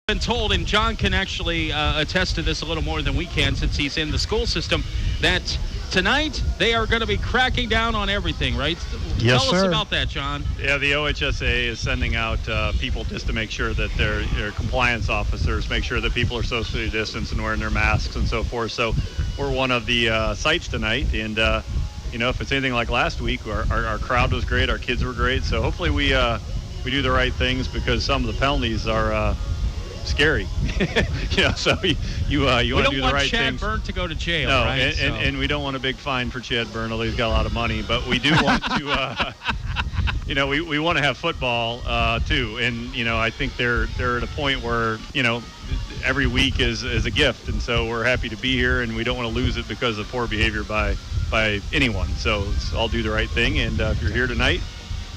Been told, and John can actually attest to this a little more than we can since he's in the school system, that tonight they are going to be cracking down on everything, right? Yes, Tell us sir. about that, John. Yeah, the OHSA is sending out people just to make sure that their compliance officers make sure that people are socially distanced and wearing their masks and so forth. So we're one of the sites tonight, and if it's anything like last week, our crowd was great, our kids were great. So hopefully we do the right things, because some of the penalties are scary. So you want to do the right things. We don't want Chad Byrne to go to jail, no, right? And we don't want a big fine for Chad Byrne, although he's got a lot of money. But we do want to, we want to have football too. And I think they're at a point where every week is a gift, and so we're happy to be here, and we don't want to lose it because of poor behavior by anyone. So let's all do the right thing. And if you're here tonight,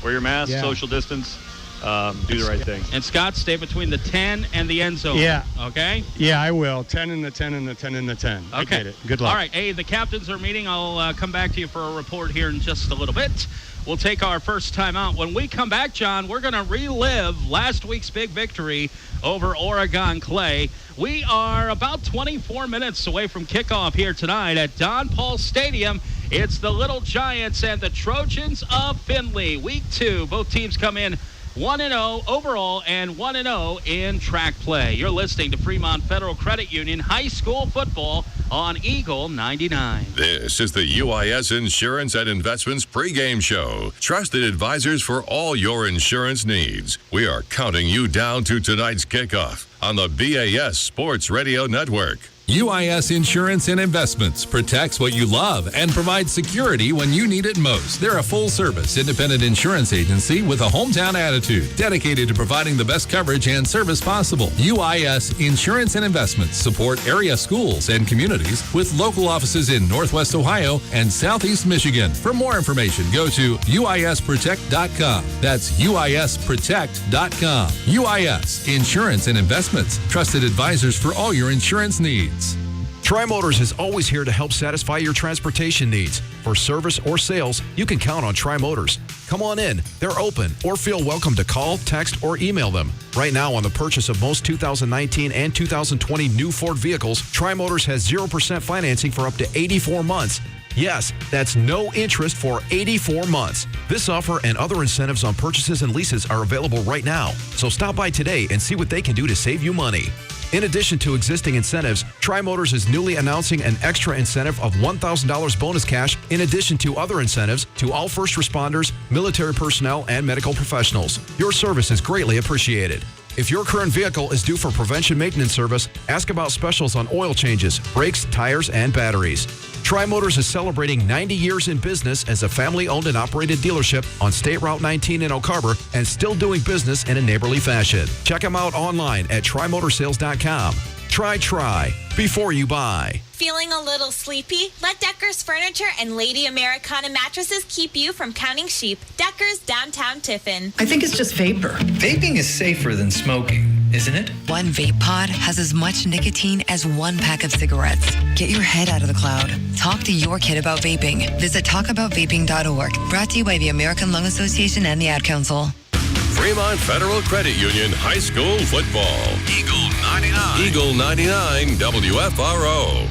wear your mask, social distance. Do the right thing. And Scott, stay between the 10 and the end zone. Yeah. Okay? Yeah, I will. 10 and the 10 and the 10 and the 10. Okay. I get it. Good luck. All right. Hey, the captains are meeting. I'll come back to you for a report here in just a little bit. We'll take our first time out. When we come back, John, we're going to relive last week's big victory over Oregon Clay. We are about 24 minutes away from kickoff here tonight at Don Paul Stadium. It's the Little Giants and the Trojans of Findlay. Week 2, both teams come in 1-0 overall and 1-0 in track play. You're listening to Fremont Federal Credit Union High School Football on Eagle 99. This is the UIS Insurance and Investments pregame show. Trusted advisors for all your insurance needs. We are counting you down to tonight's kickoff on the BAS Sports Radio Network. UIS Insurance and Investments protects what you love and provides security when you need it most. They're a full-service independent insurance agency with a hometown attitude, dedicated to providing the best coverage and service possible. UIS Insurance and Investments support area schools and communities with local offices in Northwest Ohio and Southeast Michigan. For more information, go to uisprotect.com. That's uisprotect.com. UIS Insurance and Investments, trusted advisors for all your insurance needs. Tri-Motors is always here to help satisfy your transportation needs. For service or sales, you can count on Tri-Motors. Come on in. They're open, or feel welcome to call, text, or email them. Right now, on the purchase of most 2019 and 2020 new Ford vehicles, Tri-Motors has 0% financing for up to 84 months. Yes, that's no interest for 84 months. This offer and other incentives on purchases and leases are available right now. So stop by today and see what they can do to save you money. In addition to existing incentives, Tri-Motors is newly announcing an extra incentive of $1,000 bonus cash in addition to other incentives to all first responders, military personnel, and medical professionals. Your service is greatly appreciated. If your current vehicle is due for prevention maintenance service, ask about specials on oil changes, brakes, tires, and batteries. Tri-Motors is celebrating 90 years in business as a family-owned and operated dealership on State Route 19 in Oak Harbor and still doing business in a neighborly fashion. Check them out online at trimotorsales.com. Try before you buy. Feeling a little sleepy? Let Decker's Furniture and Lady Americana mattresses keep you from counting sheep. Decker's Downtown Tiffin. I think it's just vapor. Vaping is safer than smoking, isn't it? One vape pod has as much nicotine as one pack of cigarettes. Get your head out of the cloud. Talk to your kid about vaping. Visit talkaboutvaping.org. Brought to you by the American Lung Association and the Ad Council. Fremont Federal Credit Union High School Football. Eagle 99. Eagle 99 WFRO.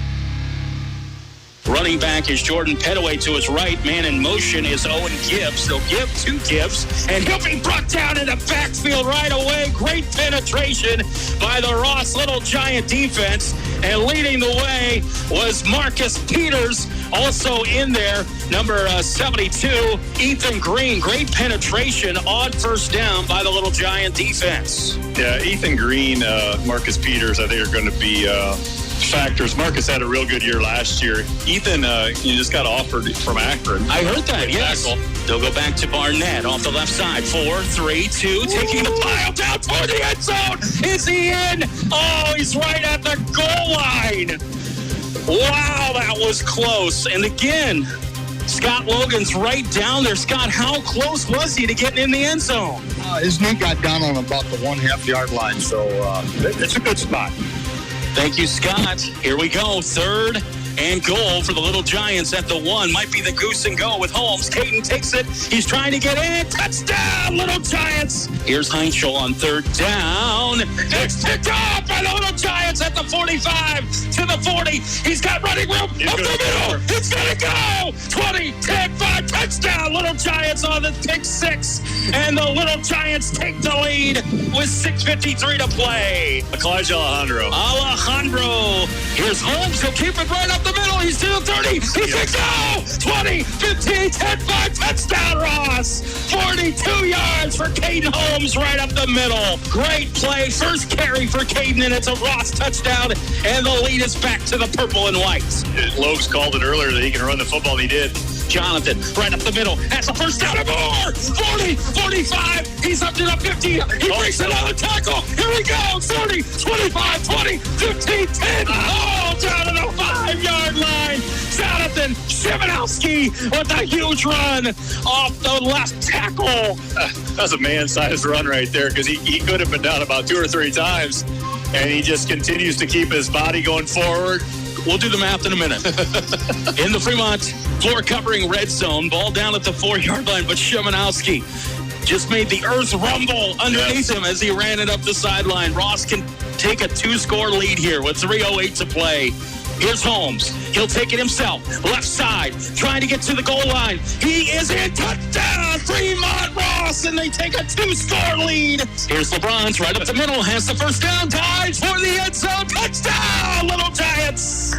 Running back is Jordan Petaway to his right. Man in motion is Owen Gibbs. They'll give to Gibbs, and he'll be brought down in the backfield right away. Great penetration by the Ross Little Giant defense. And leading the way was Marcus Peters, also in there, number 72, Ethan Green. Great penetration on first down by the Little Giant defense. Yeah, Ethan Green, Marcus Peters, I think are going to be factors. Marcus had a real good year last year. Ethan, he just got offered from Akron. I heard that, yes. Tackle. They'll go back to Barnett off the left side. 4, 3, 2, taking the pile down toward the end zone. Is he in? Oh, he's right at the goal line. Wow, that was close. And again, Scott Logan's right down there. Scott, how close was he to getting in the end zone? His knee got down on about the 1/2 yard line, so it's a good spot. Thank you, Scott. Here we go. 3rd and goal for the Little Giants at the 1. Might be the goose and go with Holmes. Caden takes it. He's trying to get in. Touchdown, Little Giants. Here's Heinschel on 3rd down. It's picked off by the Little Giants at the 45 to the 40. He's got running room up the middle. It's going to go. 20, 10, 5, touchdown. Little Giants on the pick 6. And the Little Giants take the lead with 6:53 to play. Elijah Alejandro. Here's Holmes. He'll keep it right up the middle. He's to the 30. He kicks out. 20, 15, 10, 5, touchdown, Ross. 42 yards for Caden Holmes right up the middle. Great play. First carry for Caden, and it's a Ross touchdown. And the lead is back to the purple and white. Logues called it earlier that he can run the football, and he did. Jonathan, right up the middle. That's a first down and more. 40, 45. He's up to the 50. He breaks another tackle. Here we go. 30, 25, 20, 15, 10. Oh, down to the 5-yard line. Jonathan Shimanowski with a huge run off the left tackle. That's a man-sized run right there, because he could have been down about 2 or 3 times, and he just continues to keep his body going forward. We'll do the math in a minute. In the Fremont floor covering red zone, ball down at the 4-yard line, but Shimanowski just made the earth rumble underneath him as he ran it up the sideline. Ross can take a 2-score lead here with 3:08 to play. Here's Holmes. He'll take it himself. Left side, trying to get to the goal line. He is in. Touchdown, Fremont Ross, and they take a 2-score lead. Here's LeBron's right up the middle. Has the first down. Dives for the end zone. Touchdown, Little Giants.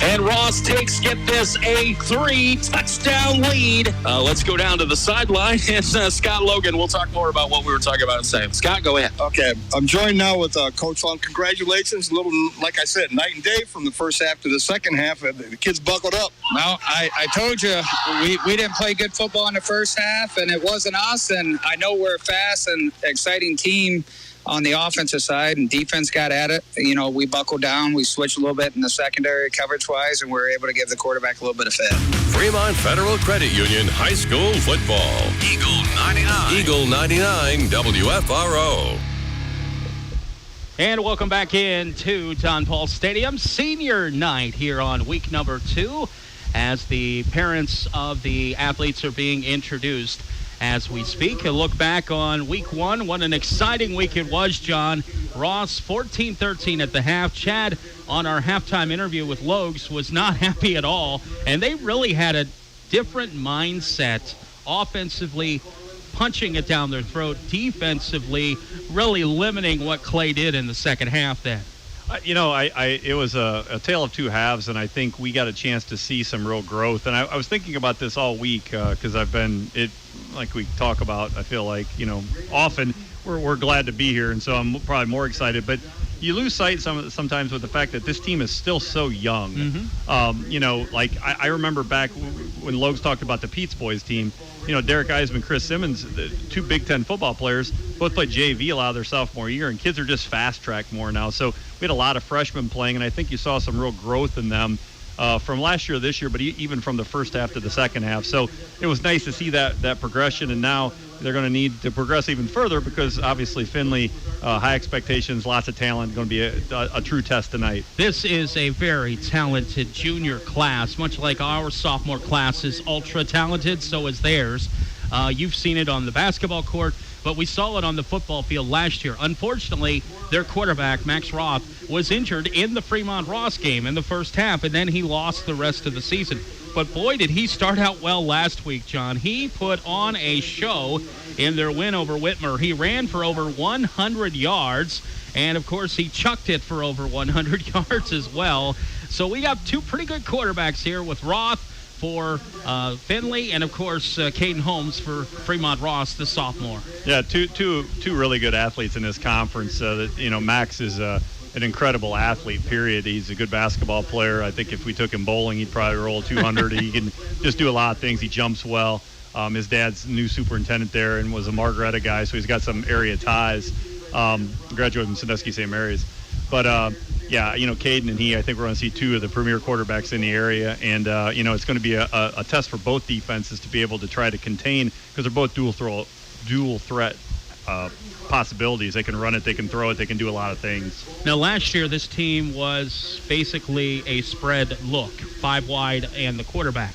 And Ross takes, get this, a 3-touchdown lead. Let's go down to the sideline. And Scott Logan, we'll talk more about what we were talking about in a second. Scott, go ahead. Okay, I'm joined now with Coach Long. Congratulations. A little, like I said, night and day from the first half to the second half. The kids buckled up. Well, I told you, we didn't play good football in the first half, and it wasn't us. And I know we're a fast and exciting team on the offensive side, and defense got at it. You know, we buckled down. We switched a little bit in the secondary coverage-wise, and we were able to give the quarterback a little bit of fit. Fremont Federal Credit Union High School Football. Eagle 99. Eagle 99 WFRO. And welcome back in to Don Paul Stadium. Senior night here on week number 2 as the parents of the athletes are being introduced as we speak. A look back on week 1. What an exciting week it was, John. Ross 14-13 at the half. Chad, on our halftime interview with Logues, was not happy at all. And they really had a different mindset offensively, punching it down their throat, defensively really limiting what Clay did in the second half then. It was a tale of two halves, and I think we got a chance to see some real growth. And I was thinking about this all week because like we talk about, I feel like, often we're glad to be here, and so I'm probably more excited. But you lose sight sometimes with the fact that this team is still so young. Mm-hmm. I remember back when Logues talked about the Pete's Boys team, Derek Eisman, Chris Simmons, the 2 Big Ten football players, both played JV a lot of their sophomore year, and kids are just fast-tracked more now. So we had a lot of freshmen playing, and I think you saw some real growth in them from last year to this year, but even from the first half to the second half. So it was nice to see that progression, and now they're going to need to progress even further because obviously Findlay, high expectations, lots of talent, going to be a true test tonight. This is a very talented junior class, much like our sophomore class is ultra talented, so is theirs. You've seen it on the basketball court, but we saw it on the football field last year. Unfortunately, their quarterback, Max Roth, was injured in the Fremont-Ross game in the first half, and then he lost the rest of the season. But boy, did he start out well last week, John. He put on a show in their win over Whitmer. He ran for over 100 yards, and, of course, he chucked it for over 100 yards as well. So we got 2 pretty good quarterbacks here with Roth for Findlay and, of course, Caden Holmes for Fremont-Ross, the sophomore. Yeah, two really good athletes in this conference. Max is an incredible athlete, period. He's a good basketball player. I think if we took him bowling, he'd probably roll 200. He can just do a lot of things. He jumps well. His dad's new superintendent there and was a Margaretta guy, so he's got some area ties. Graduated from Sandusky St. Mary's. But, Caden and I think we're going to see 2 of the premier quarterbacks in the area. And, it's going to be a test for both defenses to be able to try to contain, because they're both dual threat possibilities. They can run it, they can throw it, they can do a lot of things. Now, last year, this team was basically a spread look, 5 wide and the quarterback.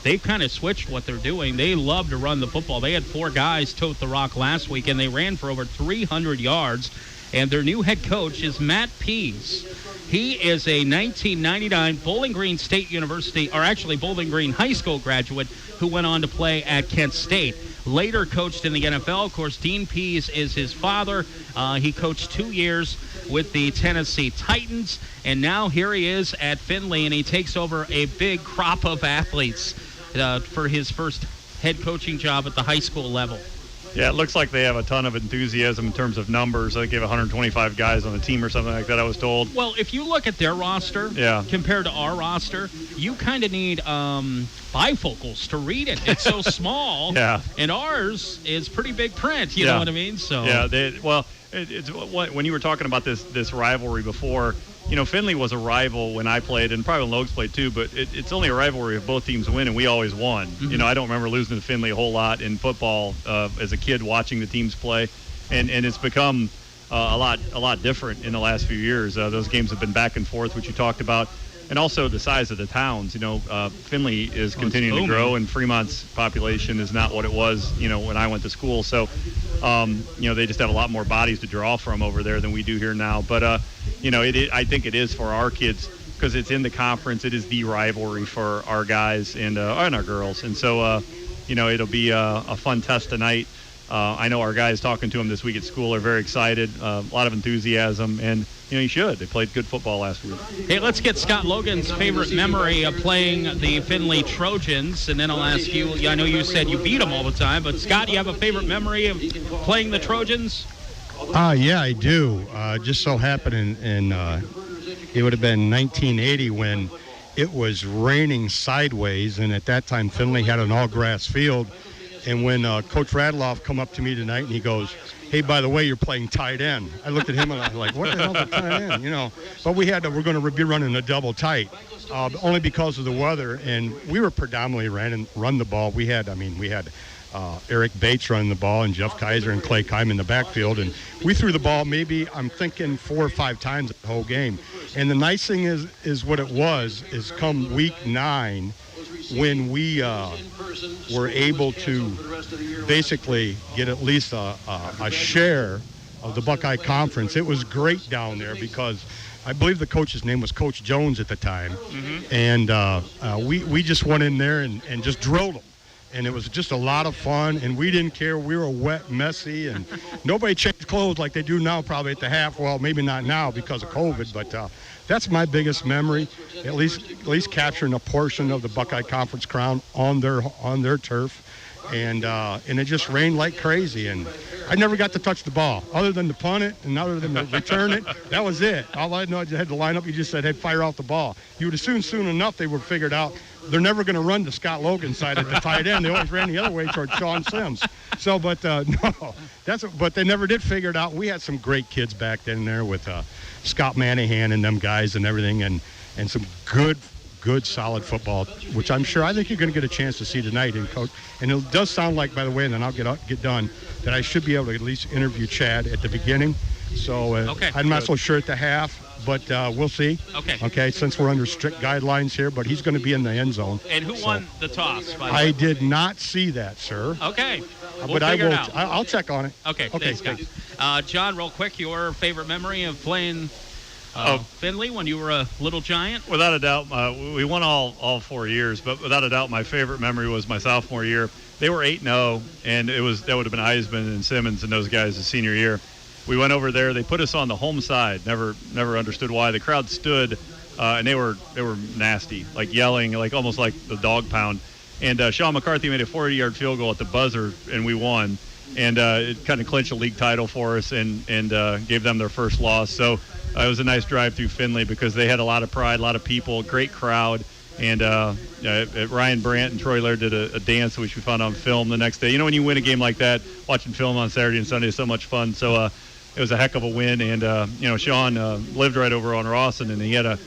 They've kind of switched what they're doing. They love to run the football. They had 4 guys tote the rock last week, and they ran for over 300 yards. And their new head coach is Matt Pease. He is a 1999 Bowling Green State University, or actually Bowling Green High School graduate who went on to play at Kent State. Later coached in the NFL. Of course, Dean Pease is his father. He coached 2 years with the Tennessee Titans, and now here he is at Findlay, and he takes over a big crop of athletes for his first head coaching job at the high school level. Yeah, it looks like they have a ton of enthusiasm in terms of numbers. I think they have 125 guys on the team or something like that, I was told. Well, if you look at their roster compared to our roster, you kind of need bifocals to read it. It's so small. Yeah. And ours is pretty big print, you know what I mean? So yeah, it's when you were talking about this rivalry before, Findlay was a rival when I played, and probably when Logs played too, but it's only a rivalry if both teams win, and we always won. Mm-hmm. I don't remember losing to Findlay a whole lot in football as a kid watching the teams play, and it's become a lot different in the last few years. Those games have been back and forth, which you talked about, and also the size of the towns. Findlay is continuing to grow, and Fremont's population is not what it was, when I went to school. So, they just have a lot more bodies to draw from over there than we do here now. But, I think it is for our kids because it's in the conference. It is the rivalry for our guys and our girls. And so, it'll be a fun test tonight. I know our guys talking to them this week at school are very excited, a lot of enthusiasm, and you should. They played good football last week. Hey, let's get Scott Logan's favorite memory of playing the Findlay Trojans, and then I'll ask you, I know you said you beat them all the time, but Scott, you have a favorite memory of playing the Trojans? Yeah, I do. Just so happened in it would have been 1980 when it was raining sideways, and at that time Findlay had an all-grass field. And when Coach Radloff come up to me tonight and he goes, "Hey, by the way, you're playing tight end." I looked at him and I was like, "What the hell's a tight end?" But we're going to be running a double tight, only because of the weather. And we were predominantly run the ball. We had Eric Bates running the ball and Jeff Kaiser and Clay Keim in the backfield. And we threw the ball maybe, I'm thinking, 4 or 5 times the whole game. And the nice thing is what it was is come week 9, when we were able to basically get at least a share of the Buckeye Conference, it was great down there because I believe the coach's name was Coach Jones at the time. Mm-hmm. And we just went in there and just drilled them. And it was just a lot of fun, and we didn't care. We were wet, messy, and nobody changed clothes like they do now probably at the half. Well, maybe not now because of COVID, but that's my biggest memory, at least capturing a portion of the Buckeye Conference crown on their turf. And it just rained like crazy, and I never got to touch the ball other than to punt it and other than to return it. That was it. All I know, I had to line up. You just said, "Hey, fire out the ball." You would assume soon enough they would figure it out. They're never going to run to Scott Logan's side at the tight end. They always ran the other way towards Sean Sims. So, but no, but they never did figure it out. We had some great kids back then there with Scott Manahan and them guys and everything, and some good, solid football, which I think you're going to get a chance to see tonight. And coach, and it does sound like, by the way, and then I'll get done, that I should be able to at least interview Chad at the beginning. So I'm not so sure at the half. But we'll see. Okay, since we're under strict guidelines here, but he's going to be in the end zone. And who won the toss, by the way? I did not see that, sir. Okay. But I will. I'll check on it. Okay, thanks, guys. John, real quick, your favorite memory of playing Findlay when you were a little giant? Without a doubt, we won all 4 years, but without a doubt, my favorite memory was my sophomore year. They were 8-0, and that would have been Eisman and Simmons and those guys the senior year. We went over there. They put us on the home side. Never understood why. The crowd stood, and they were nasty, like yelling, like almost like the dog pound. And Sean McCarthy made a 40-yard field goal at the buzzer, and we won. And it kind of clinched a league title for us and gave them their first loss. So it was a nice drive through Findlay because they had a lot of pride, a lot of people, great crowd. And Ryan Brandt and Troy Laird did a dance, which we found on film the next day. When you win a game like that, watching film on Saturday and Sunday is so much fun. So it was a heck of a win, and Sean lived right over on Rawson, and he had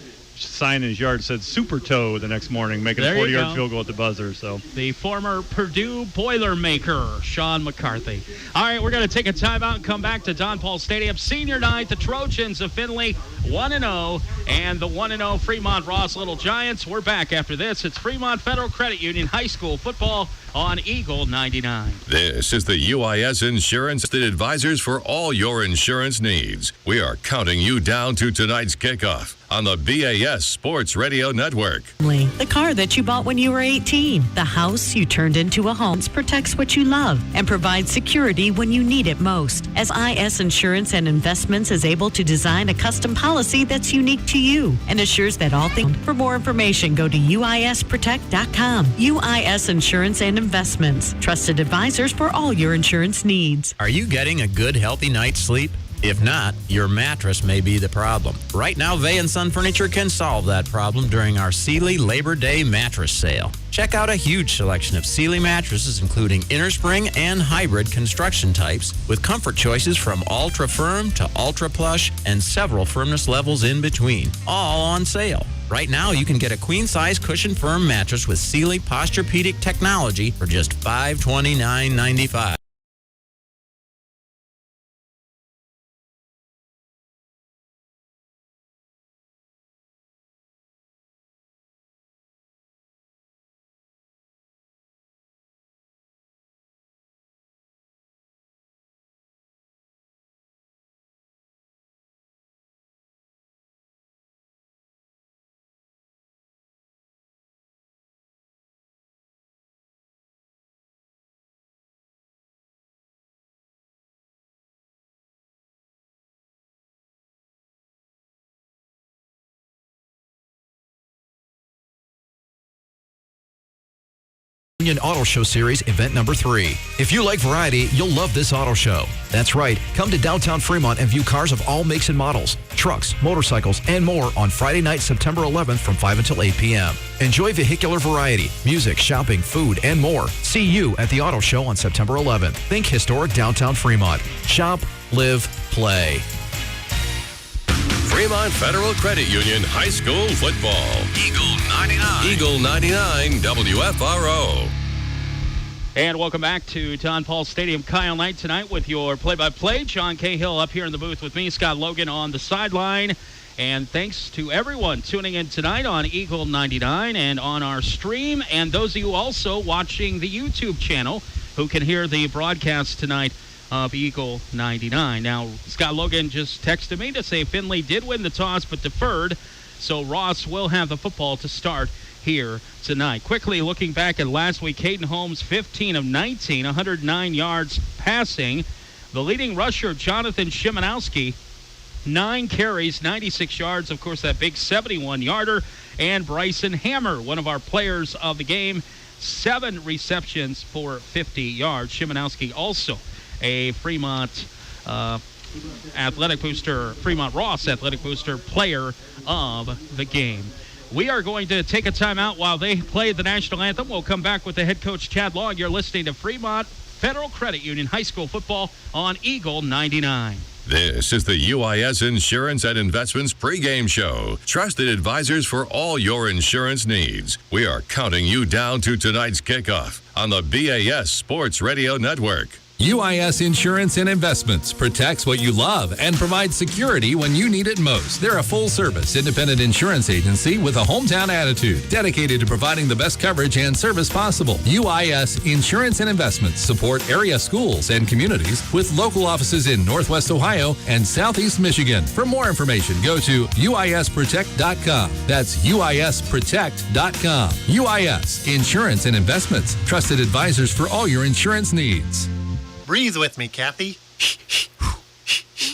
sign in his yard said Super Toe the next morning, making a 40-yard field goal at the buzzer. So the former Purdue Boilermaker, Sean McCarthy. All right, we're going to take a timeout and come back to Don Paul Stadium. Senior night, the Trojans of Findlay 1-0, and the 1-0 Fremont Ross Little Giants. We're back after this. It's Fremont Federal Credit Union High School football on Eagle 99. This is the UIS Insurance Advisors for all your insurance needs. We are counting you down to tonight's kickoff on the BAS Sports Radio Network. The car that you bought when you were 18. The house you turned into a home protects what you love and provides security when you need it most. As IS Insurance and Investments is able to design a custom policy that's unique to you and assures that all things. For more information, go to uisprotect.com. UIS Insurance and Investments. Trusted advisors for all your insurance needs. Are you getting a good, healthy night's sleep? If not, your mattress may be the problem. Right now, Vay & Son Furniture can solve that problem during our Sealy Labor Day mattress sale. Check out a huge selection of Sealy mattresses, including innerspring and hybrid construction types, with comfort choices from ultra firm to ultra plush and several firmness levels in between, all on sale. Right now, you can get a queen-size cushion firm mattress with Sealy Posturepedic technology for just $529.95. Union Auto Show Series event number 3. If you like variety, you'll love this auto show. That's right. Come to downtown Fremont and view cars of all makes and models, trucks, motorcycles, and more on Friday night, September 11th from 5 until 8 p.m. Enjoy vehicular variety, music, shopping, food, and more. See you at the auto show on September 11th. Think historic downtown Fremont. Shop, live, play. Fremont Federal Credit Union High School football. Eagle 99. Eagle 99 WFRO. And welcome back to Don Paul Stadium. Kyle Knight tonight with your play-by-play. John Cahill up here in the booth with me. Scott Logan on the sideline. And thanks to everyone tuning in tonight on Eagle 99 and on our stream. And those of you also watching the YouTube channel who can hear the broadcast tonight of Eagle 99. Now, Scott Logan just texted me to say Findlay did win the toss but deferred, so Ross will have the football to start here tonight. Quickly looking back at last week, Caden Holmes 15 of 19, 109 yards passing. The leading rusher, Jonathan Szymanowski, 9 carries, 96 yards. Of course, that big 71-yarder. And Bryson Hammer, one of our players of the game, 7 receptions for 50 yards. Szymanowski also a Fremont Athletic Booster, Fremont Ross Athletic Booster player of the game. We are going to take a timeout while they play the national anthem. We'll come back with the head coach, Chad Long. You're listening to Fremont Federal Credit Union High School football on Eagle 99. This is the UIS Insurance and Investments pregame show. Trusted advisors for all your insurance needs. We are counting you down to tonight's kickoff on the BAS Sports Radio Network. UIS Insurance and Investments protects what you love and provides security when you need it most. They're a full-service independent insurance agency with a hometown attitude, dedicated to providing the best coverage and service possible. UIS Insurance and Investments support area schools and communities with local offices in Northwest Ohio and Southeast Michigan. For more information, go to uisprotect.com. That's uisprotect.com. UIS Insurance and Investments, trusted advisors for all your insurance needs. Breathe with me, Kathy.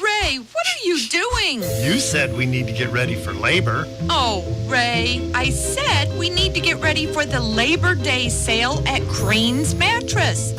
Ray, what are you doing? You said we need to get ready for labor. Oh, Ray, I said we need to get ready for the Labor Day sale at Crane's Mattress.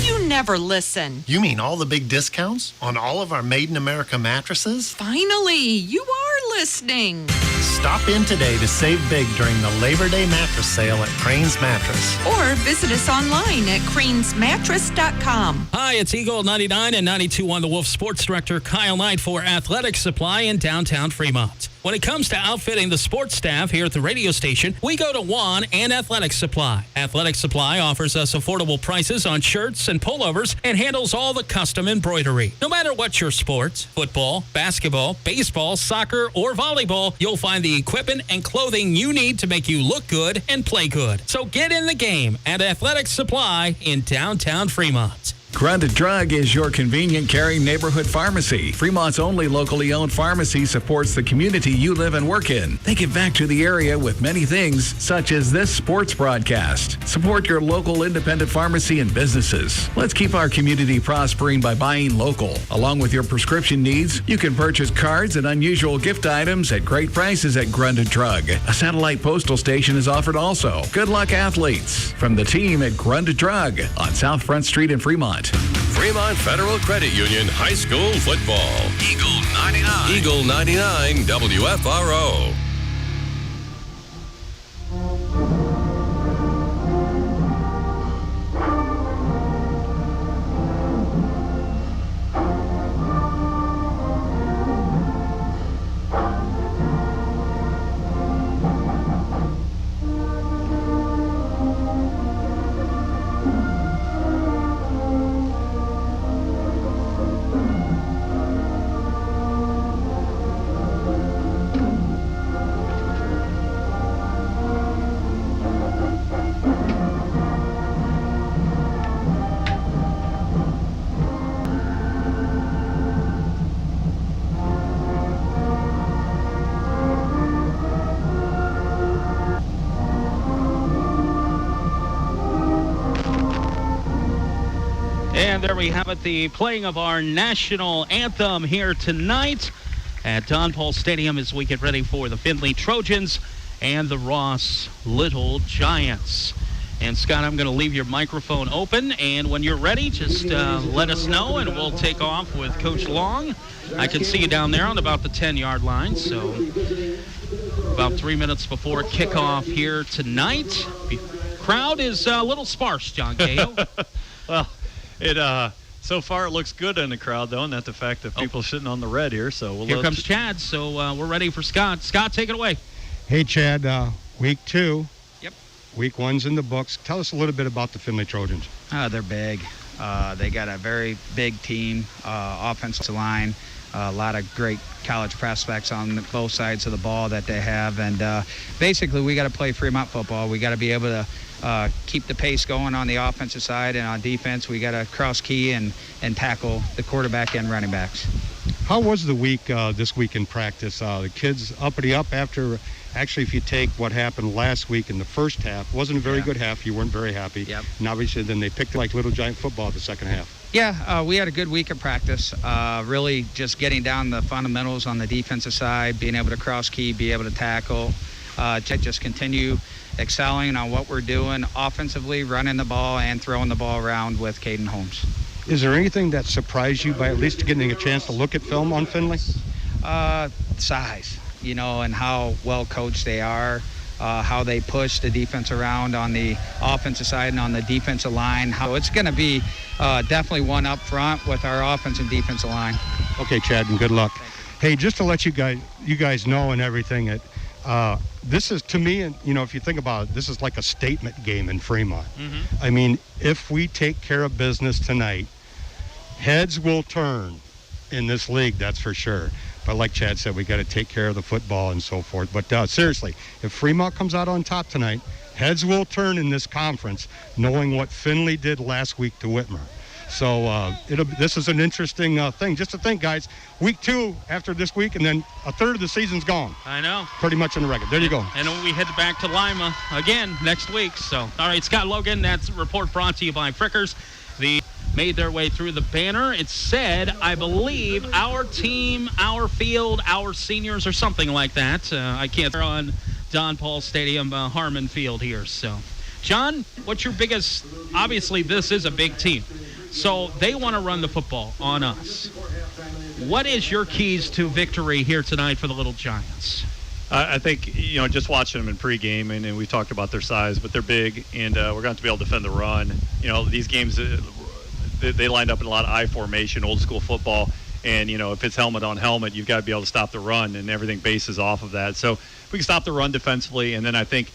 You never listen. You mean all the big discounts on all of our Made in America mattresses? Finally, you are listening. Stop in today to save big during the Labor Day mattress sale at Crane's Mattress. Or visit us online at cranesmattress.com. Hi, it's Eagle 99 and 92.1 The Wolf Sports Director Kyle Knight for Athletic Supply in downtown Fremont. When it comes to outfitting the sports staff here at the radio station, we go to Juan and Athletic Supply. Athletic Supply offers us affordable prices on shirts and pullovers and handles all the custom embroidery. No matter what your sports, football, basketball, baseball, soccer, or volleyball, you'll find the equipment and clothing you need to make you look good and play good. So get in the game at Athletic Supply in downtown Fremont. Grundy Drug is your convenient, caring neighborhood pharmacy. Fremont's only locally owned pharmacy supports the community you live and work in. They give back to the area with many things, such as this sports broadcast. Support your local independent pharmacy and businesses. Let's keep our community prospering by buying local. Along with your prescription needs, you can purchase cards and unusual gift items at great prices at Grundy Drug. A satellite postal station is offered also. Good luck, athletes. From the team at Grundy Drug on South Front Street in Fremont. Fremont Federal Credit Union High School Football. Eagle 99. Eagle 99 WFRO. And there we have it, the playing of our national anthem here tonight at Don Paul Stadium as we get ready for the Findlay Trojans and the Ross Little Giants. And Scott, I'm going to leave your microphone open, and when you're ready, just let us know, and we'll take off with Coach Long. I can see you down there on about the 10-yard line, so about 3 minutes before kickoff here tonight. Crowd is a little sparse, John Cahill. Well, it so far it looks good in the crowd, though, and that's the fact that people sitting on the red here. So here comes Chad, so we're ready for Scott. Scott, take it away. Hey, Chad, week 2. Yep. Week 1's in the books. Tell us a little bit about the Findlay Trojans. They're big. They got a very big team, offensive line, a lot of great college prospects on both sides of the ball that they have. And basically, we got to play Fremont football. We got to be able to keep the pace going on the offensive side, and on defense, we got to cross key and tackle the quarterback and running backs. How was the week this week in practice? The kids uppity up after, actually, if you take what happened last week in the first half, wasn't a very good half. You weren't very happy. Yep. And obviously then they picked it like Little Giant football the second half. Yeah, we had a good week of practice. Really just getting down the fundamentals on the defensive side, being able to cross key, be able to tackle, just continue excelling on what we're doing offensively, running the ball and throwing the ball around with Caden Holmes. Is there anything that surprised you by at least getting a chance to look at film on Findlay? Size, and how well coached they are, how they push the defense around on the offensive side and on the defensive line. How it's going to be definitely one up front with our offense and defensive line. Okay, Chad, and good luck. Hey, just to let you guys know and everything, this is, to me, and if you think about it, this is like a statement game in Fremont. Mm-hmm. I mean, if we take care of business tonight, heads will turn in this league, that's for sure. But like Chad said, we got to take care of the football and so forth. But seriously, if Fremont comes out on top tonight, heads will turn in this conference, knowing what Findlay did last week to Whitmer. So this is an interesting thing. Just to think, guys, week 2 after this week, and then a third of the season's gone. I know. Pretty much on the record. There you go. And we head back to Lima again next week. So, all right, Scott Logan, that's a report brought to you by Frickers. They made their way through the banner. It said, I believe, our team, our field, our seniors, or something like that. I can't throw on Don Paul Stadium, Harmon Field here. So, John, what's your biggest, obviously this is a big team. So they want to run the football on us. What is your keys to victory here tonight for the Little Giants? I think, just watching them in pregame, and we talked about their size, but they're big, and we're going to have to be able to defend the run. These games, they lined up in a lot of I formation, old school football, and, if it's helmet on helmet, you've got to be able to stop the run, and everything bases off of that. So if we can stop the run defensively, and then I think,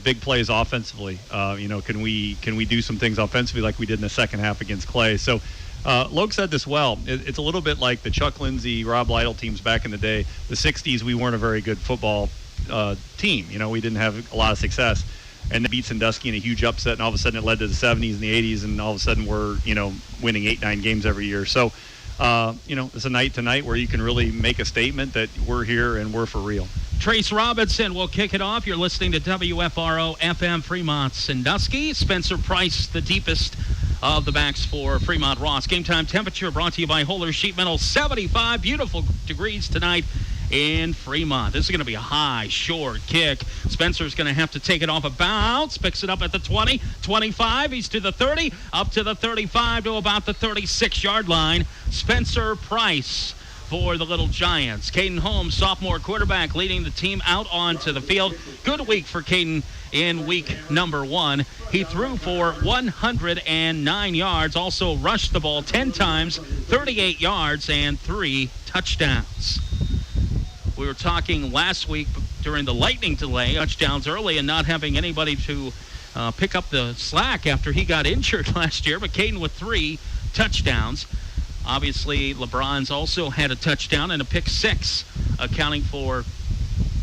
big plays offensively. Can we do some things offensively like we did in the second half against Clay? So Logue said this well. It's a little bit like the Chuck Lindsey, Rob Lytle teams back in the day. The 60s, we weren't a very good football team. We didn't have a lot of success. And they beat Sandusky in a huge upset, and all of a sudden it led to the 70s and the 80s, and all of a sudden we're, winning 8-9 games every year. So, it's a night tonight where you can really make a statement that we're here and we're for real. Trace Robinson will kick it off. You're listening to WFRO FM Fremont Sandusky. Spencer Price, the deepest of the backs for Fremont Ross. Game time temperature brought to you by Holler Sheet Metal. 75 beautiful degrees tonight in Fremont. This is going to be a high, short kick. Spencer's going to have to take it off a bounce. Picks it up at the 20, 25. He's to the 30, up to the 35 to about the 36-yard line. Spencer Price for the Little Giants. Caden Holmes, sophomore quarterback, leading the team out onto the field. Good week for Caden in week number 1. He threw for 109 yards, also rushed the ball 10 times, 38 yards, and 3 touchdowns. We were talking last week during the lightning delay, touchdowns early and not having anybody to pick up the slack after he got injured last year, but Caden with 3 touchdowns. Obviously, LeBron's also had a touchdown and a pick 6, accounting for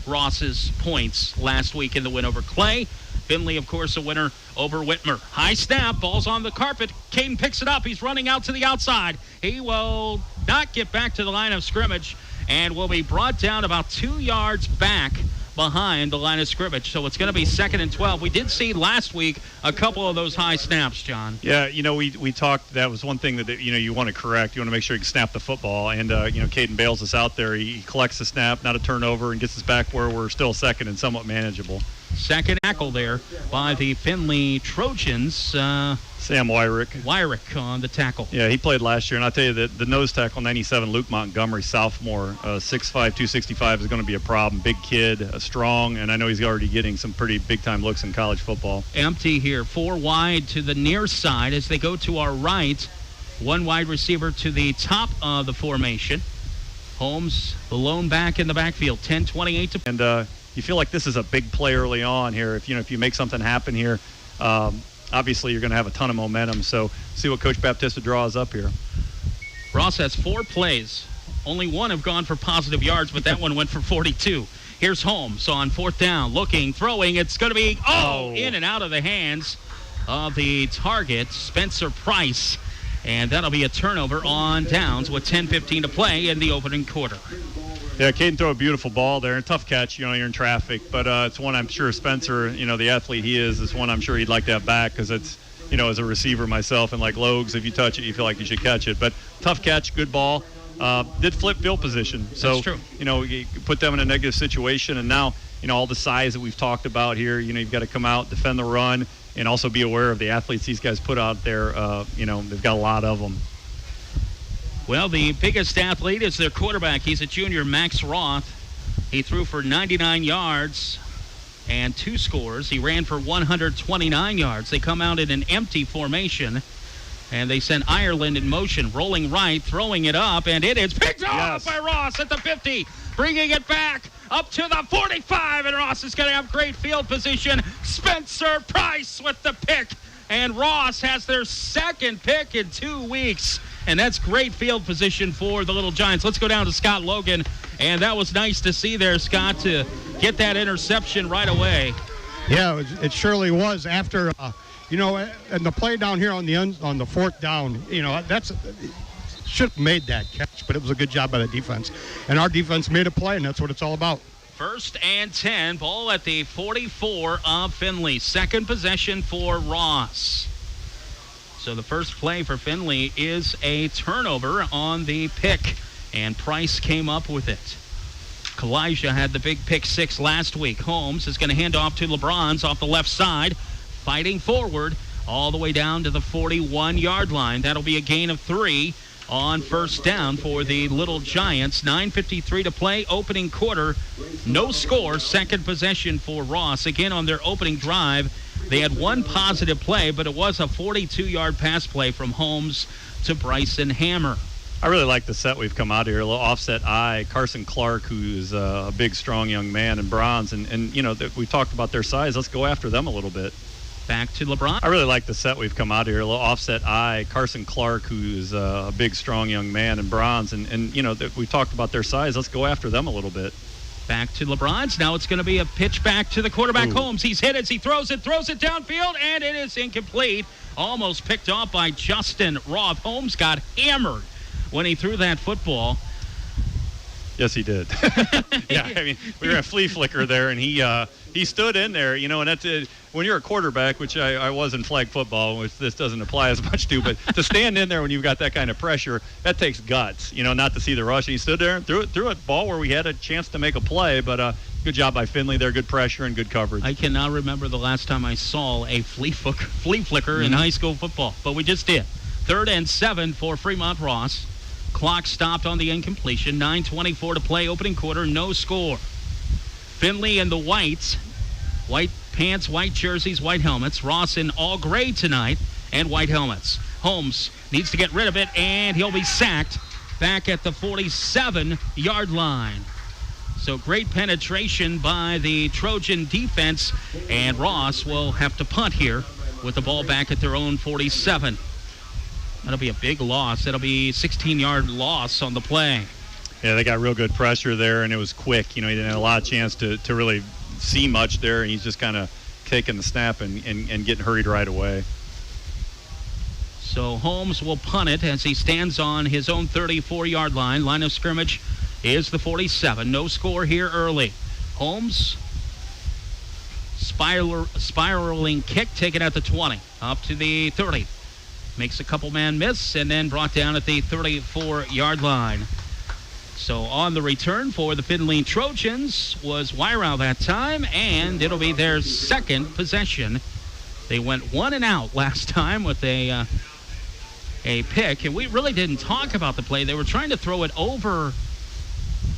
Ross's points last week in the win over Clay. Findlay, of course, a winner over Whitmer. High snap, ball's on the carpet. Caden picks it up. He's running out to the outside. He will not get back to the line of scrimmage and will be brought down about 2 yards back behind the line of scrimmage. So it's going to be 2nd and 12. We did see last week a couple of those high snaps, John. Yeah, we talked, that was one thing that, you want to correct. You want to make sure you can snap the football. And, Caden bails us out there. He collects the snap, not a turnover, and gets us back where we're still second and somewhat manageable. Second tackle there by the Findlay Trojans. Sam Wyrick on the tackle. Yeah, he played last year, and I'll tell you that the nose tackle, 97, Luke Montgomery, sophomore, 6'5", 265, is going to be a problem. Big kid, strong, and I know he's already getting some pretty big-time looks in college football. Empty here, 4 wide to the near side as they go to our right. 1 wide receiver to the top of the formation. Holmes, the lone back in the backfield, 10-28 to... And you feel like this is a big play early on here. If you make something happen here, obviously you're going to have a ton of momentum. So see what Coach Baptista draws up here. Ross has 4 plays. Only 1 have gone for positive yards, but that one went for 42. Here's Holmes on 4th down, looking, throwing. It's going to be, in and out of the hands of the target, Spencer Price. And that'll be a turnover on downs with 10:15 to play in the opening quarter. Yeah, Caden threw a beautiful ball there. Tough catch, you're in traffic. But it's one I'm sure Spencer, the athlete he is one I'm sure he'd like to have back because it's, as a receiver myself and like Logues, if you touch it, you feel like you should catch it. But tough catch, good ball. Did flip field position. So, that's true. You put them in a negative situation. And now, all the size that we've talked about here, you've got to come out, defend the run, and also be aware of the athletes these guys put out there. They've got a lot of them. Well, the biggest athlete is their quarterback. He's a junior, Max Roth. He threw for 99 yards and 2 scores. He ran for 129 yards. They come out in an empty formation, and they send Ireland in motion, rolling right, throwing it up, and it is picked off by Ross at the 50, bringing it back up to the 45, and Ross is going to have great field position. Spencer Price with the pick, and Ross has their 2nd pick in 2 weeks. And that's great field position for the Little Giants. Let's go down to Scott Logan. And that was nice to see there, Scott, to get that interception right away. Yeah, it surely was. After, and the play down here on the 4th down, that's should have made that catch, but it was a good job by the defense. And our defense made a play, and that's what it's all about. 1st and 10, ball at the 44 of Findlay. 2nd possession for Ross. So the first play for Findlay is a turnover on the pick, and Price came up with it. Kalijah had the big pick 6 last week. Holmes is going to hand off to LeBron's off the left side, fighting forward all the way down to the 41-yard line. That'll be a gain of 3. on first down for the Little Giants. 9:53 to play, opening quarter. No score, second possession for Ross. Again, on their opening drive, they had one positive play, but it was a 42-yard pass play from Holmes to Bryson Hammer. I really like the set we've come out here. A little offset eye. Carson Clark, who's a big, strong young man in bronze. And you know, we talked about their size. Let's go after them a little bit. Back to LeBron. I really like the set we've come out here. A little offset eye. Carson Clark, who's a big, strong young man in bronze. And you know, we talked about their size. Let's go after them a little bit. Back to LeBron's. Now it's going to be a pitch back to the quarterback. Ooh. Holmes. He's hit it. He throws it downfield, and it is incomplete. Almost picked off by Justin Roth. Holmes got hammered when he threw that football. Yes, he did. Yeah, I mean, we were at flea flicker there, and he stood in there, you know, and that's when you're a quarterback, which I was in flag football, which this doesn't apply as much to, but to stand in there when you've got that kind of pressure, that takes guts, you know, not to see the rush. And he stood there and threw a ball where we had a chance to make a play, but good job by Findlay there, good pressure and good coverage. I cannot remember the last time I saw a flea flicker in high school football, but we just did. 3rd and 7 for Fremont Ross. Clock stopped on the incompletion. 9:24 to play, opening quarter, no score. Findlay in the whites. White pants, white jerseys, white helmets. Ross in all gray tonight and white helmets. Holmes needs to get rid of it, and he'll be sacked back at the 47-yard line. So great penetration by the Trojan defense, and Ross will have to punt here with the ball back at their own 47. That'll be a big loss. That'll be 16-yard loss on the play. Yeah, they got real good pressure there, and it was quick. You know, he didn't have a lot of chance to really see much there, and he's just kind of taking the snap and getting hurried right away. So Holmes will punt it as he stands on his own 34-yard line. Line of scrimmage is the 47. No score here early. Holmes, spiraling kick taken at the 20, up to the 30. Makes a couple man miss and then brought down at the 34-yard line. So on the return for the Findlay Trojans was Wyrow that time, and it'll be their second possession. They went 1 and out last time with a pick, and we really didn't talk about the play. They were trying to throw it over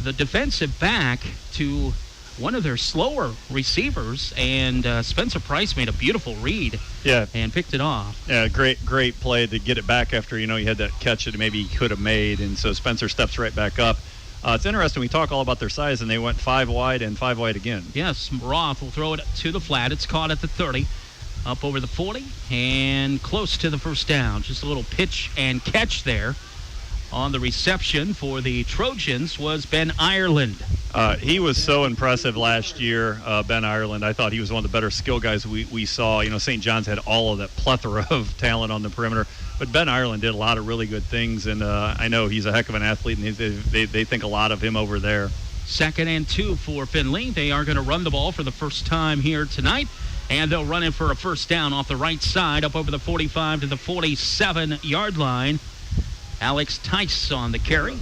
the defensive back to one of their slower receivers, and Spencer Price made a beautiful read. Yeah, and picked it off. Yeah, great play to get it back after, you know, he had that catch that maybe he could have made, and so Spencer steps right back up. It's interesting, we talk all about their size, and they went 5 wide and 5 wide again. Yes, Roth will throw it to the flat. It's caught at the 30, up over the 40, and close to the first down. Just a little pitch and catch there. On the reception for the Trojans was Ben Ireland. He was so impressive last year, Ben Ireland. I thought he was one of the better skill guys we saw. You know, St. John's had all of that plethora of talent on the perimeter. But Ben Ireland did a lot of really good things, and I know he's a heck of an athlete, and they think a lot of him over there. 2nd and 2 for Findlay. They are going to run the ball for the first time here tonight, and they'll run it for a first down off the right side, up over the 45 to the 47-yard line. Alex Tice on the carry.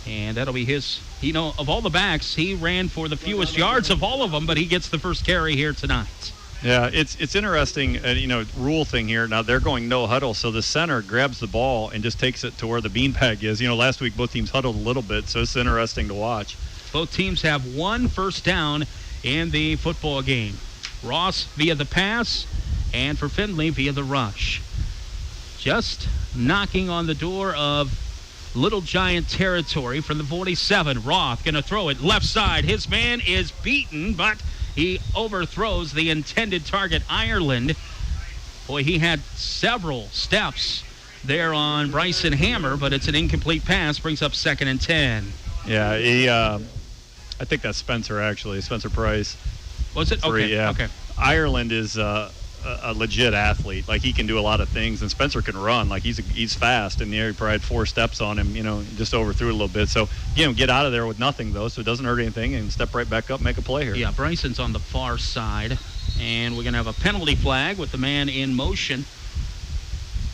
And that'll be his, you know, of all the backs, he ran for the fewest yards of all of them, but he gets the first carry here tonight. Yeah, it's interesting, you know, rule thing here. Now they're going no huddle, so the center grabs the ball and just takes it to where the beanbag is. You know, last week both teams huddled a little bit, so it's interesting to watch. Both teams have 1 first down in the football game. Ross via the pass, and for Findlay via the rush. Just knocking on the door of Little Giant territory from the 47. Roth going to throw it left side. His man is beaten, but he overthrows the intended target, Ireland. Boy, he had several steps there on Bryson Hammer, but it's an incomplete pass. Brings up 2nd and 10. Yeah, I think that's Spencer, actually. Spencer Price. Was it? Three, okay. Yeah. Okay. Ireland is a legit athlete. Like, he can do a lot of things, and Spencer can run. Like, he's fast, and he probably had 4 steps on him, you know, just overthrew it a little bit. So, you know, get out of there with nothing, though, so it doesn't hurt anything, and step right back up, make a play here. Yeah, Bryson's on the far side, and we're going to have a penalty flag with the man in motion.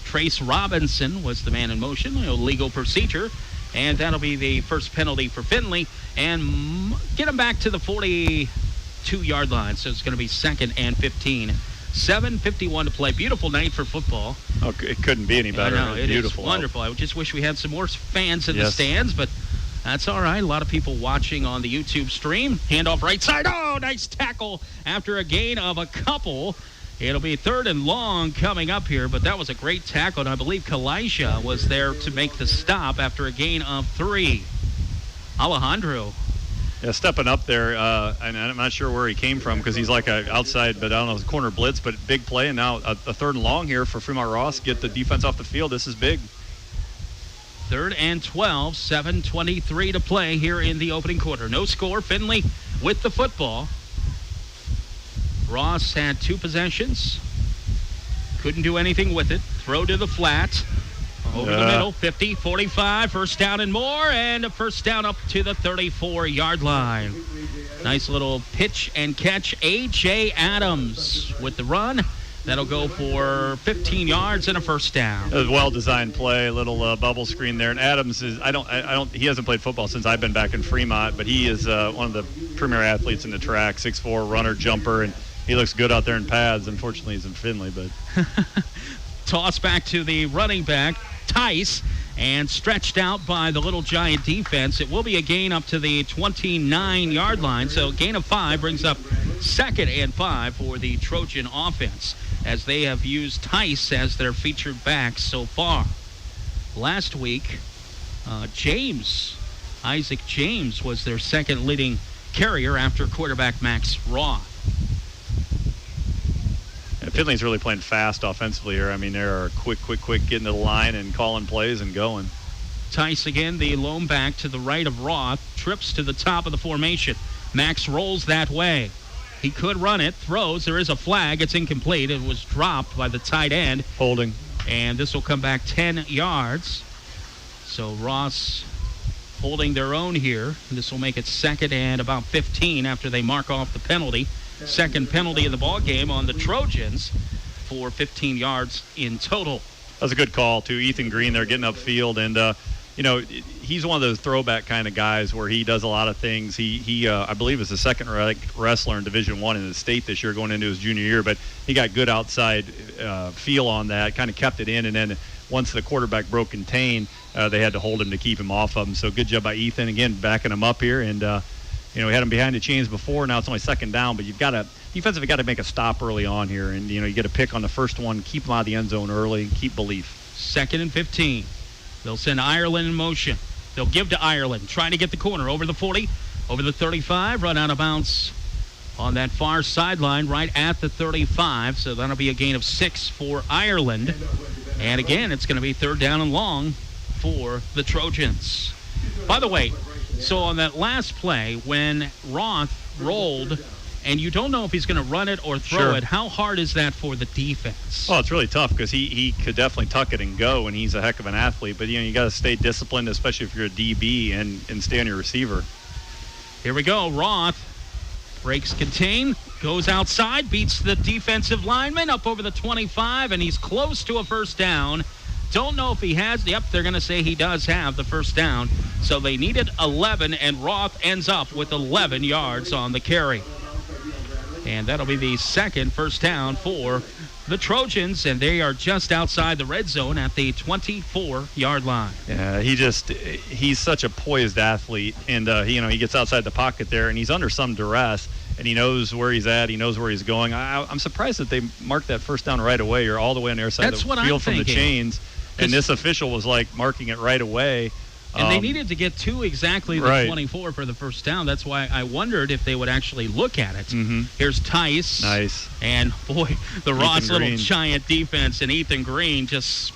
Trace Robinson was the man in motion, legal procedure, and that'll be the first penalty for Findlay, and get him back to the 42-yard line, so it's going to be 2nd and 15 7:51 to play. Beautiful night for football. Oh, it couldn't be any better. I know, it beautiful. is wonderful. I just wish we had some more fans in the Yes. stands, but that's all right. A lot of people watching on the YouTube stream. Handoff right side. Oh, nice tackle after a gain of a couple. It'll be 3rd and long coming up here, but that was a great tackle, and I believe Kalisha was there to make the stop after a gain of 3. Alejandro. Yeah, stepping up there, and I'm not sure where he came from because he's like a outside, but I don't know, corner blitz, but big play, and now a 3rd and long here for Fremont Ross. Get the defense off the field. This is big. 3rd and 12, 7:23 to play here in the opening quarter. No score. Findlay with the football. Ross had 2 possessions. Couldn't do anything with it. Throw to the flat. Over the middle, 50, 45, first down and more, and a first down up to the 34-yard line. Nice little pitch and catch. A.J. Adams with the run. That'll go for 15 yards and a first down. It was a well-designed play, a little bubble screen there. And Adams is, he hasn't played football since I've been back in Fremont, but he is one of the premier athletes in the track, 6'4", runner, jumper, and he looks good out there in pads. Unfortunately, he's in Findlay, but. Toss back to the running back, Tice, and stretched out by the Little Giant defense. It will be a gain up to the 29-yard line, so gain of 5 brings up 2nd and 5 for the Trojan offense, as they have used Tice as their featured back so far. Last week, Isaac James was their second leading carrier after quarterback Max Roth. Yeah, Findlay's really playing fast offensively here. I mean, they're quick, getting to the line and calling plays and going. Tice again, the lone back to the right of Roth, trips to the top of the formation. Max rolls that way. He could run it, throws. There is a flag. It's incomplete. It was dropped by the tight end. Holding. And this will come back 10 yards. So Ross holding their own here. This will make it 2nd and about 15 after they mark off the penalty. Second penalty of the ball game on the Trojans for 15 yards in total. That was a good call, too. Ethan Green there getting upfield. And, he's one of those throwback kind of guys where he does a lot of things. He I believe, is the second-ranked wrestler in Division I in the state this year going into his junior year. But he got good outside feel on that, kind of kept it in. And then once the quarterback broke contain, they had to hold him to keep him off of him. So good job by Ethan, again, backing him up here. And, we had him behind the chains before. Now it's only 2nd down, but defensively got to make a stop early on here. And, you get a pick on the first one, keep him out of the end zone early, and keep belief. 2nd and 15. They'll send Ireland in motion. They'll give to Ireland, trying to get the corner over the 40, over the 35, run out of bounds on that far sideline right at the 35. So that'll be a gain of 6 for Ireland. And again, it's going to be 3rd down and long for the Trojans. By the way, so on that last play, when Roth rolled, and you don't know if he's going to run it or throw it, how hard is that for the defense? Well, it's really tough because he could definitely tuck it and go, and he's a heck of an athlete. But, you got to stay disciplined, especially if you're a DB, and stay on your receiver. Here we go. Roth breaks contain, goes outside, beats the defensive lineman up over the 25, and he's close to a first down. Don't know if he has. Yep, they're going to say he does have the first down. So they needed 11, and Roth ends up with 11 yards on the carry. And that'll be the 2nd first down for the Trojans, and they are just outside the red zone at the 24-yard line. Yeah, he's such a poised athlete, and he gets outside the pocket there, and he's under some duress, and he knows where he's at, he knows where he's going. I'm surprised that they marked that first down right away, or all the way on the other side of the field from the chains, and this official was like marking it right away. And they needed to get to exactly the 24 for the first down. That's why I wondered if they would actually look at it. Mm-hmm. Here's Tice. Nice. And, boy, the Ross Little Giant defense, and Ethan Green just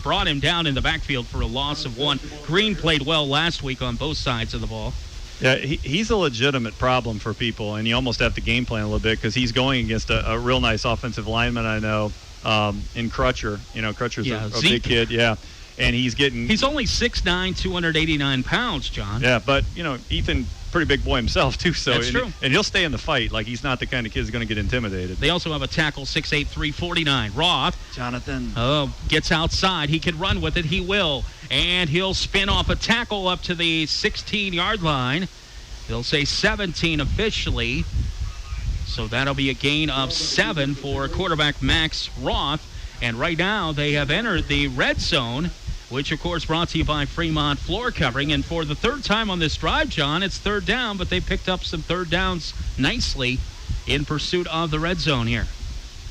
brought him down in the backfield for a loss of 1. Green played well last week on both sides of the ball. Yeah, he's a legitimate problem for people, and you almost have to game plan a little bit because he's going against a real nice offensive lineman, I know, in Crutcher. Crutcher's a big kid, yeah. And he's only 6'9", 289 pounds, John. Yeah, but, Ethan, pretty big boy himself, too. So that's true. And he'll stay in the fight. Like, he's not the kind of kid who's going to get intimidated. They also have a tackle, 6'8", 349. Roth. Jonathan. Gets outside. He can run with it. He will. And he'll spin off a tackle up to the 16-yard line. They'll say 17 officially. So that'll be a gain of 7 for quarterback Max Roth. And right now they have entered the red zone, which, of course, brought to you by Fremont Floor Covering. And for the third time on this drive, John, it's third down, but they picked up some third downs nicely in pursuit of the red zone here.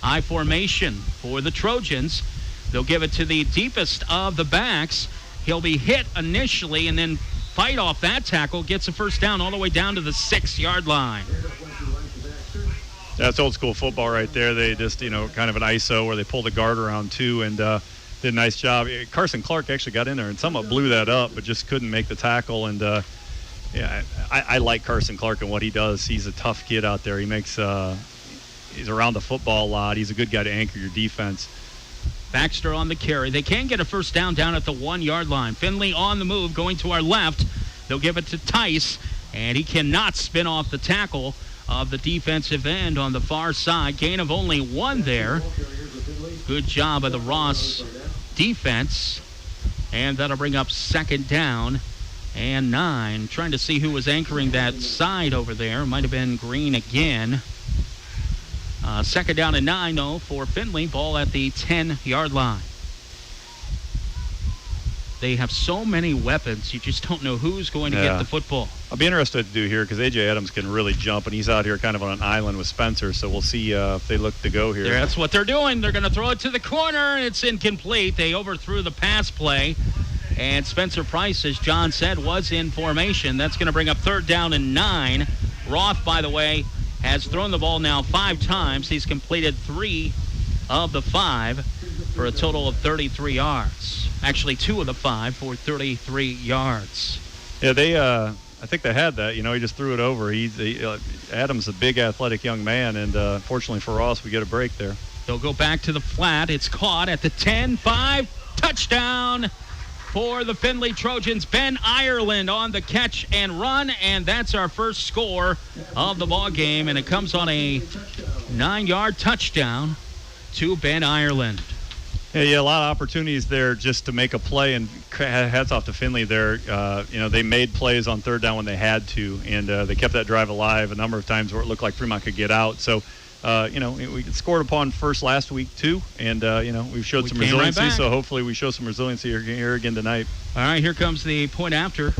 I formation for the Trojans. They'll give it to the deepest of the backs. He'll be hit initially and then fight off that tackle, gets a first down all the way down to the 6-yard line. That's old school football right there. They just, kind of an ISO where they pull the guard around too and did a nice job. Carson Clark actually got in there and somewhat blew that up, but just couldn't make the tackle. And I like Carson Clark and what he does. He's a tough kid out there. He makes he's around the football a lot. He's a good guy to anchor your defense. Baxter on the carry. They can get a first down at the 1-yard line. Findlay on the move, going to our left. They'll give it to Tice, and he cannot spin off the tackle of the defensive end on the far side. Gain of only 1 there. Good job of the Ross defense. And that'll bring up 2nd down and 9. Trying to see who was anchoring that side over there. Might have been Green again. 2nd down and 9, though, for Findlay. Ball at the 10-yard line. They have so many weapons, you just don't know who's going to get the football. I'll be interested to do here because A.J. Adams can really jump, and he's out here kind of on an island with Spencer, so we'll see if they look to go here. Yeah, that's what they're doing. They're going to throw it to the corner, and it's incomplete. They overthrew the pass play, and Spencer Price, as John said, was in formation. That's going to bring up 3rd down and 9. Roth, by the way, has thrown the ball now 5 times. He's completed 3 of the 5 for a total of 33 yards. Actually, 2 of the 5 for 33 yards. Yeah, I think they had that. He just threw it over. Adams, a big athletic young man, and fortunately for Ross, we get a break there. They'll go back to the flat. It's caught at the 10-5. Touchdown for the Findlay Trojans. Ben Ireland on the catch and run, and that's our first score of the ball game, and it comes on a 9-yard touchdown to Ben Ireland. Yeah, a lot of opportunities there just to make a play, and hats off to Findlay there. They made plays on 3rd down when they had to, and they kept that drive alive a number of times where it looked like Fremont could get out. So, we scored upon first last week too, and, we've showed some resiliency, right, so hopefully we show some resiliency here again tonight. All right, here comes the point after.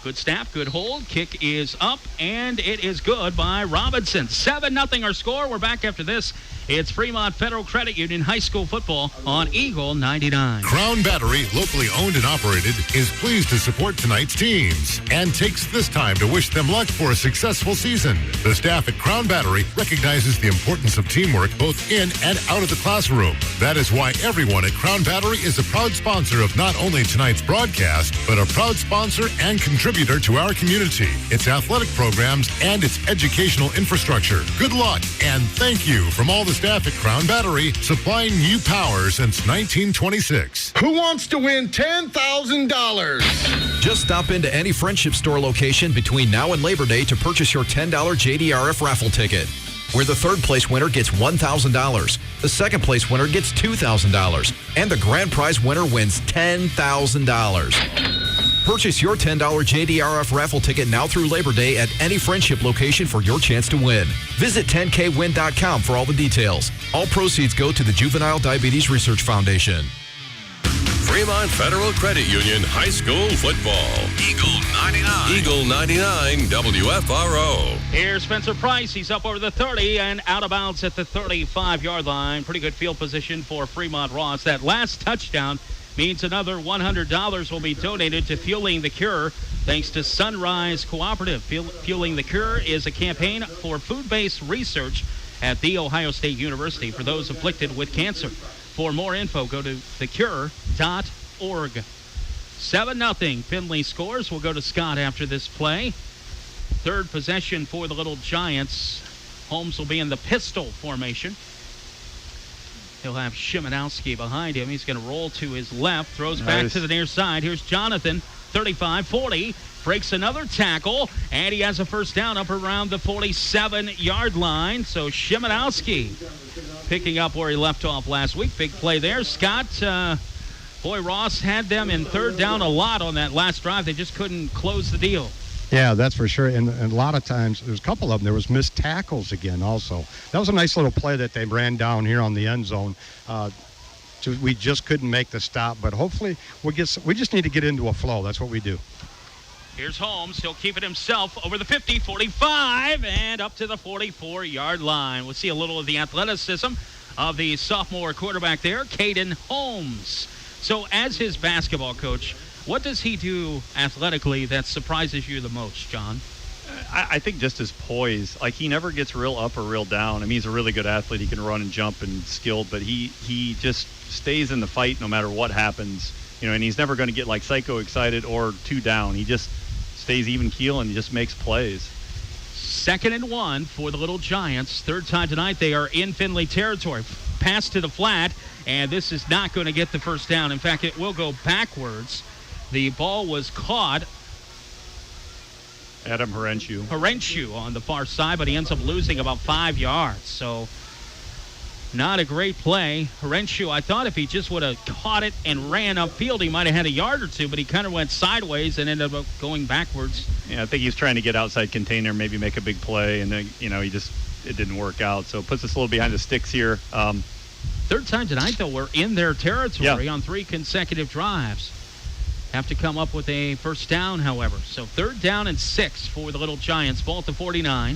Good snap, good hold. Kick is up, and it is good by Robinson. 7-0 our score. We're back after this. It's Fremont Federal Credit Union High School football on Eagle 99. Crown Battery, locally owned and operated, is pleased to support tonight's teams and takes this time to wish them luck for a successful season. The staff at Crown Battery recognizes the importance of teamwork both in and out of the classroom. That is why everyone at Crown Battery is a proud sponsor of not only tonight's broadcast, but a proud sponsor and contributor to our community, its athletic programs, and its educational infrastructure. Good luck and thank you from all the staff at Crown Battery, supplying you power since 1926. Who wants to win $10,000? Just stop into any Friendship Store location between now and Labor Day to purchase your $10 JDRF raffle ticket, where the 3rd place winner gets $1,000, the 2nd place winner gets $2,000, and the grand prize winner wins $10,000. Purchase your $10 JDRF raffle ticket now through Labor Day at any Friendship location for your chance to win. Visit 10kwin.com for all the details. All proceeds go to the Juvenile Diabetes Research Foundation. Fremont Federal Credit Union High School Football. Eagle 99. Eagle 99 WFRO. Here's Spencer Price. He's up over the 30 and out of bounds at the 35-yard line. Pretty good field position for Fremont Ross. That last touchdown means another $100 will be donated to Fueling the Cure thanks to Sunrise Cooperative. Fueling the Cure is a campaign for food-based research at The Ohio State University for those afflicted with cancer. For more info, go to thecure.org. 7-0. Findlay scores. We'll go to Scott after this play. 3rd possession for the Little Giants. Holmes will be in the pistol formation. He'll have Szymanowski behind him. He's going to roll to his left, throws back to the near side. Here's Jonathan, 35-40, breaks another tackle, and he has a first down up around the 47-yard line. So Szymanowski picking up where he left off last week. Big play there. Scott, Ross had them in 3rd down a lot on that last drive. They just couldn't close the deal. Yeah, that's for sure. And a lot of times, there's a couple of them, there was missed tackles again also. That was a nice little play that they ran down here on the end zone. We just couldn't make the stop, but hopefully we just need to get into a flow. That's what we do. Here's Holmes. He'll keep it himself over the 50, 45, and up to the 44-yard line. We'll see a little of the athleticism of the sophomore quarterback there, Caden Holmes. So as his basketball coach, what does he do athletically that surprises you the most, John? I think just his poise. Like, he never gets real up or real down. I mean, he's a really good athlete. He can run and jump and skilled, but he just stays in the fight no matter what happens. And he's never going to get, like, psycho excited or too down. He just stays even keel and just makes plays. 2nd and 1 for the Little Giants. Third time tonight they are in Findlay territory. Pass to the flat, and this is not going to get the first down. In fact, it will go backwards. The ball was caught. Adam Horenchu on the far side, but he ends up losing about 5 yards. So not a great play. Horenchu, I thought if he just would have caught it and ran upfield, he might have had a yard or two, but he kind of went sideways and ended up going backwards. Yeah, I think he's trying to get outside container, maybe make a big play, and then, it didn't work out. So it puts us a little behind the sticks here. Third time tonight, though, we're in their territory on 3 consecutive drives. Have to come up with a first down, however. So 3rd down and 6 for the Little Giants. Ball at the 49.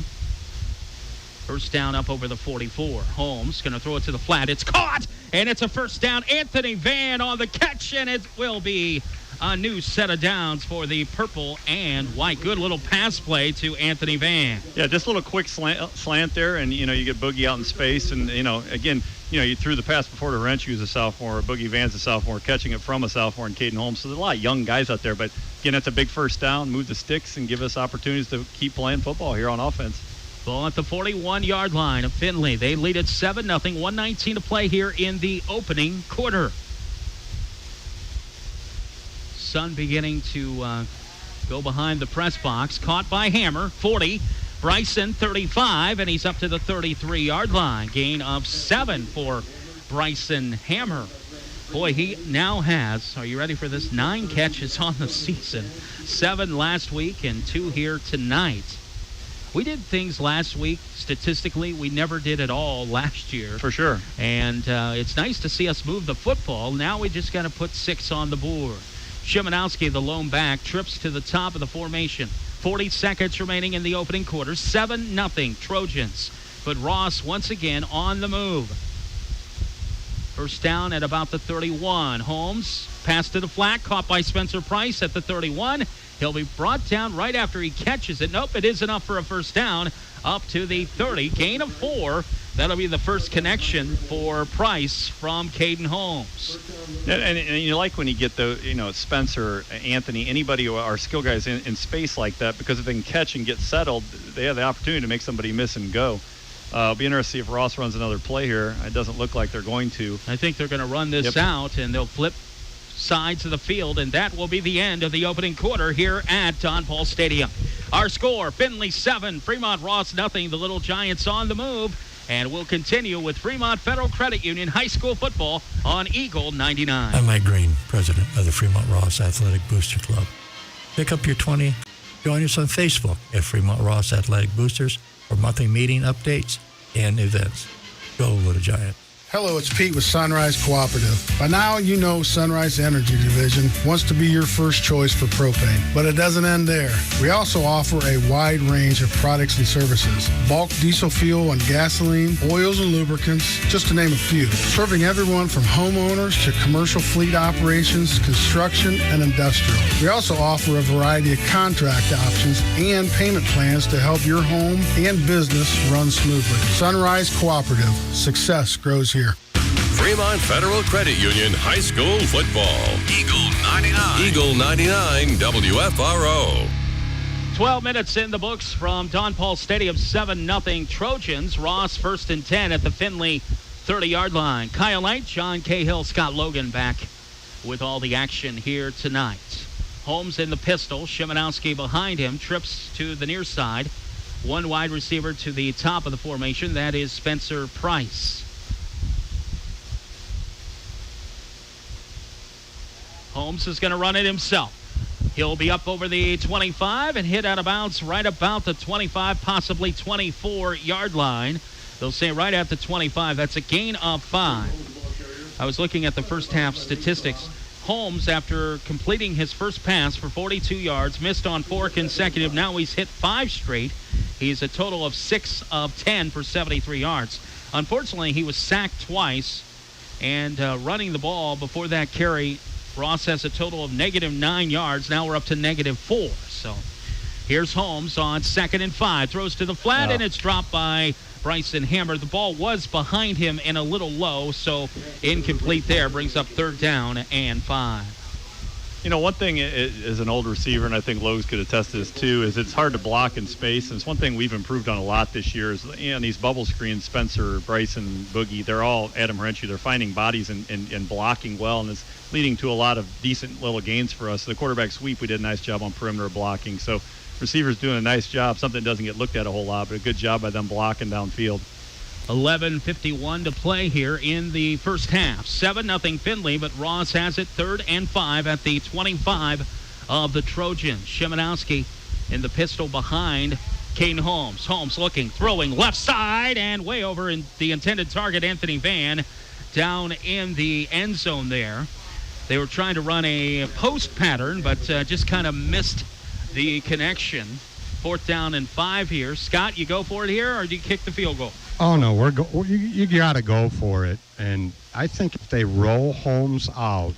First down up over the 44. Holmes going to throw it to the flat. It's caught, and it's a first down. Anthony Van on the catch, and it will be a new set of downs for the purple and white. Good little pass play to Anthony Van. Yeah, just a little quick slant there, and, you get Boogie out in space. And, again, you threw the pass before to Wrench, who's a sophomore. Boogie Van's a sophomore, catching it from a sophomore, and Caden Holmes. So there's a lot of young guys out there. But, again, that's a big first down. Move the sticks and give us opportunities to keep playing football here on offense. Ball at the 41-yard line of Findlay. They lead at 7-0. 1:19 to play here in the opening quarter. Sun beginning to go behind the press box. Caught by Hammer, 40. Bryson, 35, and he's up to the 33-yard line. Gain of 7 for Bryson Hammer. Boy, he now has, are you ready for this, 9 catches on the season. 7 last week and 2 here tonight. We did things last week, statistically, we never did at all last year. For sure. And it's nice to see us move the football. Now we just got to put 6 on the board. Szymanowski, the lone back, trips to the top of the formation. 40 seconds remaining in the opening quarter. 7-0 Trojans. But Ross once again on the move. First down at about the 31. Holmes, pass to the flat, caught by Spencer Price at the 31. He'll be brought down right after he catches it. Nope, it is enough for a first down. Up to the 30. Gain of 4. That'll be the first connection for Price from Caden Holmes. And you like when you get the, Spencer, Anthony, anybody who are skill guys in space like that, because if they can catch and get settled, they have the opportunity to make somebody miss and go. It'll be interesting to see if Ross runs another play here. It doesn't look like they're going to. I think they're going to run this out, and they'll flip sides of the field, and that will be the end of the opening quarter here at Don Paul Stadium. Our score, Findlay 7, Fremont Ross 0. The Little Giants on the move. And we'll continue with Fremont Federal Credit Union High School football on Eagle 99. I'm Mike Green, president of the Fremont Ross Athletic Booster Club. Pick up your 20. Join us on Facebook at Fremont Ross Athletic Boosters for monthly meeting updates and events. Go Little Giants. Hello, it's Pete with Sunrise Cooperative. By now, you know Sunrise Energy Division wants to be your first choice for propane. But it doesn't end there. We also offer a wide range of products and services. Bulk diesel fuel and gasoline, oils and lubricants, just to name a few. Serving everyone from homeowners to commercial fleet operations, construction, and industrial. We also offer a variety of contract options and payment plans to help your home and business run smoothly. Sunrise Cooperative. Success grows here. Fremont Federal Credit Union High School Football. Eagle 99. Eagle 99 WFRO. 12 minutes in the books from Don Paul Stadium. 7-0 Trojans. Ross 1st and 10 at the Findlay 30-yard line. Kyle Knight, John Cahill, Scott Logan back with all the action here tonight. Holmes in the pistol. Szymanowski behind him. Trips to the near side. One wide receiver to the top of the formation. That is Spencer Price. Holmes is going to run it himself. He'll be up over the 25 and hit out of bounds right about the 25, possibly 24-yard line. They'll say right at the 25. That's a gain of 5. I was looking at the first half statistics. Holmes, after completing his first pass for 42 yards, missed on 4 consecutive. Now he's hit 5 straight. He's a total of 6 of 10 for 73 yards. Unfortunately, he was sacked twice. And running the ball before that carry, Ross has a total of -9 yards. Now we're up to -4. So here's Holmes on 2nd and 5. Throws to the flat, and it's dropped by Bryson Hammer. The ball was behind him and a little low, so incomplete there. Brings up 3rd down and 5. You know, one thing as an old receiver, and I think Lowe's could attest to this too, is it's hard to block in space. And it's one thing we've improved on a lot this year is, these bubble screens, Spencer, Bryson, Boogie, they're all Adam Herenchi. They're finding bodies and blocking well, and it's leading to a lot of decent little gains for us. The quarterback sweep, we did a nice job on perimeter blocking. So receivers doing a nice job, something that doesn't get looked at a whole lot, but a good job by them blocking downfield. 11:51 to play here in the first half. 7-0 Findlay, but Ross has it 3rd and 5 at the 25 of the Trojans. Szymanowski in the pistol behind Caden Holmes. Holmes looking, throwing left side, and way over in the intended target, Anthony Van, down in the end zone there. They were trying to run a post pattern, but just kind of missed the connection. 4th down and 5 here. Scott, you go for it here, or do you kick the field goal? Oh, no, you got to go for it. And I think if they roll Holmes out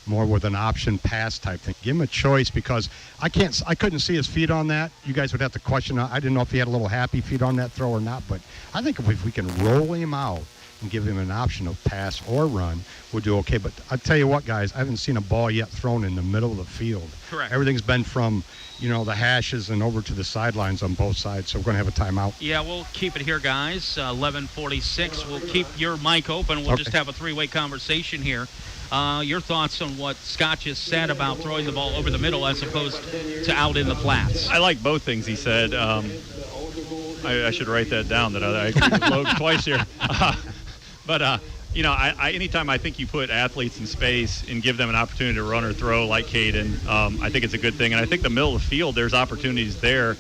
more with an option pass type thing, give him a choice, because I couldn't see his feet on that. You guys would have to question. I didn't know if he had a little happy feet on that throw or not, but I think if we can roll him out and give him an option of pass or run, we'll do okay. But I tell you what, guys, I haven't seen a ball yet thrown in the middle of the field. Correct. Everything's been from, the hashes and over to the sidelines on both sides, so we're going to have a timeout. Yeah, we'll keep it here, guys. 11:46. We'll keep your mic open. We'll just have a 3-way conversation here. Your thoughts on what Scott just said about throwing the ball over the middle as opposed to out in the flats? I like both things he said. I should write that down, that I agree with Logan twice here. But anytime I think you put athletes in space and give them an opportunity to run or throw like Caden, I think it's a good thing. And I think the middle of the field, there's opportunities there.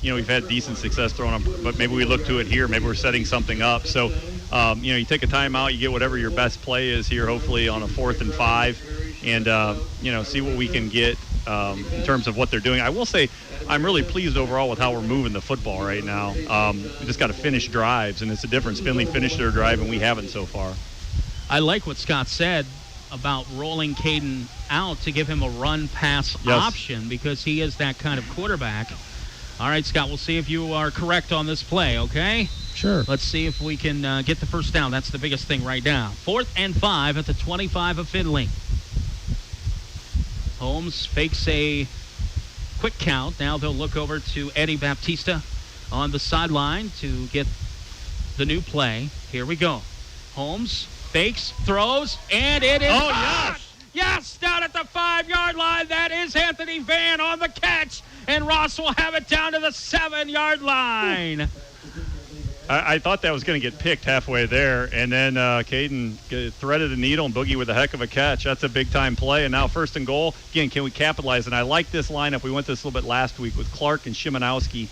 We've had decent success throwing them, but maybe we look to it here. Maybe we're setting something up. So, you take a timeout, you get whatever your best play is here, hopefully on a 4th and 5, and, see what we can get in terms of what they're doing. I will say I'm really pleased overall with how we're moving the football right now. We just got to finish drives, and it's a difference. Findlay finished their drive, and we haven't so far. I like what Scott said about rolling Caden out to give him a run-pass option, because he is that kind of quarterback. All right, Scott, we'll see if you are correct on this play, okay? Sure. Let's see if we can get the first down. That's the biggest thing right now. 4th and 5 at the 25 of Findlay. Holmes fakes a quick count. Now they'll look over to Eddie Baptista on the sideline to get the new play. Here we go. Holmes fakes, throws, and it is caught. Yes, down at the 5-yard line. That is Anthony Van on the catch, and Ross will have it down to the 7-yard line. I thought that was going to get picked halfway there, and then Caden threaded the needle, and Boogie with a heck of a catch. That's a big-time play, and now 1st and goal. Again, can we capitalize? And I like this lineup. We went this a little bit last week with Clark and Szymanowski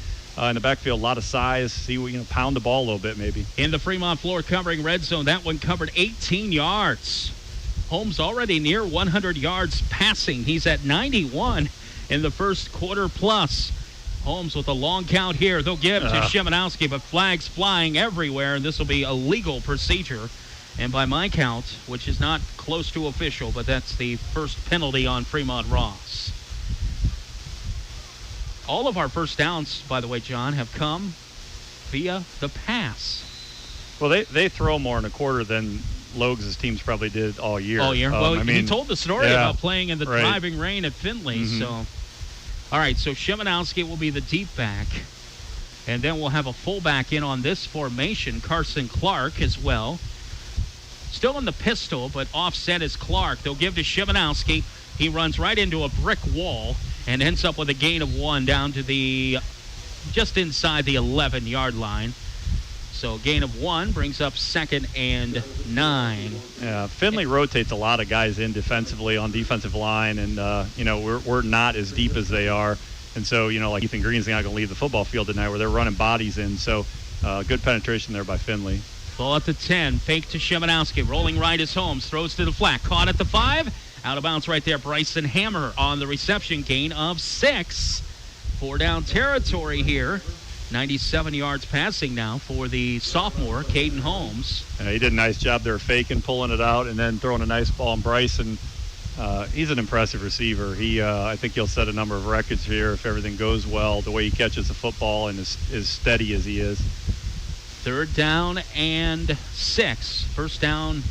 in the backfield. A lot of size. See, we pound the ball a little bit maybe. In the Fremont floor covering red zone, that one covered 18 yards. Holmes already near 100 yards passing. He's at 91 in the first quarter plus. Holmes with a long count here. They'll give to Szymanowski, but flags flying everywhere, and this will be a legal procedure. And by my count, which is not close to official, but that's the first penalty on Fremont Ross. All of our first downs, by the way, John, have come via the pass. Well, they throw more in a quarter than Logs' teams probably did all year. All year. Well, he told the story about playing in the driving rain at Findlay, so... All right, so Szymanowski will be the deep back. And then we'll have a fullback in on this formation, Carson Clark as well. Still in the pistol, but offset is Clark. They'll give to Szymanowski. He runs right into a brick wall and ends up with a gain of 1 down to the just inside the 11-yard line. So gain of 1 brings up 2nd and 9. Yeah, Findlay rotates a lot of guys in defensively on defensive line, and we're not as deep as they are, and so like Ethan Green's not going to leave the football field tonight where they're running bodies in. So good penetration there by Findlay. Ball at the 10, fake to Shimanowski, rolling right is Holmes, throws to the flat, caught at the 5, out of bounds right there. Bryson Hammer on the reception, gain of 6. 4 down territory here. 97 yards passing now for the sophomore, Caden Holmes. He did a nice job there faking, pulling it out, and then throwing a nice ball. And Bryson, he's an impressive receiver. I think he'll set a number of records here if everything goes well, the way he catches the football and is as steady as he is. 3rd down and 6. First down.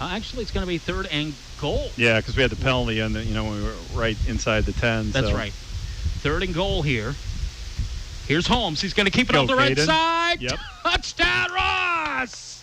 Actually, it's going to be 3rd and goal. Yeah, because we had the penalty when we were right inside the 10. That's right. 3rd and goal here. Here's Holmes. He's going to keep it on the right side. Yep. Touchdown, Ross!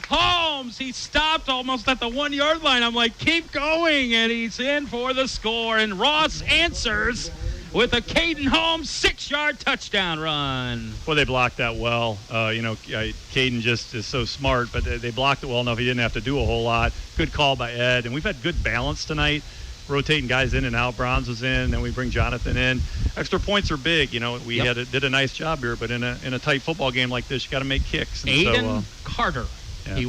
Holmes, he stopped almost at the 1-yard line. I'm like, keep going, and he's in for the score. And Ross answers with a Caden Holmes 6-yard touchdown run. Well, they blocked that well. Caden just is so smart, but they blocked it well enough he didn't have to do a whole lot. Good call by Ed, and we've had good balance tonight. Rotating guys in and out. Bronze was in, then we bring Jonathan in. Extra points are big. We did a nice job here, but in a tight football game like this, you got to make kicks. And Aiden Carter. Yeah. He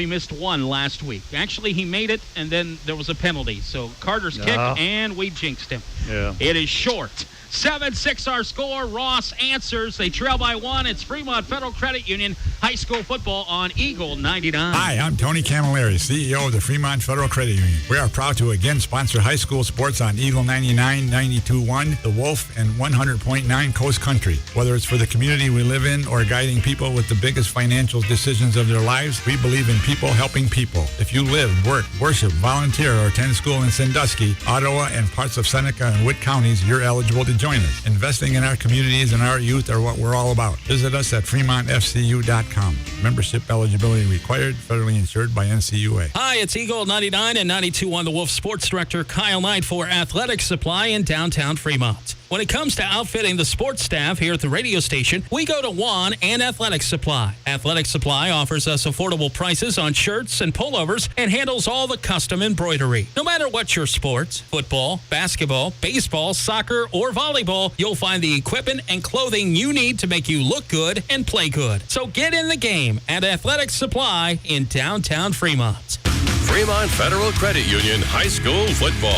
missed 1 last week. Actually, he made it, and then there was a penalty. So Carter's kick, and we jinxed him. Yeah. It is short. 7-6 our score. Ross answers. They trail by 1. It's Fremont Federal Credit Union High School football on Eagle 99. Hi, I'm Tony Camilleri, CEO of the Fremont Federal Credit Union. We are proud to again sponsor high school sports on Eagle 99, 92.1, The Wolf, and 100.9 Coast Country. Whether it's for the community we live in or guiding people with the biggest financial decisions of their lives, we believe in people helping people. If you live, work, worship, volunteer, or attend school in Sandusky, Ottawa, and parts of Seneca and Witt counties, you're eligible to join us. Investing in our communities and our youth are what we're all about. Visit us at fremontfcu.com. Membership eligibility required, federally insured by NCUA. Hi, it's Eagle 99 and 92.1 The Wolf Sports Director Kyle Knight for Athletic Supply in downtown Fremont. When it comes to outfitting the sports staff here at the radio station, we go to Juan and Athletic Supply. Athletic Supply offers us affordable prices on shirts and pullovers and handles all the custom embroidery. No matter what your sports, football, basketball, baseball, soccer, or volleyball, you'll find the equipment and clothing you need to make you look good and play good. So get in the game at Athletic Supply in downtown Fremont. Fremont Federal Credit Union High School Football.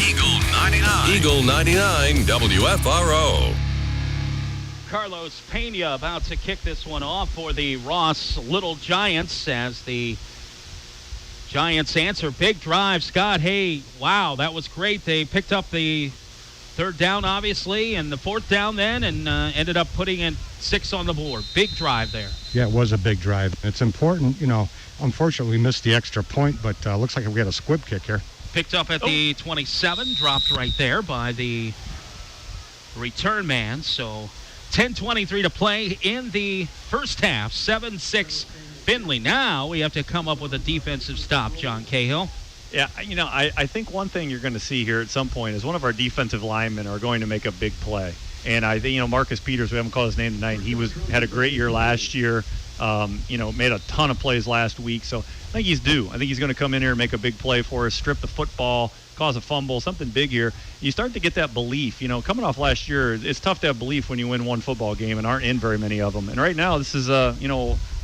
Eagle 99. Eagle 99 WFRO. Carlos Pena about to kick this one off for the Ross Little Giants as the Giants answer. Big drive. Scott, hey, wow, that was great. They picked up the 3rd down, obviously, and the 4th down then, and ended up putting in 6 on the board. Big drive there. Yeah, it was a big drive. It's important, unfortunately we missed the extra point, but looks like we got a squib kick here. Picked up at the 27, dropped right there by the return man. So 10:23 to play in the first half. 7-6 Findlay. Now we have to come up with a defensive stop, John Cahill. Yeah, I think one thing you're going to see here at some point is one of our defensive linemen are going to make a big play. And I think, Marcus Peters, we haven't called his name tonight, he had a great year last year, made a ton of plays last week. So I think he's due. I think he's going to come in here and make a big play for us, strip the football, cause a fumble, something big here. You start to get that belief. Coming off last year, it's tough to have belief when you win one football game and aren't in very many of them. And right now, this is a,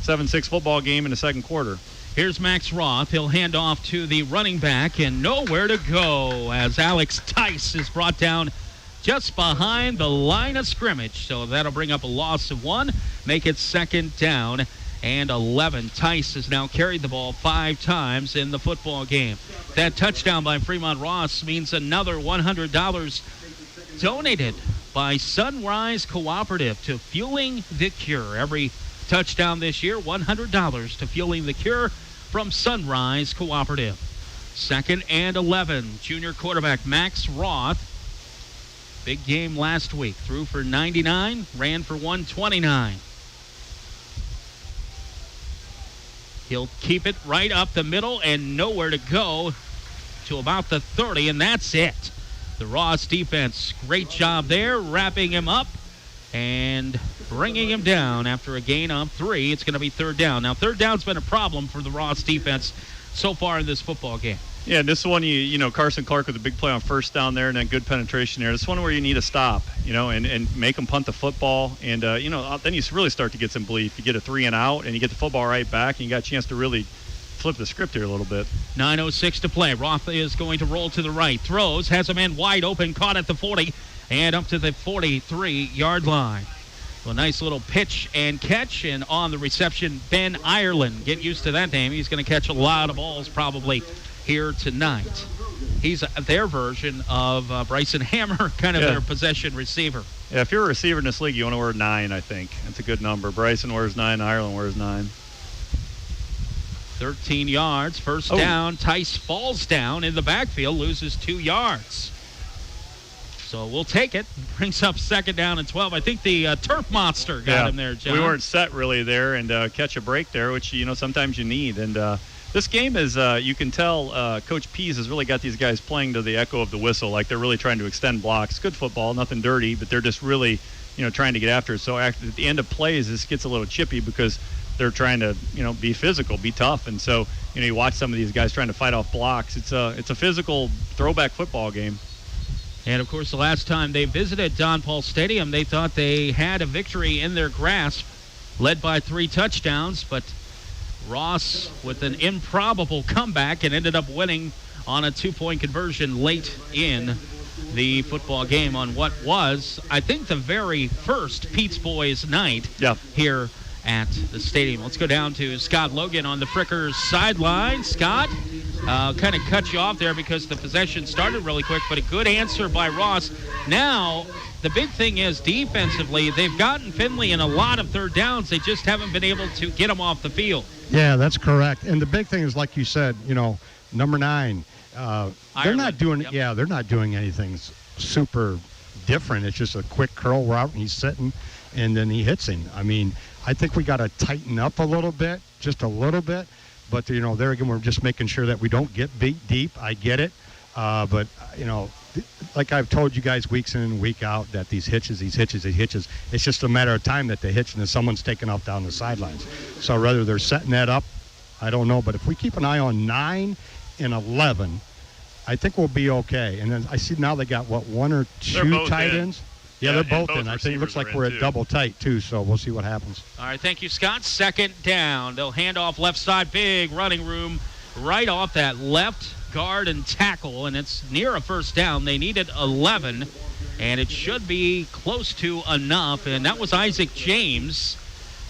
7-6 football game in the second quarter. Here's Max Roth. He'll hand off to the running back and nowhere to go as Alex Tice is brought down just behind the line of scrimmage. So that'll bring up a loss of 1, make it 2nd down and 11. Tice has now carried the ball 5 times in the football game. That touchdown by Fremont Ross means another $100 donated by Sunrise Cooperative to Fueling the Cure. Every touchdown this year, $100 to Fueling the Cure from Sunrise Cooperative. 2nd and 11. Junior quarterback Max Roth. Big game last week. Threw for 99, ran for 129. He'll keep it right up the middle and nowhere to go to about the 30, and that's it. The Ross defense, great job there, wrapping him up. And bringing him down after a gain of 3. It's going to be third down. Now, third down's been a problem for the Ross defense so far in this football game. Yeah, this one, Carson Clark with a big play on first down there and then good penetration there. This one where you need a stop, and make them punt the football. And, then you really start to get some belief. You get a 3 and out, and you get the football right back, and you got a chance to really flip the script here a little bit. 9:06 to play. Roth is going to roll to the right. Throws, has a man wide open, caught at the 40, and up to the 43-yard line. So a nice little pitch and catch, and on the reception, Ben Ireland. Get used to that name. He's going to catch a lot of balls probably here tonight. He's their version of Bryson Hammer, kind of their possession receiver. Yeah, if you're a receiver in this league, you want to wear 9, I think. That's a good number. Bryson wears 9, Ireland wears 9. 13 yards, first down. Tice falls down in the backfield, loses 2 yards. So we'll take it. Brings up second down and 12. I think the turf monster got him there, John. We weren't set really there, and catch a break there, which, sometimes you need. And this game is, you can tell Coach Pease has really got these guys playing to the echo of the whistle, like they're really trying to extend blocks. Good football, nothing dirty, but they're just really, trying to get after it. So at the end of plays, this gets a little chippy because they're trying to, be physical, be tough. And so, you watch some of these guys trying to fight off blocks. It's a physical throwback football game. And, of course, the last time they visited Don Paul Stadium, they thought they had a victory in their grasp, led by 3 touchdowns. But Ross with an improbable comeback and ended up winning on a 2-point conversion late in the football game on what was, I think, the very first Pete's Boys night here at the stadium. Let's go down to Scott Logan on the Frickers sideline. Scott, kind of cut you off there because the possession started really quick, but a good answer by Ross. Now, the big thing is defensively, they've gotten Findlay in a lot of third downs. They just haven't been able to get them off the field. Yeah, that's correct. And the big thing is, like you said, number 9, they're not doing they're not doing anything super different. It's just a quick curl route, and he's sitting, and then he hits him. I mean, I think we got to tighten up a little bit, just a little bit. But, there again, we're just making sure that we don't get beat deep. I get it. But, like I've told you guys weeks in and week out, that these hitches, it's just a matter of time that they hitch and then someone's taking off down the sidelines. So whether they're setting that up, I don't know. But if we keep an eye on 9 and 11, I think we'll be okay. And then I see now they got, 1 or 2 tight ends? Yeah, they're both in. I think it looks like we're at double tight, too, so we'll see what happens. All right, thank you, Scott. Second down. They'll hand off left side, big running room right off that left guard and tackle, and it's near a first down. They needed 11, and it should be close to enough, and that was Isaac James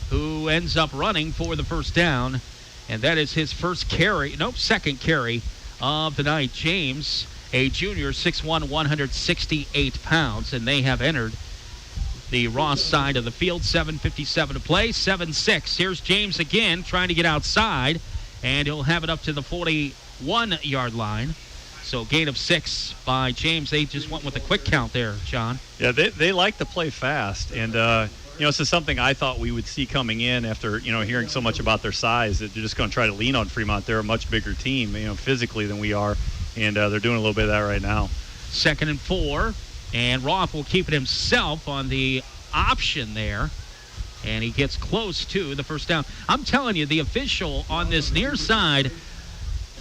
who ends up running for the first down, and that is his second carry of the night. James, a junior, 6'1", 168 pounds, and they have entered the Ross side of the field. 7:57 to play, 7-6. Here's James again trying to get outside, and he'll have it up to the 41-yard line. So gain of 6 by James. They just went with a quick count there, John. Yeah, they like to play fast, and this is something I thought we would see coming in after, hearing so much about their size, that they're just going to try to lean on Fremont. They're a much bigger team, physically than we are. And they're doing a little bit of that right now. 2nd and 4, and Roth will keep it himself on the option there, and he gets close to the first down. I'm telling you, the official on this near side,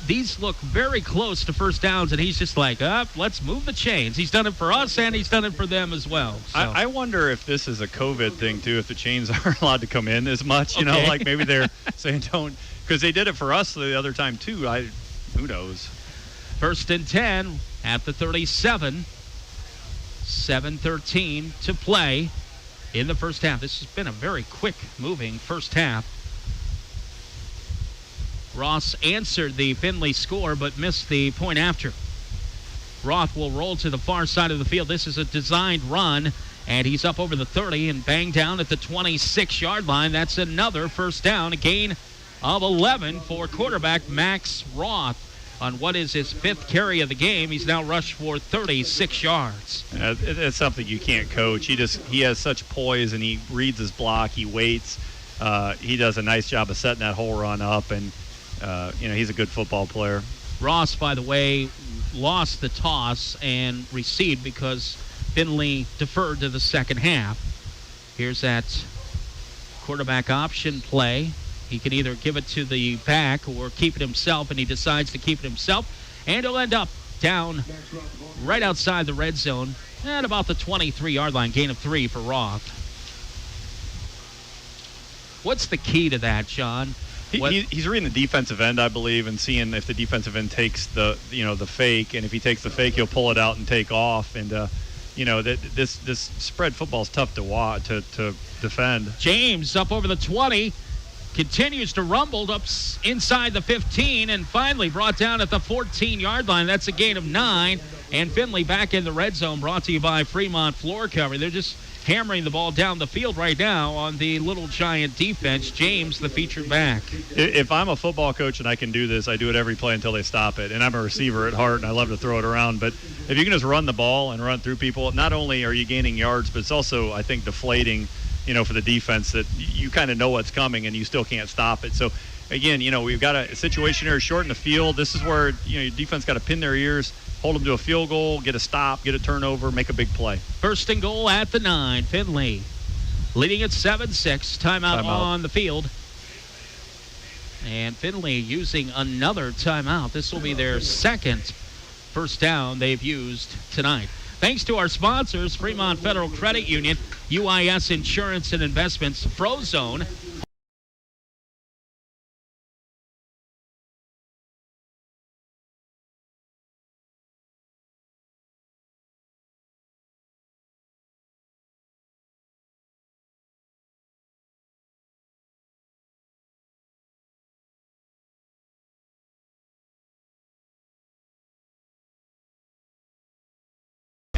these look very close to first downs, and he's just like, let's move the chains. He's done it for us, and he's done it for them as well. So. I wonder if this is a COVID thing, too, if the chains aren't allowed to come in as much, like maybe they're saying don't, because they did it for us the other time, too. Who knows? 1st and 10 at the 37. 7:13 to play in the first half. This has been a very quick-moving first half. Ross answered the Findlay score but missed the point after. Roth will roll to the far side of the field. This is a designed run, and he's up over the 30 and banged down at the 26-yard line. That's another first down, a gain of 11 for quarterback Max Roth. On what is his 5th carry of the game, he's now rushed for 36 yards. It's something you can't coach. He has such poise, and he reads his block. He waits. He does a nice job of setting that whole run up, and he's a good football player. Ross, by the way, lost the toss and received because Findlay deferred to the second half. Here's that quarterback option play. He can either give it to the back or keep it himself, and he decides to keep it himself. And he'll end up down right outside the red zone at about the 23-yard line, gain of 3 for Roth. What's the key to that, John? He's reading the defensive end, I believe, and seeing if the defensive end takes the fake, and if he takes the fake, he'll pull it out and take off. And this spread football is tough to defend. James up over the 20, continues to rumble up inside the 15, and finally brought down at the 14-yard line. That's a gain of 9. And Findlay back in the red zone, brought to you by Fremont Floor Cover. They're just hammering the ball down the field right now on the Little Giant defense. James, the featured back. If I'm a football coach and I can do this, I do it every play until they stop it. And I'm a receiver at heart, and I love to throw it around. But if you can just run the ball and run through people, not only are you gaining yards, but it's also, I think, deflating, for the defense that you kind of know what's coming and you still can't stop it. So, again, we've got a situation here short in the field. This is where, your defense got to pin their ears, hold them to a field goal, get a stop, get a turnover, make a big play. First and goal at the 9. Findlay leading at 7-6. Timeout on the field. And Findlay using another timeout. This will be their second first down they've used tonight. Thanks to our sponsors, Fremont Federal Credit Union, UIS Insurance and Investments, Frozone,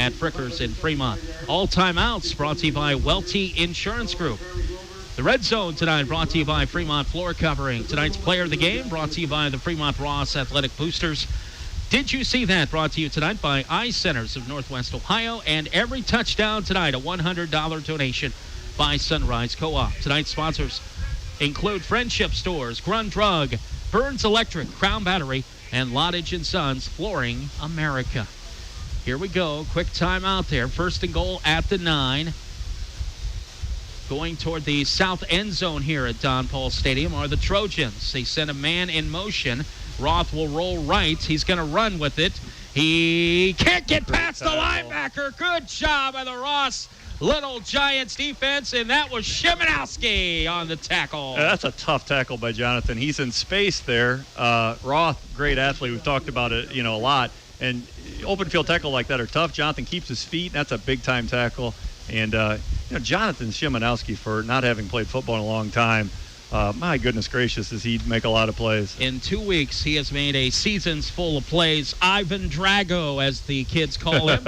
at Frickers in Fremont. All timeouts brought to you by Welty Insurance Group. The Red Zone tonight brought to you by Fremont Floor Covering. Tonight's player of the game brought to you by the Fremont Ross Athletic Boosters. Did you see that? Brought to you tonight by Eye Centers of Northwest Ohio. And every touchdown tonight, a $100 donation by Sunrise Co-op. Tonight's sponsors include Friendship Stores, Grun Drug, Burns Electric, Crown Battery, and Lodge & Sons Flooring America. Here we go. Quick timeout there. First and goal at the 9. Going toward the south end zone here at Don Paul Stadium are the Trojans. They send a man in motion. Roth will roll right. He's going to run with it. He can't get past the linebacker. Good job by the Ross Little Giants defense, and that was Szymanowski on the tackle. That's a tough tackle by Jonathan. He's in space there. Roth, great athlete. We've talked about it, a lot. And open field tackle like that are tough. Jonathan keeps his feet. That's a big-time tackle. And, Jonathan Szymanowski, for not having played football in a long time, my goodness gracious, does he make a lot of plays. In 2 weeks, he has made a season's full of plays. Ivan Drago, as the kids call him.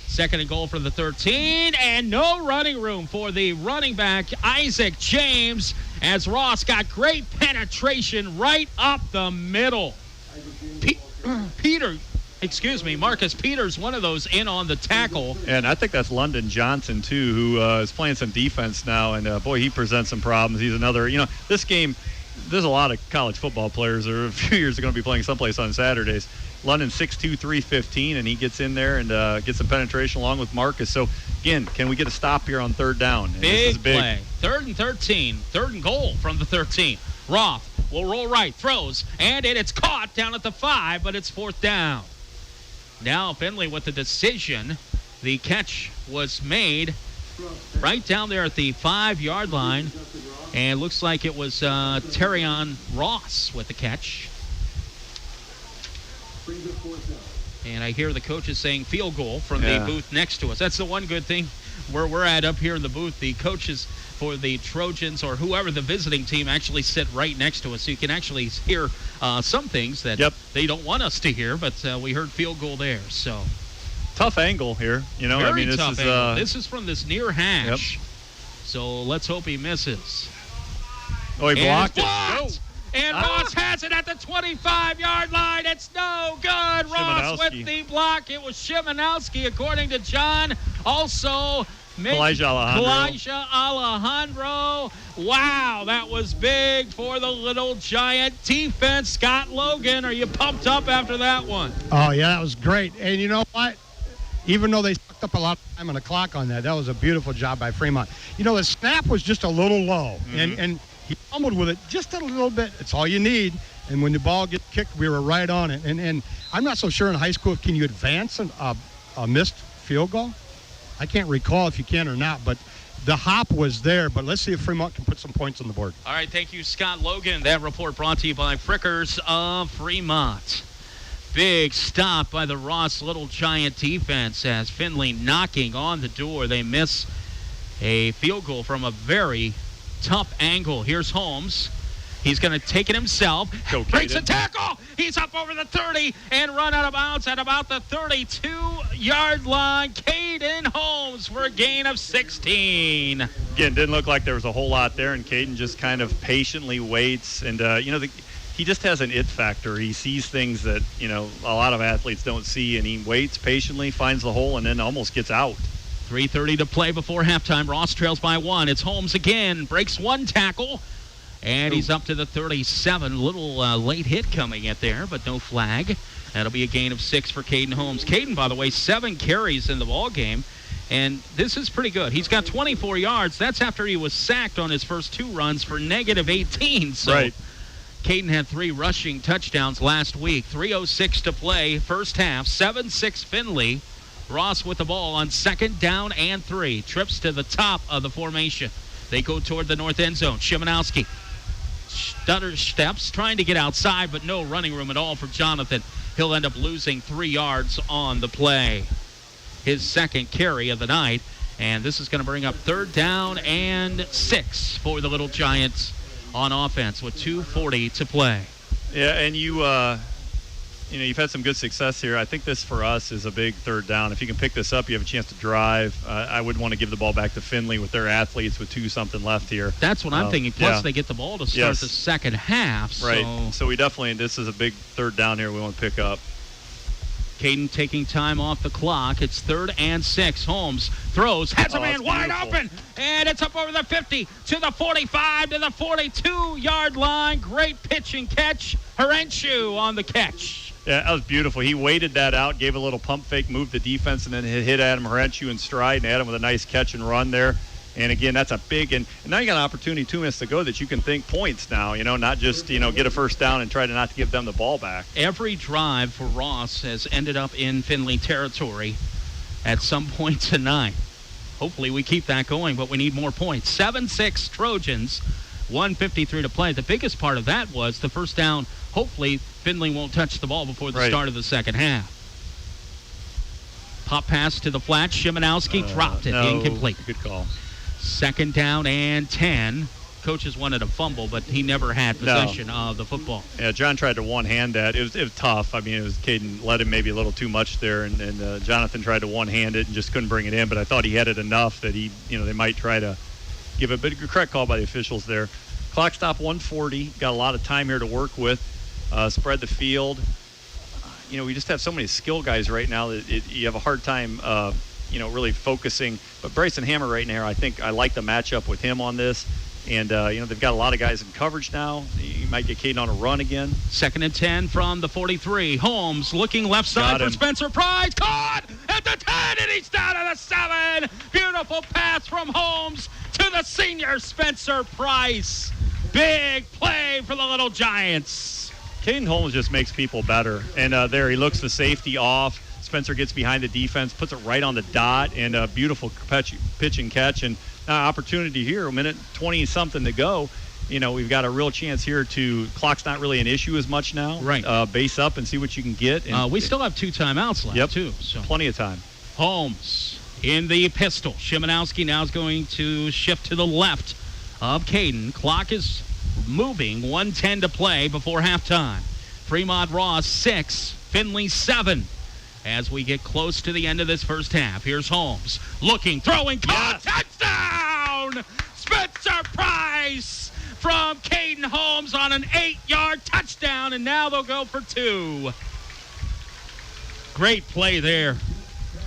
Second and goal for the 13, and no running room for the running back, Isaac James, as Ross got great penetration right up the middle. Marcus Peters, one of those in on the tackle. And I think that's London Johnson, too, who is playing some defense now. And, boy, he presents some problems. He's another, this game, there's a lot of college football players that are a few years are going to be playing someplace on Saturdays. London 6'2", 315, and he gets in there and gets some penetration along with Marcus. So, again, can we get a stop here on third down? And big play. 3rd and 13. 3rd and goal from the 13. Roth will roll right, throws, and it's caught down at the 5, but it's 4th down. Now Findlay with the decision. The catch was made right down there at the 5-yard line, and looks like it was Terrion Ross with the catch. And I hear the coaches saying field goal from the booth next to us. That's the one good thing where we're at up here in the booth. The coaches for the Trojans or whoever the visiting team actually sit right next to us. So you can actually hear some things that they don't want us to hear, but we heard field goal there. So tough angle here. Very tough angle. This is from this near hash. Yep. So let's hope he misses. Oh, he blocked it. Go. And Ross has it at the 25-yard line. It's no good. Ross with the block. It was Szymanowski, according to John. Also, Elijah Alejandro. Wow, that was big for the Little Giant defense. Scott Logan, are you pumped up after that one? Oh, yeah, that was great. And you know what? even though they sucked up a lot of time on the clock on that, that was a beautiful job by Fremont. The snap was just a little low, and he fumbled with it just a little bit. It's all you need. And when the ball gets kicked, we were right on it. And I'm not so sure in high school, can you advance a missed field goal? I can't recall if you can or not, but the hop was there. But let's see if Fremont can put some points on the board. All right, thank you, Scott Logan. That report brought to you by Frickers of Fremont. Big stop by the Ross Little Giant defense as Findlay knocking on the door. They miss a field goal from a very tough angle. Here's Holmes. He's going to take it himself. Breaks a tackle. He's up over the 30 and run out of bounds at about the 32-yard line. Caden Holmes for a gain of 16. Again, didn't look like there was a whole lot there, and Caden just kind of patiently waits. And, he just has an it factor. He sees things that, a lot of athletes don't see, and he waits patiently, finds the hole, and then almost gets out. 3:30 to play before halftime. Ross trails by 1. It's Holmes again. Breaks one tackle. And he's up to the 37. Little late hit coming at there, but no flag. That'll be a gain of 6 for Caden Holmes. Caden, by the way, 7 carries in the ball game, and this is pretty good. He's got 24 yards. That's after he was sacked on his first 2 runs for -18. So right. Caden had 3 rushing touchdowns last week. 3:06 to play, first half. 7-6 Findlay. Ross with the ball on 2nd down and 3. Trips to the top of the formation. They go toward the north end zone. Szymanowski stutter steps, trying to get outside, but no running room at all for Jonathan. He'll end up losing 3 yards on the play. His 2nd carry of the night, and this is going to bring up 3rd down and 6 for the Little Giants on offense with 2:40 to play. Yeah, and you've had some good success here. I think this for us is a big 3rd down. If you can pick this up, you have a chance to drive. I would want to give the ball back to Findlay with their athletes with 2-something left here. That's what I'm thinking. Plus, they get the ball to start the second half. Right. So we definitely, this is a big 3rd down here we want to pick up. Caden taking time off the clock. It's 3rd and 6. Holmes throws, has a man wide open, and it's up over the 50 to the 45 to the 42-yard line. Great pitch and catch. Herenshu on the catch. Yeah, that was beautiful. He waited that out, gave a little pump fake, moved the defense, and then hit Adam Herenshu in stride, and Adam with a nice catch and run there. And again, that's a big, and now you got an opportunity 2 minutes to go that you can think points now, not just, get a first down and try to not give them the ball back. Every drive for Ross has ended up in Findlay territory at some point tonight. Hopefully we keep that going, but we need more points. 7-6 Trojans, 1:53 to play. The biggest part of that was the first down. Hopefully Findlay won't touch the ball before the start of the second half. Pop pass to the flat. Szymanowski dropped it. Incomplete. Good call. 2nd down and 10. Coaches wanted a fumble, but he never had possession of the football. Yeah, John tried to one-hand that. It was tough. I mean, Caden let him maybe a little too much there, and Jonathan tried to one-hand it and just couldn't bring it in. But I thought he had it enough that they might try to give it. But a correct call by the officials there. Clock stop 1:40. Got a lot of time here to work with. Spread the field. We just have so many skill guys right now that you have a hard time, really focusing. But Bryson Hammer right now, I think I like the matchup with him on this. And, they've got a lot of guys in coverage now. You might get Caden on a run again. 2nd and 10 from the 43. Holmes looking left side for Spencer Price. Caught at the 10, and he's down to the 7. Beautiful pass from Holmes to the senior Spencer Price. Big play for the Little Giants. Caden Holmes just makes people better. And there he looks the safety off. Spencer gets behind the defense, puts it right on the dot, and a beautiful pitch and catch. And opportunity here, a minute 20-something to go. We've got a real chance here clock's not really an issue as much now. Right. Base up and see what you can get. And we still have 2 timeouts left, too. So plenty of time. Holmes in the pistol. Szymanowski now is going to shift to the left of Caden. Clock is moving. 1:10 to play before halftime. Fremont Ross 6, Findlay 7. As we get close to the end of this first half, here's Holmes looking, throwing, caught, touchdown! Spencer Price from Caden Holmes on an 8-yard touchdown, and now they'll go for 2. Great play there.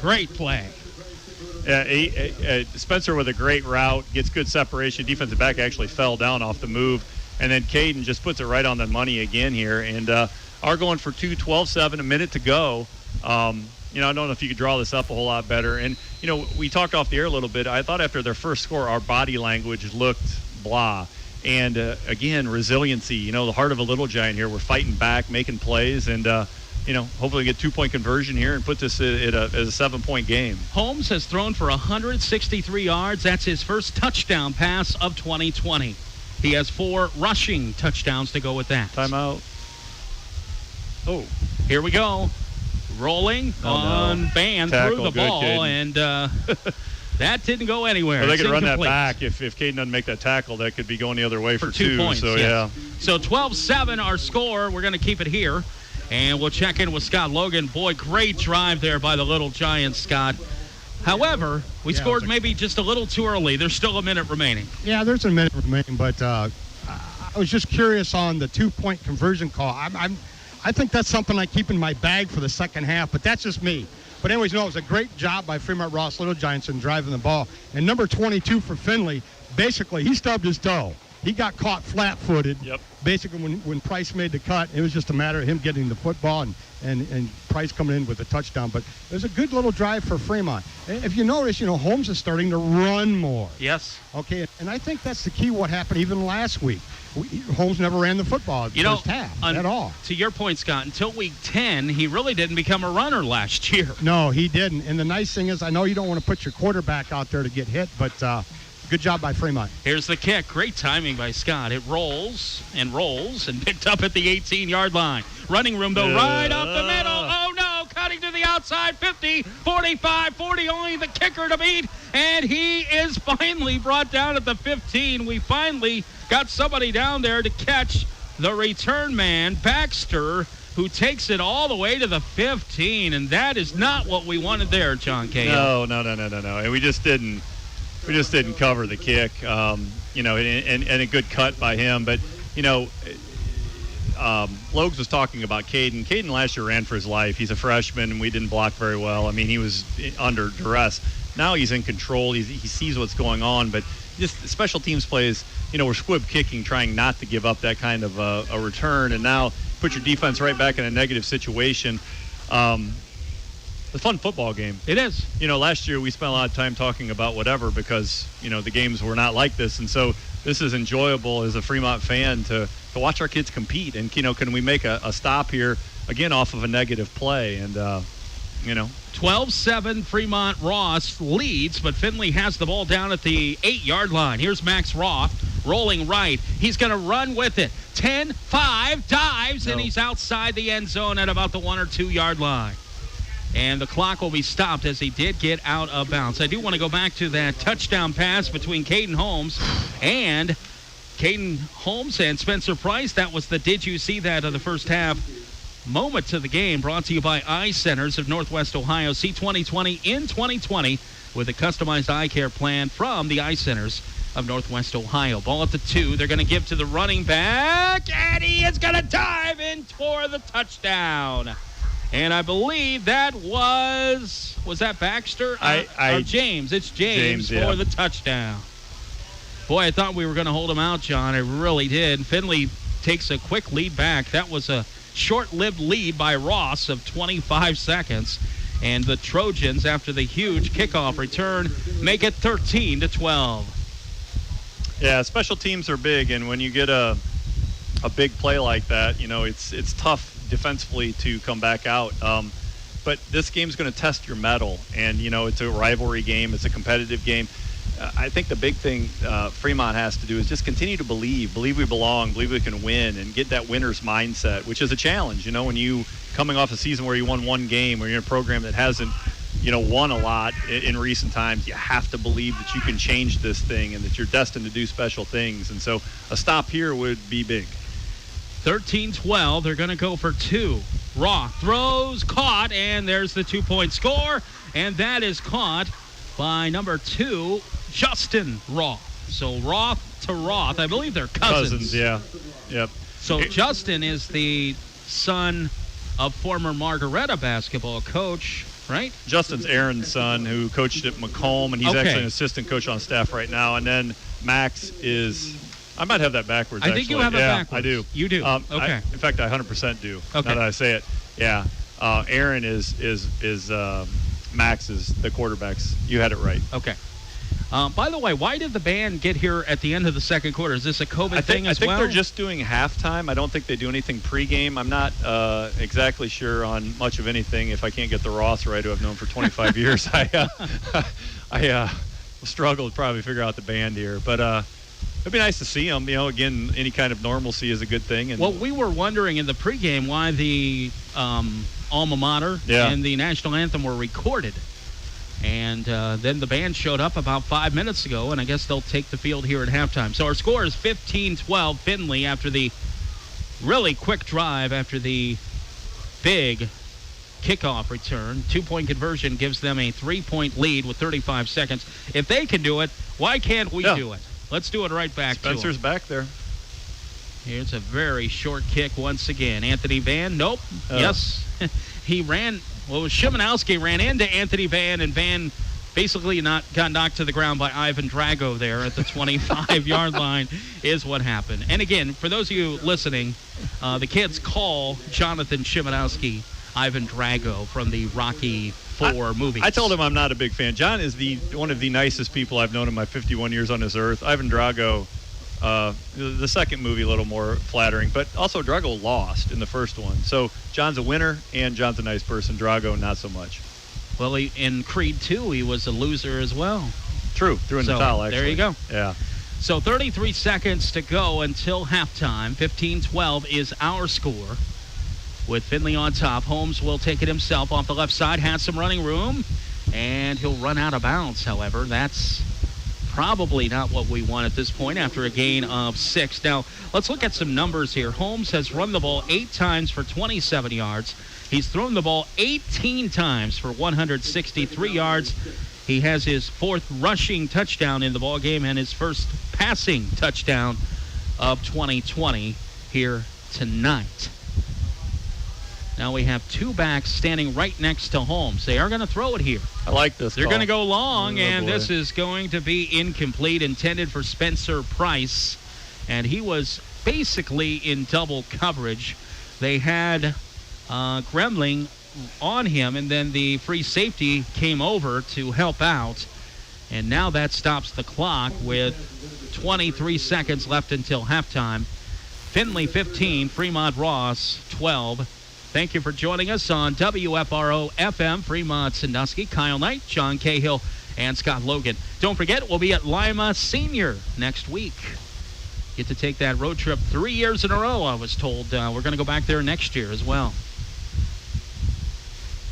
Great play. Spencer with a great route, gets good separation. Defensive back actually fell down off the move, and then Caden just puts it right on the money again here, and are going for 2, 12-7, a minute to go. I don't know if you could draw this up a whole lot better. And, we talked off the air a little bit. I thought after their first score, our body language looked blah. And, again, resiliency, the heart of a little giant here. We're fighting back, making plays, and, hopefully get 2-point conversion here and put this at a 7-point game. Holmes has thrown for 163 yards. That's his first touchdown pass of 2020. He has 4 rushing touchdowns to go with that. Timeout. Oh. Here we go. Rolling on Band Tackle, through the good, ball, Caden. and that didn't go anywhere. Well, they It's could run that incomplete. back. If Caden doesn't make that tackle, that could be going the other way for 2 points. So, yes. So 12-7 our score. We're going to keep it here. And we'll check in with Scott Logan. Boy, great drive there by the Little Giants, Scott. However, we scored maybe just a little too early. There's still a minute remaining. Yeah, there's a minute remaining, but I was just curious on the 2-point conversion call. I think that's something I keep in my bag for the second half, but that's just me. But anyways, it was a great job by Fremont Ross Little Giants in driving the ball. And number 22 for Findlay, basically, he stubbed his toe. He got caught flat-footed. Yep. Basically, when Price made the cut, it was just a matter of him getting the football and Price coming in with a touchdown. But it was a good little drive for Fremont. If you notice, Holmes is starting to run more. Yes. Okay, and I think that's the key what happened even last week. Holmes never ran the football first half at all. To your point, Scott, until week 10, he really didn't become a runner last year. No, he didn't. And the nice thing is, I know you don't want to put your quarterback out there to get hit, but good job by Fremont. Here's the kick. Great timing by Scott. It rolls and picked up at the 18-yard line. Running room, though, right up the middle. Oh, no, cutting to the outside, 50, 45, 40, only the kicker to beat. And he is finally brought down at the 15. We finally got somebody down there to catch the return man, Baxter, who takes it all the way to the 15. And that is not what we wanted there, John Cahill. No. And we just didn't cover the kick, and a good cut by him. But, Logs was talking about Caden. Caden last year ran for his life. He's a freshman, and we didn't block very well. I mean, he was under duress. Now he's in control. He sees what's going on. But just special teams plays, we're squib kicking, trying not to give up that kind of a return. And now put your defense right back in a negative situation. It's a fun football game. It is. Last year we spent a lot of time talking about whatever because, the games were not like this. And so this is enjoyable as a Fremont fan to watch our kids compete. And, can we make a stop here, again, off of a negative play? And, 12-7 Fremont Ross leads, but Findlay has the ball down at the 8-yard line. Here's Max Roth rolling right. He's going to run with it. 10-5, dives, and he's outside the end zone at about the 1 or 2 yard line. And the clock will be stopped as he did get out of bounds. I do want to go back to that touchdown pass between Caden Holmes and Spencer Price. That was the Did You See That of the first half moment to the game, brought to you by Eye Centers of Northwest Ohio. See 2020 in 2020 with a customized eye care plan from the Eye Centers of Northwest Ohio. Ball at the 2. They're going to give to the running back, and he is going to dive in for the touchdown. And I believe that was that Baxter? Or James. It's James for the touchdown. Boy, I thought we were going to hold him out, John. I really did. Findlay takes a quick lead back. That was a short-lived lead by Ross of 25 seconds. And the Trojans, after the huge kickoff return, make it 13-12. Yeah, special teams are big, and when you get a big play like that, it's tough defensively to come back out. But this game's going to test your mettle, and, it's a rivalry game. It's a competitive game. I think the big thing Fremont has to do is just continue to believe we belong, believe we can win, and get that winner's mindset, which is a challenge. When you coming off a season where you won one game or you're in a program that hasn't, won a lot in recent times, you have to believe that you can change this thing and that you're destined to do special things. And so a stop here would be big. 13-12. They're going to go for 2. Roth throws, caught, and there's the 2-point score. And that is caught by number 2, Justin Roth. So Roth to Roth. I believe they're cousins. Yeah. Yep. So Justin is the son of former Margaretta basketball coach, right? Justin's Aaron's son, who coached at Macomb, and he's actually an assistant coach on staff right now. And then Max is... I might have that backwards, I think you have it backwards. I do. You do. Okay. In fact, I 100% do, okay. now that I say it. Yeah. Aaron is Max is the quarterbacks. You had it right. Okay. By the way, why did the band get here at the end of the second quarter? Is this a COVID thing as well? I think they're just doing halftime. I don't think they do anything pregame. I'm not exactly sure on much of anything. If I can't get the Ross right, who I've known for 25 years, I struggle to probably figure out the band here. But it'd be nice to see them. Again, any kind of normalcy is a good thing. And well, we were wondering in the pregame why the alma mater and the national anthem were recorded. And then the band showed up about 5 minutes ago, and I guess they'll take the field here at halftime. So our score is 15-12 Findlay after the really quick drive after the big kickoff return. 2-point conversion gives them a 3-point lead with 35 seconds. If they can do it, why can't we do it? Let's do it right back Spencer's to them. back there. Here's a very short kick once again. Anthony Van, nope. Yes, he ran. Well, Szymanowski ran into Anthony Van, and Van basically got knocked to the ground by Ivan Drago there at the 25-yard line is what happened. And again, for those of you listening, the kids call Jonathan Szymanowski Ivan Drago from the Rocky IV movies. I told him I'm not a big fan. John is one of the nicest people I've known in my 51 years on this earth. Ivan Drago, the second movie a little more flattering, but also Drago lost in the first one. So John's a winner, and John's a nice person. Drago, not so much. Well, in Creed 2, he was a loser as well. True. Threw in the towel, actually. There you go. Yeah. So 33 seconds to go until halftime. 15-12 is our score. With Findlay on top, Holmes will take it himself off the left side, has some running room, and he'll run out of bounds. However, that's probably not what we want at this point after a gain of 6. Now, let's look at some numbers here. Holmes has run the ball 8 times for 27 yards. He's thrown the ball 18 times for 163 yards. He has his 4th rushing touchdown in the ball game and his first passing touchdown of 2020 here tonight. Now we have 2 backs standing right next to Holmes. They are going to throw it here. I like this. They're going to go long, and boy. This is going to be incomplete, intended for Spencer Price. And he was basically in double coverage. They had Gremling on him, and then the free safety came over to help out. And now that stops the clock with 23 seconds left until halftime. Findlay 15, Fremont Ross 12. Thank you for joining us on WFRO-FM, Fremont Sandusky. Kyle Knight, John Cahill, and Scott Logan. Don't forget, we'll be at Lima Senior next week. Get to take that road trip 3 years in a row, I was told. We're going to go back there next year as well.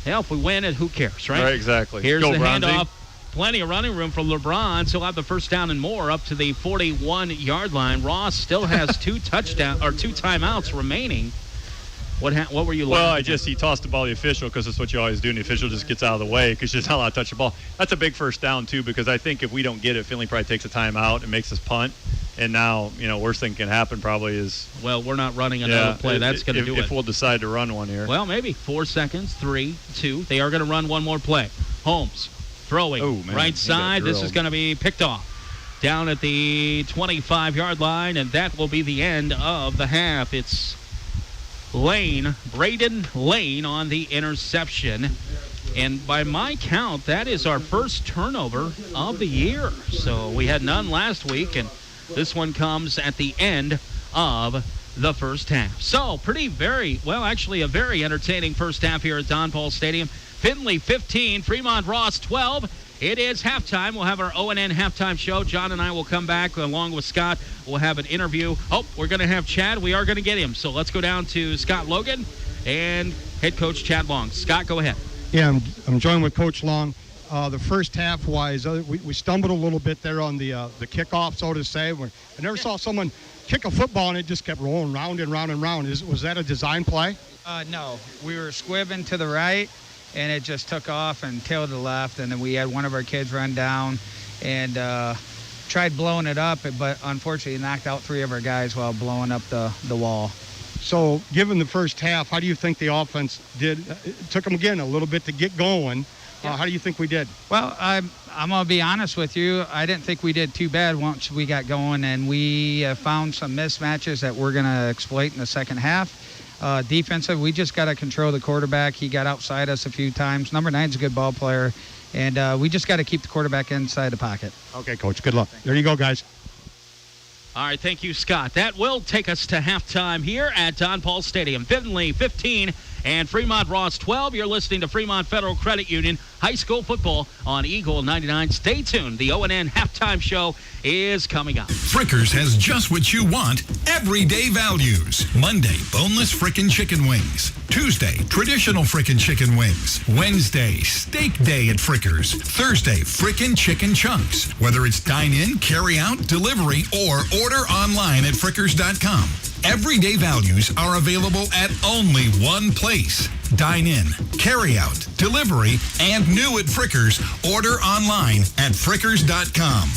Yeah, if we win it, who cares, right? Right, exactly. Here's the handoff. Plenty of running room for LeBron. So he'll have the first down and more up to the 41-yard line. Ross still has 2 timeouts remaining. What were you looking at? He tossed the ball to the official because that's what you always do, and the official just gets out of the way because you're not allowed to touch the ball. That's a big first down, too, because I think if we don't get it, Findlay probably takes a timeout and makes us punt. And now, worst thing can happen probably is... Well, we're not running another play. That's going to do it. If we'll decide to run one here. Well, maybe. 4 seconds, 3, 2. They are going to run one more play. Holmes throwing right side. This is going to be picked off down at the 25-yard line, and that will be the end of the half. It's Braden Lane on the interception. And by my count, that is our first turnover of the year. So we had none last week, and this one comes at the end of the first half. So a very entertaining first half here at Don Paul Stadium. Findlay 15, Fremont Ross 12. It is halftime. We'll have our O&N halftime show. John and I will come back along with Scott. We'll have an interview. Oh, we're going to have Chad. We are going to get him. So let's go down to Scott Logan and head coach Chad Long. Scott, go ahead. Yeah, I'm joined with Coach Long. The first half-wise, we stumbled a little bit there on the kickoff, so to say. I never saw someone kick a football, and it just kept rolling round and round and round. Was that a design play? No. We were squibbing to the right, and it just took off and tailed to the left, and then we had one of our kids run down and tried blowing it up, but unfortunately knocked out 3 of our guys while blowing up the wall. So given the first half, how do you think the offense did? It took them, again, a little bit to get going. How do you think we did? Well, I'm going to be honest with you. I didn't think we did too bad once we got going, and we found some mismatches that we're going to exploit in the second half. Defensive, we just got to control the quarterback. He got outside us a few times. Number 9's a good ball player, and we just got to keep the quarterback inside the pocket. Okay, Coach. Good luck. There you go, guys. All right, thank you, Scott. That will take us to halftime here at Don Paul Stadium. Findlay 15 and Fremont Ross 12. You're listening to Fremont Federal Credit Union High School Football on Eagle 99. Stay tuned. The O&N halftime show is coming up. Frickers has just what you want, everyday values. Monday, boneless frickin' chicken wings. Tuesday, traditional frickin' chicken wings. Wednesday, steak day at Frickers. Thursday, frickin' chicken chunks. Whether it's dine-in, carry-out, delivery, or order online at frickers.com. Everyday values are available at only one place. Dine in, carry out, delivery, and new at Frickers. Order online at frickers.com.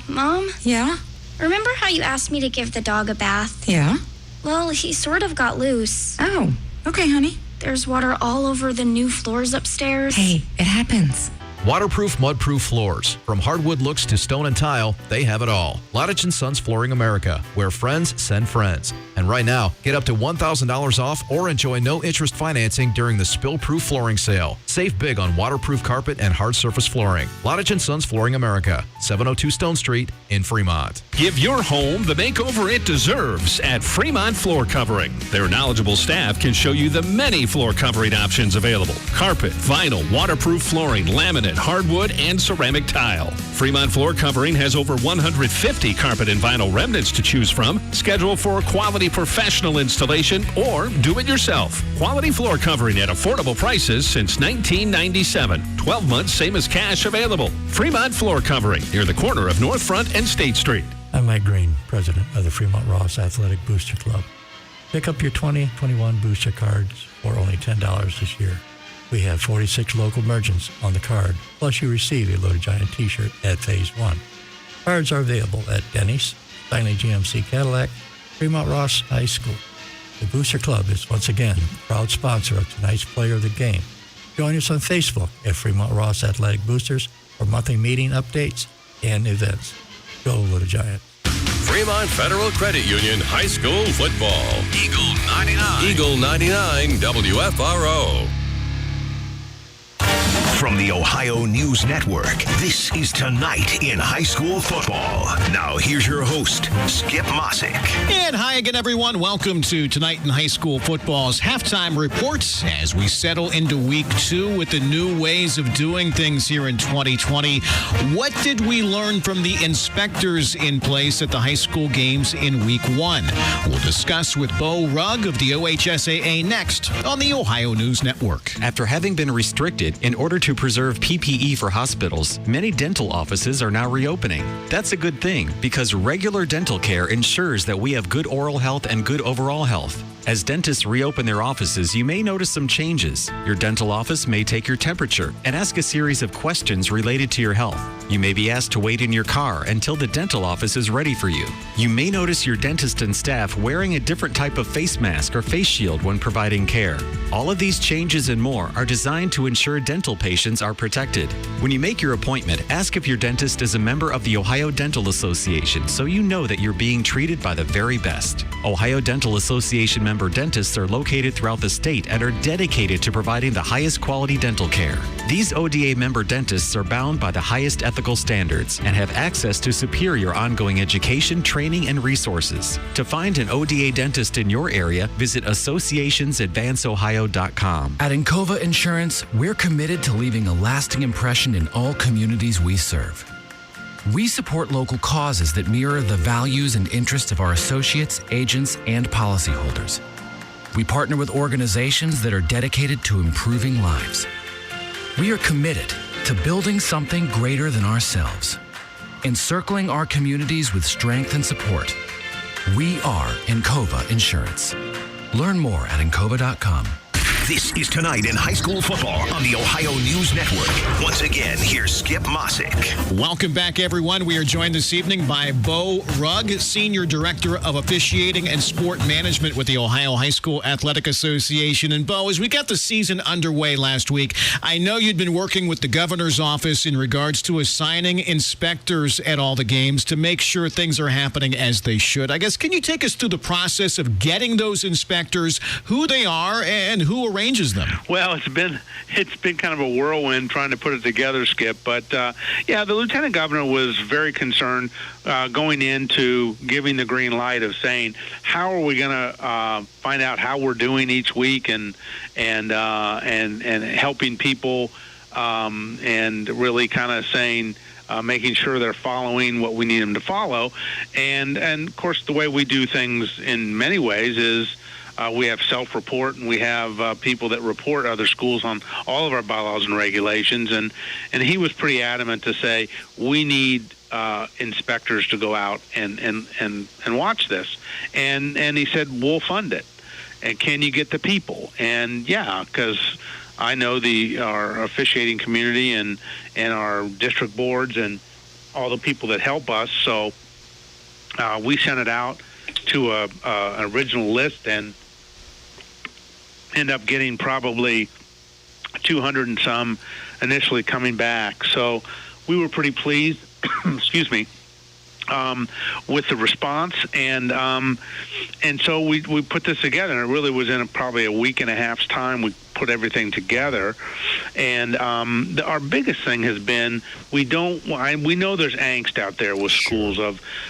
Mom? Yeah? Remember how you asked me to give the dog a bath? Yeah? Well, he sort of got loose. Oh, okay, honey. There's water all over the new floors upstairs. Hey, it happens. Waterproof, mud-proof floors. From hardwood looks to stone and tile, they have it all. Lodich & Sons Flooring America, where friends send friends. And right now, get up to $1,000 off or enjoy no-interest financing during the spill-proof flooring sale. Save big on waterproof carpet and hard surface flooring. Lodich & Sons Flooring America, 702 Stone Street in Fremont. Give your home the makeover it deserves at Fremont Floor Covering. Their knowledgeable staff can show you the many floor covering options available. Carpet, vinyl, waterproof flooring, laminate, hardwood, and ceramic tile. Fremont Floor Covering has over 150 carpet and vinyl remnants to choose from. Schedule for a quality professional installation or do it yourself. Quality floor covering at affordable prices since 1997. 12 months, same as cash available. Fremont Floor Covering near the corner of North Front and State Street. I'm Mike Green, president of the Fremont Ross Athletic Booster Club. Pick up your 2021 booster cards for only $10 this year. We have 46 local merchants on the card, plus you receive a Little Giant t-shirt at Phase 1. Cards are available at Denny's, Findlay GMC Cadillac, Fremont Ross High School. The Booster Club is once again a proud sponsor of tonight's Player of the Game. Join us on Facebook at Fremont Ross Athletic Boosters for monthly meeting updates and events. Go Little Giant. Fremont Federal Credit Union High School Football. Eagle 99. Eagle 99 WFRO. From the Ohio News Network, this is Tonight in High School Football. Now, here's your host, Skip Mossick. And hi again, everyone. Welcome to Tonight in High School Football's halftime reports as we settle into week 2 with the new ways of doing things here in 2020. What did we learn from the inspectors in place at the high school games in week 1? We'll discuss with Bo Rugg of the OHSAA next on the Ohio News Network. After having been restricted in order to preserve PPE for hospitals, many dental offices are now reopening. That's a good thing because regular dental care ensures that we have good oral health and good overall health. As dentists reopen their offices, you may notice some changes. Your dental office may take your temperature and ask a series of questions related to your health. You may be asked to wait in your car until the dental office is ready for you. You may notice your dentist and staff wearing a different type of face mask or face shield when providing care. All of these changes and more are designed to ensure dental patients are protected. When you make your appointment, ask if your dentist is a member of the Ohio Dental Association so you know that you're being treated by the very best. Ohio Dental Association member dentists are located throughout the state and are dedicated to providing the highest quality dental care. These ODA member dentists are bound by the highest ethical standards and have access to superior ongoing education, training, and resources. To find an ODA dentist in your area, visit associationsadvanceohio.com. At Encova Insurance, we're committed to leaving a lasting impression in all communities we serve. We support local causes that mirror the values and interests of our associates, agents, and policyholders. We partner with organizations that are dedicated to improving lives. We are committed to building something greater than ourselves, encircling our communities with strength and support. We are Encova Insurance. Learn more at Encova.com. This is Tonight in High School Football on the Ohio News Network. Once again, here's Skip Mossick. Welcome back, everyone. We are joined this evening by Bo Rugg, Senior Director of Officiating and Sport Management with the Ohio High School Athletic Association. And Bo, as we got the season underway last week, I know you'd been working with the governor's office in regards to assigning inspectors at all the games to make sure things are happening as they should. I guess, can you take us through the process of getting those inspectors, who they are, and who arranges them? Well, it's been kind of a whirlwind trying to put it together, Skip. But, the lieutenant governor was very concerned going into giving the green light of saying, how are we going to find out how we're doing each week and helping people and really kind of saying, making sure they're following what we need them to follow. And of course, the way we do things in many ways is we have self-report, and we have people that report other schools on all of our bylaws and regulations. And he was pretty adamant to say, we need inspectors to go out and watch this. And he said, we'll fund it. And can you get the people? And yeah, because I know our officiating community and our district boards and all the people that help us. So we sent it out to an original list and end up getting probably 200 and some initially coming back. So we were pretty pleased, excuse me, with the response, and so we put this together, and it really was in probably a week and a half's time. We put everything together, and our biggest thing has been we know there's angst out there with schools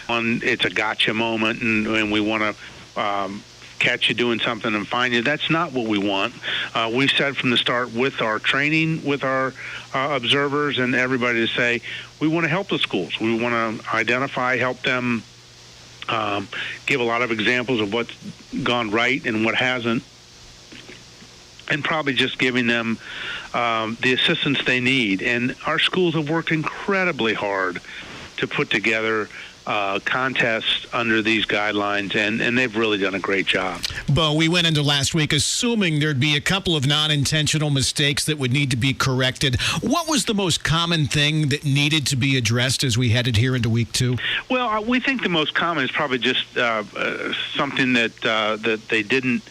it's a gotcha moment, and we want to catch you doing something and find you. That's not what we want. We've said from the start with our training, with our observers and everybody to say, we want to help the schools. We want to identify, help them, give a lot of examples of what's gone right and what hasn't, and probably just giving them the assistance they need. And our schools have worked incredibly hard to put together contests under these guidelines, and they've really done a great job. Bo, we went into last week assuming there'd be a couple of non-intentional mistakes that would need to be corrected. What was the most common thing that needed to be addressed as we headed here into week 2? Well, we think the most common is probably just something that they didn't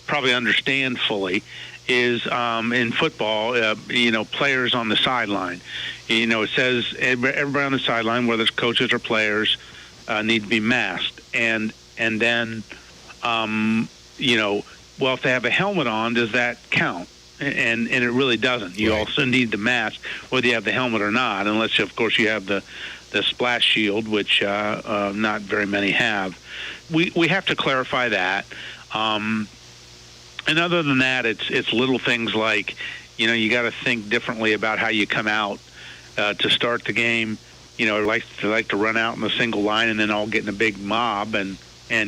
probably understand fully is in football, players on the sideline. It says everybody on the sideline, whether it's coaches or players, need to be masked. And then, if they have a helmet on, does that count? And it really doesn't. You also need the mask, whether you have the helmet or not, unless, of course, you have the splash shield, which not very many have. We have to clarify that. And other than that, it's little things like, you got to think differently about how you come out to start the game. They like to run out in a single line and then all get in a big mob and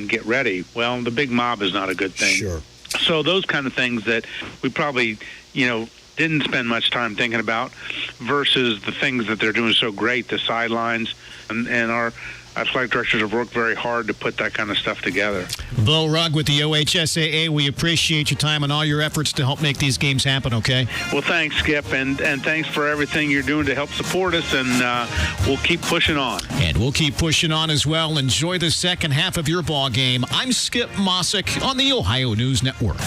get ready. Well, the big mob is not a good thing. Sure. So those kind of things that we probably, didn't spend much time thinking about versus the things that they're doing so great, the sidelines, and our athletic directors have worked very hard to put that kind of stuff together. Bo Rugg with the OHSAA, we appreciate your time and all your efforts to help make these games happen, okay? Well, thanks, Skip, and thanks for everything you're doing to help support us, and we'll keep pushing on. And we'll keep pushing on as well. Enjoy the second half of your ball game. I'm Skip Mossick on the Ohio News Network.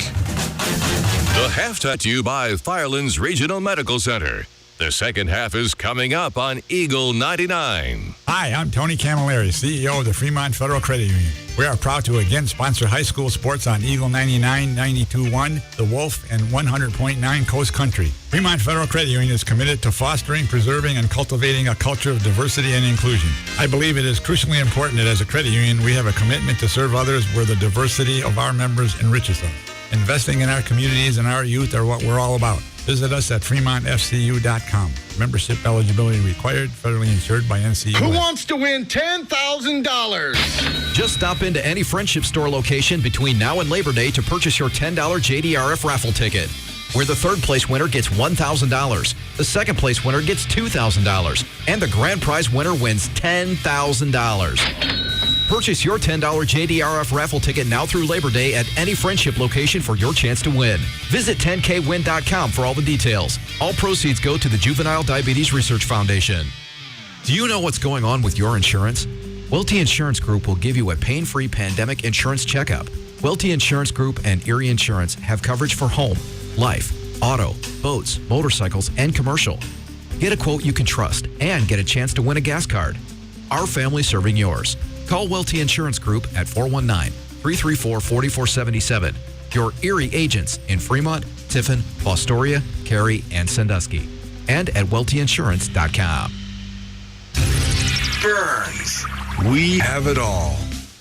The halftime to you by Firelands Regional Medical Center. The second half is coming up on Eagle 99. Hi, I'm Tony Camilleri, CEO of the Fremont Federal Credit Union. We are proud to again sponsor high school sports on Eagle 99, 92.1, The Wolf, and 100.9 Coast Country. Fremont Federal Credit Union is committed to fostering, preserving, and cultivating a culture of diversity and inclusion. I believe it is crucially important that as a credit union, we have a commitment to serve others where the diversity of our members enriches us. Investing in our communities and our youth are what we're all about. Visit us at fremontfcu.com. Membership eligibility required, federally insured by NCUA. Who wants to win $10,000? Just stop into any Friendship Store location between now and Labor Day to purchase your $10 JDRF raffle ticket, where the third place winner gets $1,000, the second place winner gets $2,000, and the grand prize winner wins $10,000. Purchase your $10 JDRF raffle ticket now through Labor Day at any Friendship location for your chance to win. Visit 10kwin.com for all the details. All proceeds go to the Juvenile Diabetes Research Foundation. Do you know what's going on with your insurance? Welty Insurance Group will give you a pain-free pandemic insurance checkup. Welty Insurance Group and Erie Insurance have coverage for home, life, auto, boats, motorcycles, and commercial. Get a quote you can trust and get a chance to win a gas card. Our family serving yours. Call Welty Insurance Group at 419-334-4477. Your Erie agents in Fremont, Tiffin, Fostoria, Cary, and Sandusky. And at weltyinsurance.com. Burns. We have it all.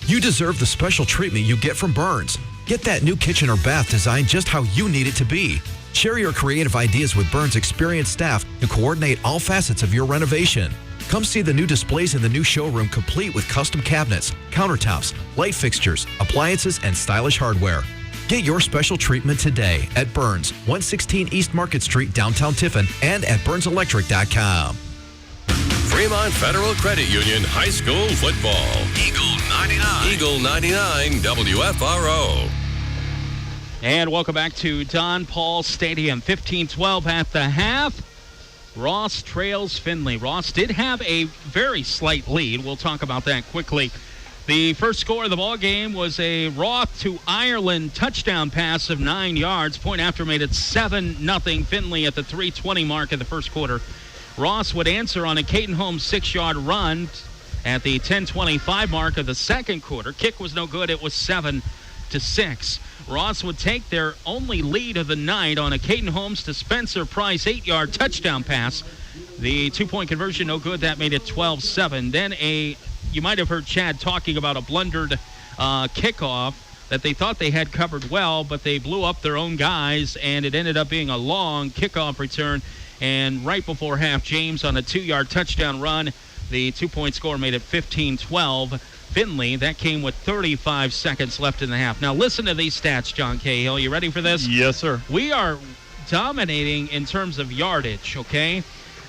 You deserve the special treatment you get from Burns. Get that new kitchen or bath designed just how you need it to be. Share your creative ideas with Burns' experienced staff to coordinate all facets of your renovation. Come see the new displays in the new showroom, complete with custom cabinets, countertops, light fixtures, appliances, and stylish hardware. Get your special treatment today at Burns, 116 East Market Street, downtown Tiffin, and at burnselectric.com. Fremont Federal Credit Union High School Football. Eagle 99. Eagle 99 WFRO. And welcome back to Don Paul Stadium. 15-12 at the half. Ross trails Findlay. Ross did have a very slight lead. We'll talk about that quickly. The first score of the ball game was a Roth to Ireland touchdown pass of 9 yards. Point after made it 7-0 Findlay at the 3:20 mark of the first quarter. Ross would answer on a Caden Holmes 6-yard run at the 10:25 mark of the second quarter. Kick was no good. It was 7-6. Ross would take their only lead of the night on a Caden Holmes to Spencer Price 8-yard touchdown pass. The 2-point conversion no good. That made it 12-7. Then you might have heard Chad talking about a blundered kickoff that they thought they had covered well, but they blew up their own guys, and it ended up being a long kickoff return. And right before half, James on a 2-yard touchdown run, the 2-point score made it 15-12. Findlay, that came with 35 seconds left in the half. Now listen to these stats, John Cahill. You ready for this? Yes, sir. We are dominating in terms of yardage, okay?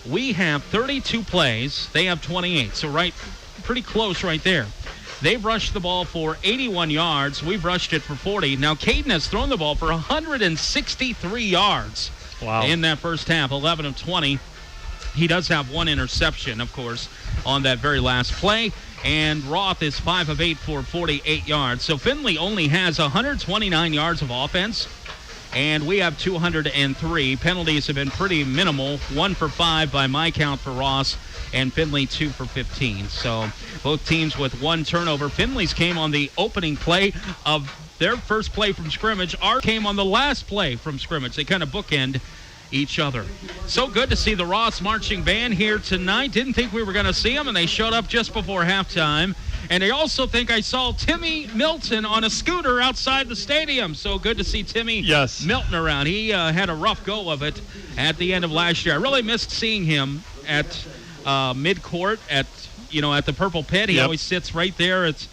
We have 32 plays. They have 28, so pretty close right there. They've rushed the ball for 81 yards. We've rushed it for 40. Now Caden has thrown the ball for 163 yards. Wow. In that first half, 11 of 20. He does have one interception, of course, on that very last play. And Roth is 5 of 8 for 48 yards. So Findlay only has 129 yards of offense, and we have 203. Penalties have been pretty minimal. 1 for 5 by my count for Ross, and Findlay 2 for 15. So both teams with one turnover. Findlay's came on the opening play of their first play from scrimmage. Ours came on the last play from scrimmage. They kind of bookend each other. So good to see the Ross Marching Band here tonight. Didn't think we were going to see them, and they showed up just before halftime. And I also think I saw Timmy Milton on a scooter outside the stadium. So good to see Timmy Milton around. He had a rough go of it at the end of last year. I really missed seeing him at mid-court at the Purple Pit. He always sits right there at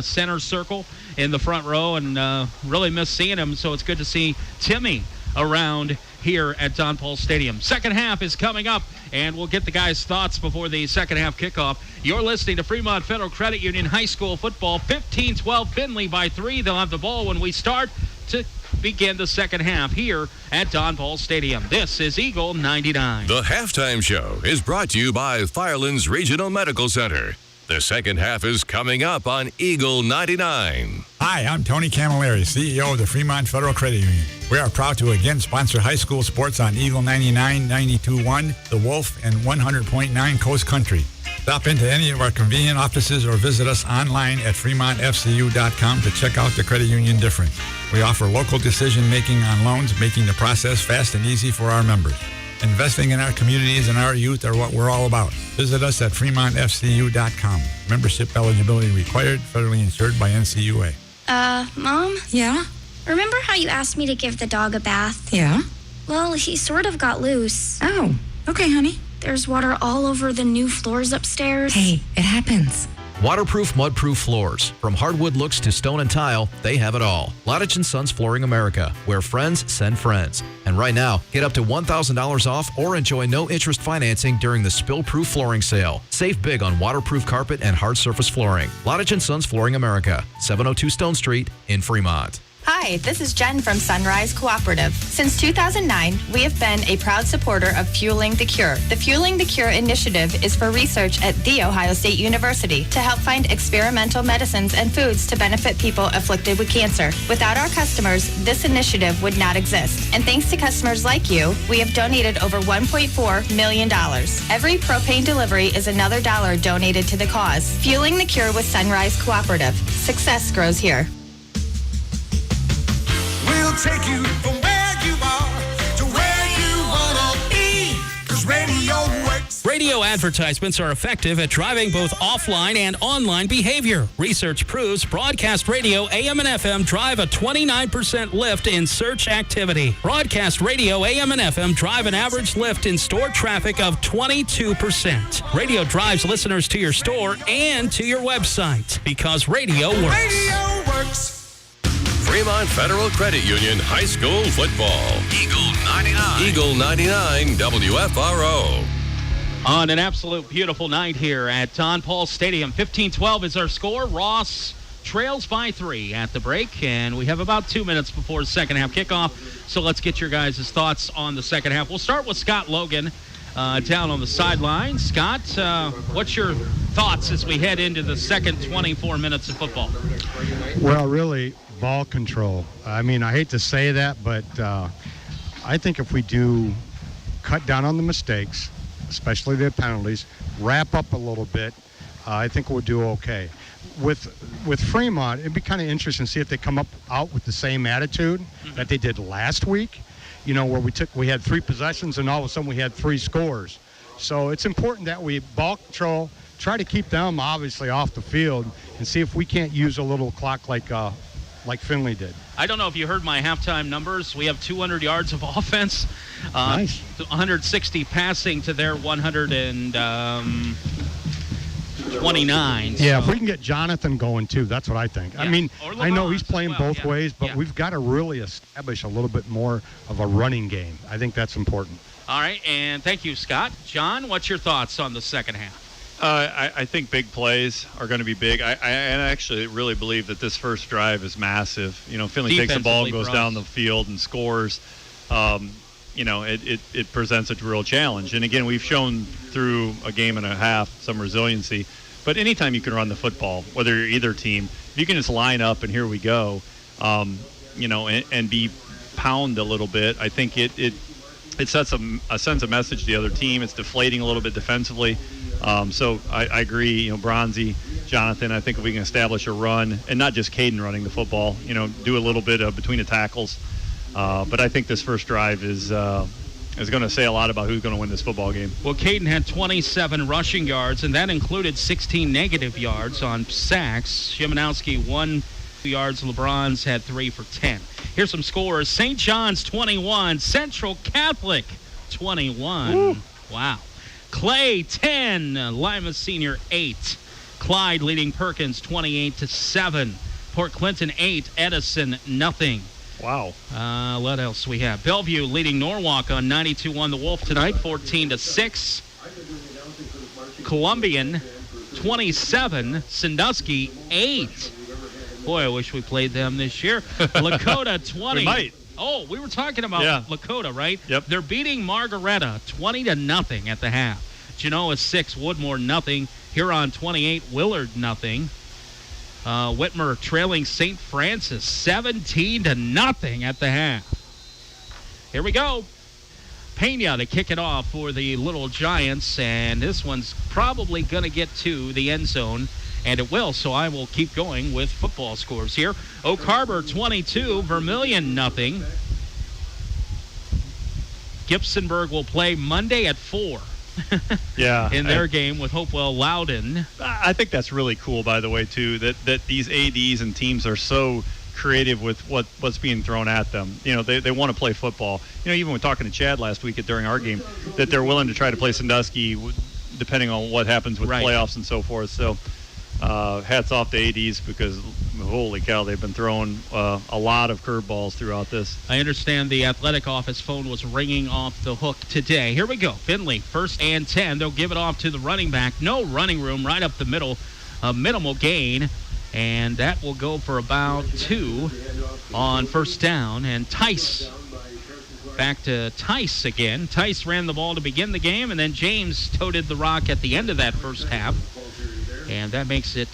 center circle in the front row, and really miss seeing him. So it's good to see Timmy around here at Don Paul Stadium. Second half is coming up, and we'll get the guys' thoughts before the second half kickoff. You're listening to Fremont Federal Credit Union High School Football. 15-12 Findlay by 3. They'll have the ball when we start to begin the second half here at Don Paul Stadium. This is Eagle 99. The halftime show is brought to you by Firelands Regional Medical Center. The second half is coming up on Eagle 99. Hi, I'm Tony Camilleri, CEO of the Fremont Federal Credit Union. We are proud to again sponsor high school sports on Eagle 99, 92.1, The Wolf, and 100.9 Coast Country. Stop into any of our convenient offices or visit us online at fremontfcu.com to check out the credit union difference. We offer local decision-making on loans, making the process fast and easy for our members. Investing in our communities and our youth are what we're all about. Visit us at fremontfcu.com. Membership eligibility required, federally insured by NCUA. Mom? Yeah? Remember how you asked me to give the dog a bath? Yeah? Well, he sort of got loose. Oh, okay, honey. There's water all over the new floors upstairs. Hey, it happens. Waterproof, mud-proof floors. From hardwood looks to stone and tile, they have it all. Lodich & Sons Flooring America, where friends send friends. And right now, get up to $1,000 off or enjoy no-interest financing during the spill-proof flooring sale. Save big on waterproof carpet and hard surface flooring. Lodich & Sons Flooring America, 702 Stone Street in Fremont. Hi, this is Jen from Sunrise Cooperative. Since 2009, we have been a proud supporter of Fueling the Cure. The Fueling the Cure initiative is for research at The Ohio State University to help find experimental medicines and foods to benefit people afflicted with cancer. Without our customers, this initiative would not exist. And thanks to customers like you, we have donated over $1.4 million. Every propane delivery is another dollar donated to the cause. Fueling the Cure with Sunrise Cooperative. Success grows here. We'll take you from where you are to where you want to be, 'cause radio works. Radio advertisements are effective at driving both offline and online behavior. Research proves broadcast radio, AM and FM, drive a 29% lift in search activity. Broadcast radio, AM and FM, drive an average lift in store traffic of 22%. Radio drives listeners to your store and to your website because radio works. Radio works. Fremont Federal Credit Union High School Football. Eagle 99. Eagle 99 WFRO. On an absolute beautiful night here at Don Paul Stadium. 15-12 is our score. Ross trails by 3 at the break, and we have about 2 minutes before second half kickoff. So let's get your guys' thoughts on the second half. We'll start with Scott Logan down on the sideline. Scott, what's your thoughts as we head into the second 24 minutes of football? Well, really, ball control. I mean, I hate to say that, but I think if we do cut down on the mistakes, especially the penalties, wrap up a little bit, I think we'll do okay. With Fremont, it'd be kind of interesting to see if they come out with the same attitude that they did last week, you know, where we had 3 possessions and all of a sudden we had 3 scores. So it's important that we ball control, try to keep them obviously off the field, and see if we can't use a little clock like Findlay did. I don't know if you heard my halftime numbers. We have 200 yards of offense. Nice. 160 passing to their 129. Yeah, if we can get Jonathan going, too, that's what I think. Yeah. I mean, I know he's playing both ways, but we've got to really establish a little bit more of a running game. I think that's important. All right, and thank you, Scott. John, what's your thoughts on the second half? I think big plays are going to be big. I actually really believe that this first drive is massive. You know, Findlay takes the ball and goes down the field and scores. You know, it presents a real challenge. And, again, we've shown through a game and a half some resiliency. But anytime you can run the football, whether you're either team, if you can just line up and here we go, you know, and be pound a little bit, I think it sets a sense of message to the other team. It's deflating a little bit defensively. So I agree, you know, Bronzy, Jonathan, I think if we can establish a run, and not just Caden running the football, you know, do a little bit of between the tackles. But I think this first drive is going to say a lot about who's going to win this football game. Well, Caden had 27 rushing yards, and that included 16 negative yards on sacks. Shimanowski 1 yards. LeBron's had 3 for 10. Here's some scores. St. John's 21, Central Catholic 21. Ooh. Wow. Clay 10, Lima Senior 8. Clyde leading Perkins 28-7. Port Clinton 8, Edison nothing. Wow. What else we have? Bellevue leading Norwalk on 92-1 the Wolf tonight, 14-6. Columbian 27, Sandusky 8. Boy, I wish we played them this year. Lakota 20. We might. Oh, we were talking about Lakota, right? Yep. They're beating Margaretta 20-0 at the half. Genoa 6, Woodmore nothing. Huron 28, Willard nothing. Whitmer trailing St. Francis 17-0 at the half. Here we go. Pena to kick it off for the Little Giants, and this one's probably going to get to the end zone, and it will, so I will keep going with football scores here. Oak Harbor 22, Vermilion nothing. Gibsonburg will play Monday at 4. In their game with Hopewell Loudon. I think that's really cool, by the way, too, that these ADs and teams are so creative with what's being thrown at them. You know, they want to play football. You know, even when talking to Chad last week during our game, that they're willing to try to play Sandusky depending on what happens with playoffs and so forth. So hats off to ADs because, holy cow, they've been throwing a lot of curveballs throughout this. I understand the athletic office phone was ringing off the hook today. Here we go. Findlay, 1st and 10. They'll give it off to the running back. No running room right up the middle. A minimal gain. And that will go for about 2 on 1st down. And Tice, back to Tice again. Tice ran the ball to begin the game, and then James toted the rock at the end of that first half. And that makes it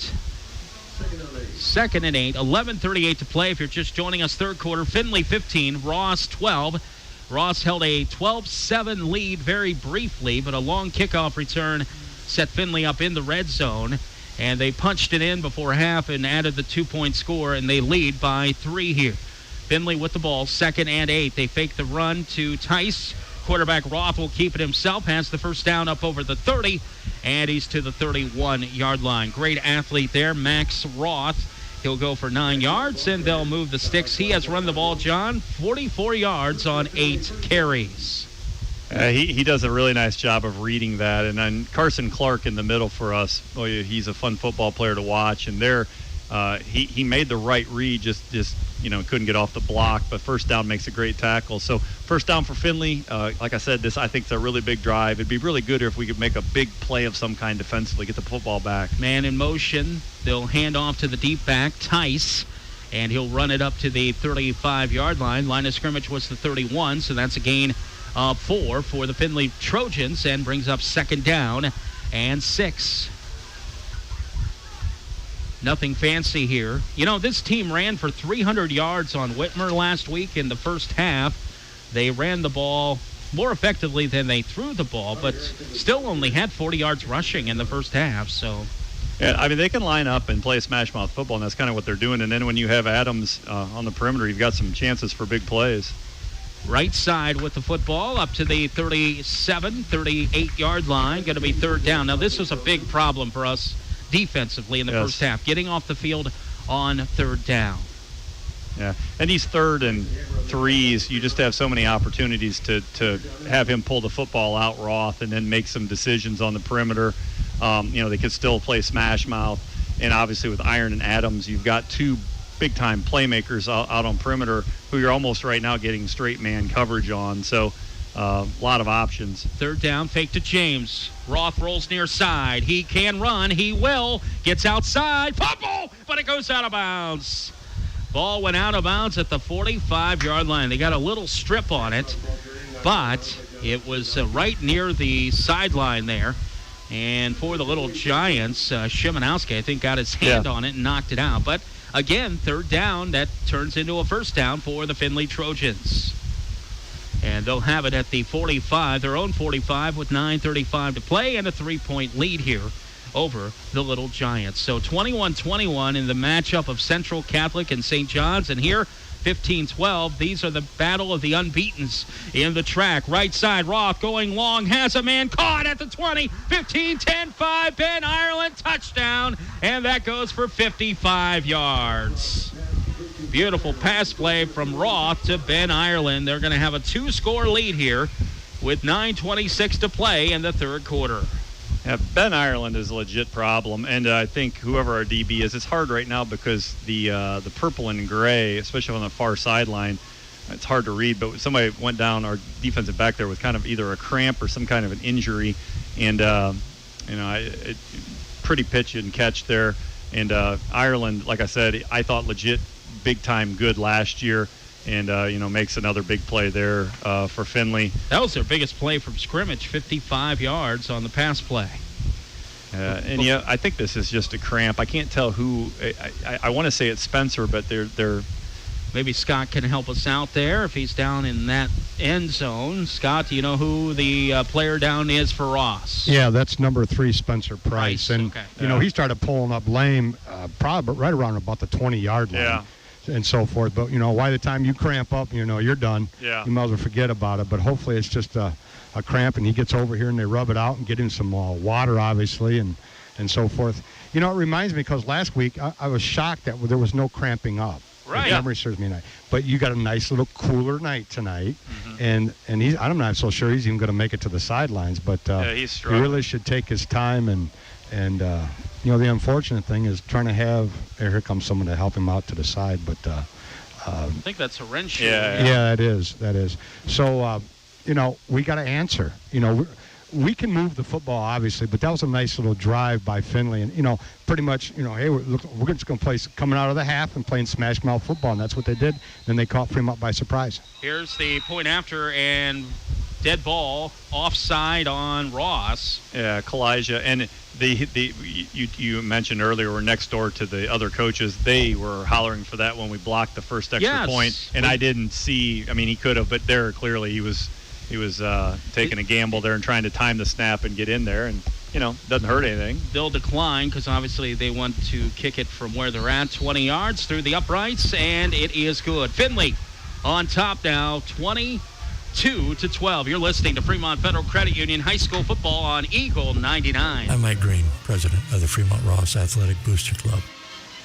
2nd and 8. 11:38 to play. If you're just joining us, third quarter, Findlay 15, Ross 12. Ross held a 12-7 lead very briefly, but a long kickoff return set Findlay up in the red zone. And they punched it in before half and added the 2-point score, and they lead by 3 here. Findlay with the ball, 2nd and 8. They fake the run to Tice. Quarterback Roth will keep it himself, has the first down up over the 30, and he's to the 31-yard line. Great athlete there, Max Roth. He'll go for 9 yards, and they'll move the sticks. He has run the ball, John, 44 yards on 8 carries. He does a really nice job of reading that. And then Carson Clark in the middle for us, he's a fun football player to watch. And there, he made the right read, just couldn't get off the block. But first down makes a great tackle. So first down for Findlay. Like I said, I think it's a really big drive. It'd be really good if we could make a big play of some kind defensively, get the football back. Man in motion. They'll hand off to the deep back, Tice. And he'll run it up to the 35-yard line. Line of scrimmage was the 31, so that's a gain of 4 for the Findlay Trojans and brings up 2nd down and 6. Nothing fancy here. You know, this team ran for 300 yards on Whitmer last week in the first half. They ran the ball more effectively than they threw the ball, but still only had 40 yards rushing in the first half. So, yeah, I mean, they can line up and play smash mouth football, and that's kind of what they're doing. And then when you have Adams on the perimeter, you've got some chances for big plays. Right side with the football up to the 38-yard line. Going to be 3rd down. Now, this was a big problem for us defensively in the first half, getting off the field on 3rd down. Yeah, and these 3rd and 3s, you just have so many opportunities to have him pull the football out, Roth, and then make some decisions on the perimeter. They could still play smash mouth. And obviously with Iron and Adams, you've got 2 big-time playmakers out on perimeter who you're almost right now getting straight man coverage on. So a lot of options. 3rd down, fake to James. Roth rolls near side. He can run. He will. Gets outside. Fumble! But it goes out of bounds. Ball went out of bounds at the 45-yard line. They got a little strip on it, but it was right near the sideline there. And for the little Giants, Szymanowski, I think, got his hand on it and knocked it out. But again, 3rd down, that turns into a 1st down for the Findlay Trojans. And they'll have it at the 45, their own 45, with 9:35 to play and a 3-point lead here over the little Giants. So 21-21 in the matchup of Central Catholic and St. John's. And here, 15-12. These are the battle of the unbeatens in the track. Right side, Roth going long, has a man caught at the 20. 15, 10, 5, Ben Ireland, touchdown. And that goes for 55 yards. Beautiful pass play from Roth to Ben Ireland. They're going to have a 2-score lead here with 9:26 to play in the 3rd quarter. Yeah, Ben Ireland is a legit problem, and I think whoever our DB is, it's hard right now because the purple and gray, especially on the far sideline, it's hard to read, but somebody went down, our defensive back there, with kind of either a cramp or some kind of an injury, and pretty pitch and catch there. And Ireland, like I said, I thought legit big-time good last year, and makes another big play there for Findlay. That was their biggest play from scrimmage, 55 yards on the pass play. I think this is just a cramp. I can't tell who. I want to say it's Spencer, but they're. Maybe Scott can help us out there if he's down in that end zone. Scott, do you know who the player down is for Ross? Yeah, that's number 3, Spencer Price. And, he started pulling up lame probably right around about the 20-yard line. Yeah. And so forth. But, by the time you cramp up, you're done. Yeah. You might as well forget about it. But hopefully it's just a cramp, and he gets over here and they rub it out and get him some water, obviously, and so forth. It reminds me because last week I was shocked that there was no cramping up. Right. Memory serves me right. But you got a nice little cooler night tonight, and I'm not so sure he's even going to make it to the sidelines. But he's he really should take his time and And, the unfortunate thing is trying to have, here comes someone to help him out to the side, but I think that's a wrench. Yeah, that is. So, we got to answer. We can move the football, obviously, but that was a nice little drive by Findlay. And, pretty much, hey, we're just going to play coming out of the half and playing smash mouth football, and that's what they did. Then they caught Fremont by surprise. Here's the point after, and dead ball, offside on Ross. Yeah, Kalijah. And you mentioned earlier, we're next door to the other coaches. They were hollering for that when we blocked the first extra point. And I didn't see, he could have, but there clearly he was taking a gamble there and trying to time the snap and get in there, and doesn't hurt anything. They'll decline because obviously they want to kick it from where they're at, 20 yards through the uprights, and it is good. Findlay on top now, 22-12. You're listening to Fremont Federal Credit Union High School football on Eagle 99. I'm Mike Green, president of the Fremont Ross Athletic Booster Club.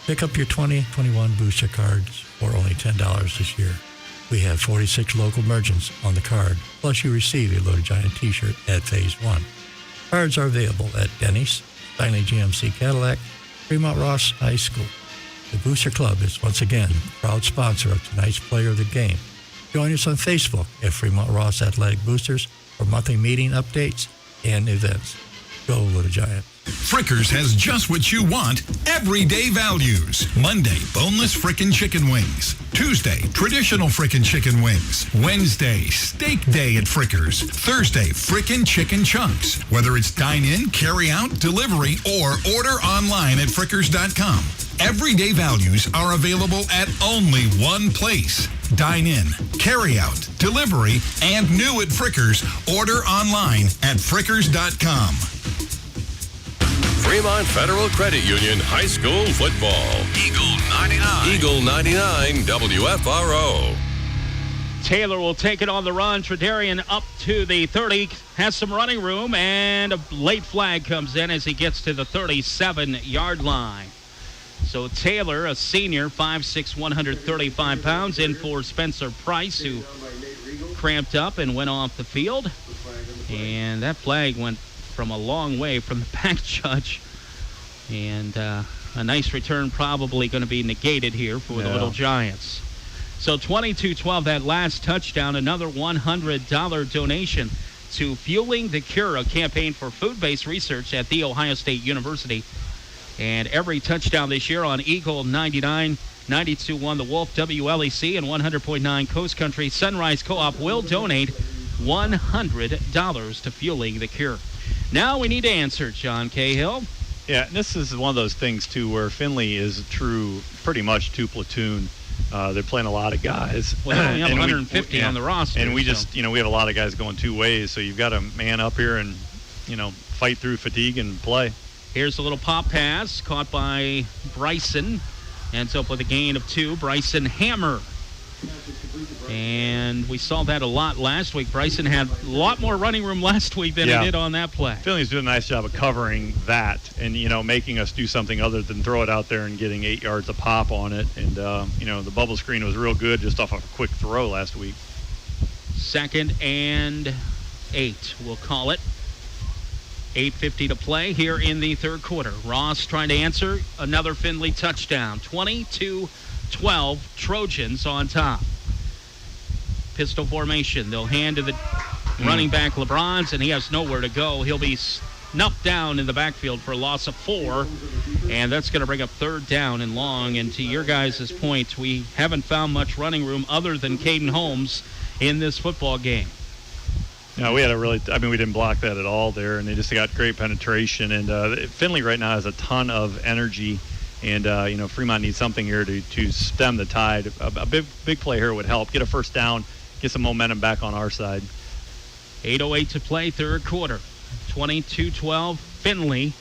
Pick up your 2021 booster cards for only $10 this year. We have 46 local merchants on the card, plus you receive a Little Giant t-shirt at Phase 1. Cards are available at Denny's, Findlay GMC Cadillac, Fremont Ross High School. The Booster Club is once again a proud sponsor of tonight's Player of the Game. Join us on Facebook at Fremont Ross Athletic Boosters for monthly meeting updates and events. Go Little Giant. Frickers has just what you want, everyday values. Monday, boneless frickin' chicken wings. Tuesday, traditional frickin' chicken wings. Wednesday, steak day at Frickers. Thursday, frickin' chicken chunks. Whether it's dine-in, carry-out, delivery, or order online at frickers.com. Everyday values are available at only one place. Dine-in, carry-out, delivery, and new at Frickers. Order online at frickers.com. Fremont Federal Credit Union High School Football. Eagle 99. Eagle 99 WFRO. Taylor will take it on the run. Tredarian up to the 30, has some running room, and a late flag comes in as he gets to the 37-yard line. So Taylor, a senior, 5'6", 135 pounds, in for Spencer Price, who cramped up and went off the field. And that flag went from a long way from the back judge. And a nice return probably going to be negated here for the Little Giants. So 22-12, that last touchdown, another $100 donation to Fueling the Cure, a campaign for food-based research at The Ohio State University. And every touchdown this year on Eagle 99, 92.1 The Wolf, WLEC, and 100.9 Coast Country Sunrise Co-op will donate $100 to Fueling the Cure. Now we need to answer, John Cahill. Yeah, this is one of those things, too, where Findlay is pretty much two platoon. They're playing a lot of guys. Well, we have 150 on the roster. And we just, we have a lot of guys going two ways, so you've got to man up here and, fight through fatigue and play. Here's a little pop pass caught by Bryson. Ends up with a gain of 2. Bryson Hammer. And we saw that a lot last week. Bryson had a lot more running room last week than he did on that play. Findlay's doing a nice job of covering that and, making us do something other than throw it out there and getting 8 yards a pop on it. And, the bubble screen was real good just off a quick throw last week. 2nd and 8, we'll call it. 8:50 to play here in the third quarter. Ross trying to answer another Findlay touchdown. 22-12, Trojans on top. Pistol formation. They'll hand to the running back LeBron's, and he has nowhere to go. He'll be snuffed down in the backfield for a loss of 4, and that's going to bring up 3rd down and long. And to your guys' point, we haven't found much running room other than Caden Holmes in this football game. We had we didn't block that at all there, and they just got great penetration. And Findlay right now has a ton of energy, and, Fremont needs something here to stem the tide. A big play here would help. Get a first down, get some momentum back on our side. 8:08 to play, third quarter. 22-12, Findlay.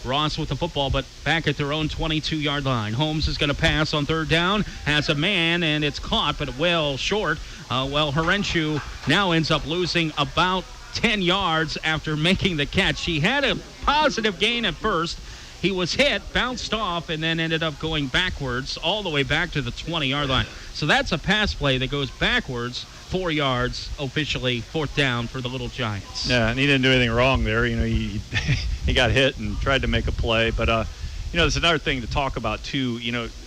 Ross with the football, but back at their own 22-yard line. Holmes is going to pass on 3rd down, has a man, and it's caught, but well short. Herenshu now ends up losing about 10 yards after making the catch. He had a positive gain at first, He was hit, bounced off, and then ended up going backwards all the way back to the 20-yard line. So that's a pass play that goes backwards 4 yards, officially 4th down for the Little Giants. Yeah, and he didn't do anything wrong there. He got hit and tried to make a play. But, there's another thing to talk about, too.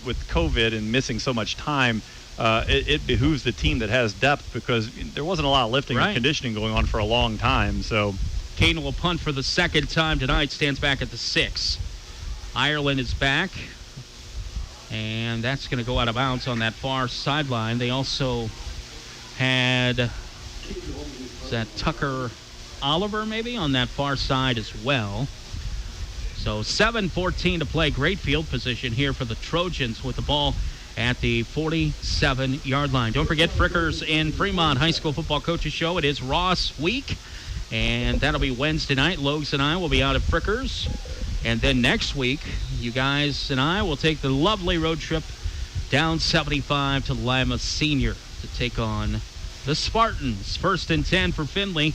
With COVID and missing so much time, it behooves the team that has depth because there wasn't a lot of lifting and conditioning going on for a long time. So Caden will punt for the second time tonight, stands back at the 6. Ireland is back, and that's going to go out of bounds on that far sideline. They also had, is that Tucker Oliver maybe on that far side as well. So 7:14 to play. Great field position here for the Trojans with the ball at the 47-yard line. Don't forget Frickers in Fremont High School Football Coaches Show. It is Ross Week, and that'll be Wednesday night. Logs and I will be out at Frickers. And then next week, you guys and I will take the lovely road trip down 75 to Lima Senior to take on the Spartans. 1st and 10 for Findlay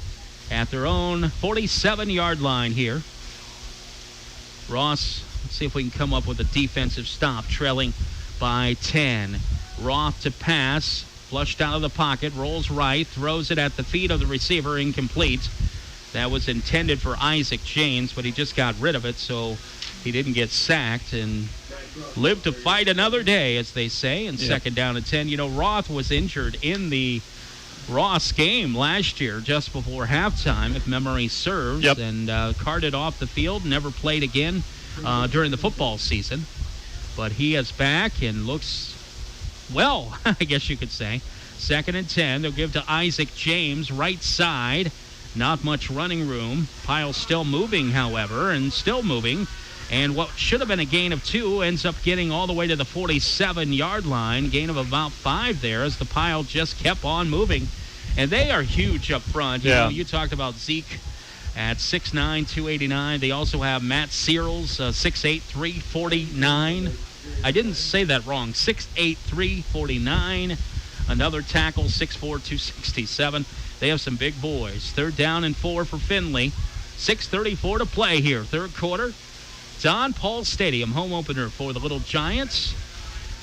at their own 47-yard line here. Ross, let's see if we can come up with a defensive stop, trailing by 10. Roth to pass, flushed out of the pocket, rolls right, throws it at the feet of the receiver, incomplete. That was intended for Isaac James, but he just got rid of it, so he didn't get sacked and lived to fight another day, as they say, and 2nd down and 10. Roth was injured in the Ross game last year just before halftime, if memory serves, and carted off the field, never played again during the football season. But he is back and looks, well, I guess you could say. 2nd and 10. They'll give to Isaac James, right side. Not much running room. Pile still moving, however, and still moving. And what should have been a gain of 2 ends up getting all the way to the 47-yard line. Gain of about 5 there as the pile just kept on moving. And they are huge up front. You talked about Zeke at 6'9", 289. They also have Matt Searles, 6'8", 349. I didn't say that wrong. 6'8", 349. Another tackle, 6'4", 267. They have some big boys. 3rd down and 4 for Findlay. 6:34 to play here. 3rd quarter. Don Paul Stadium, home opener for the Little Giants.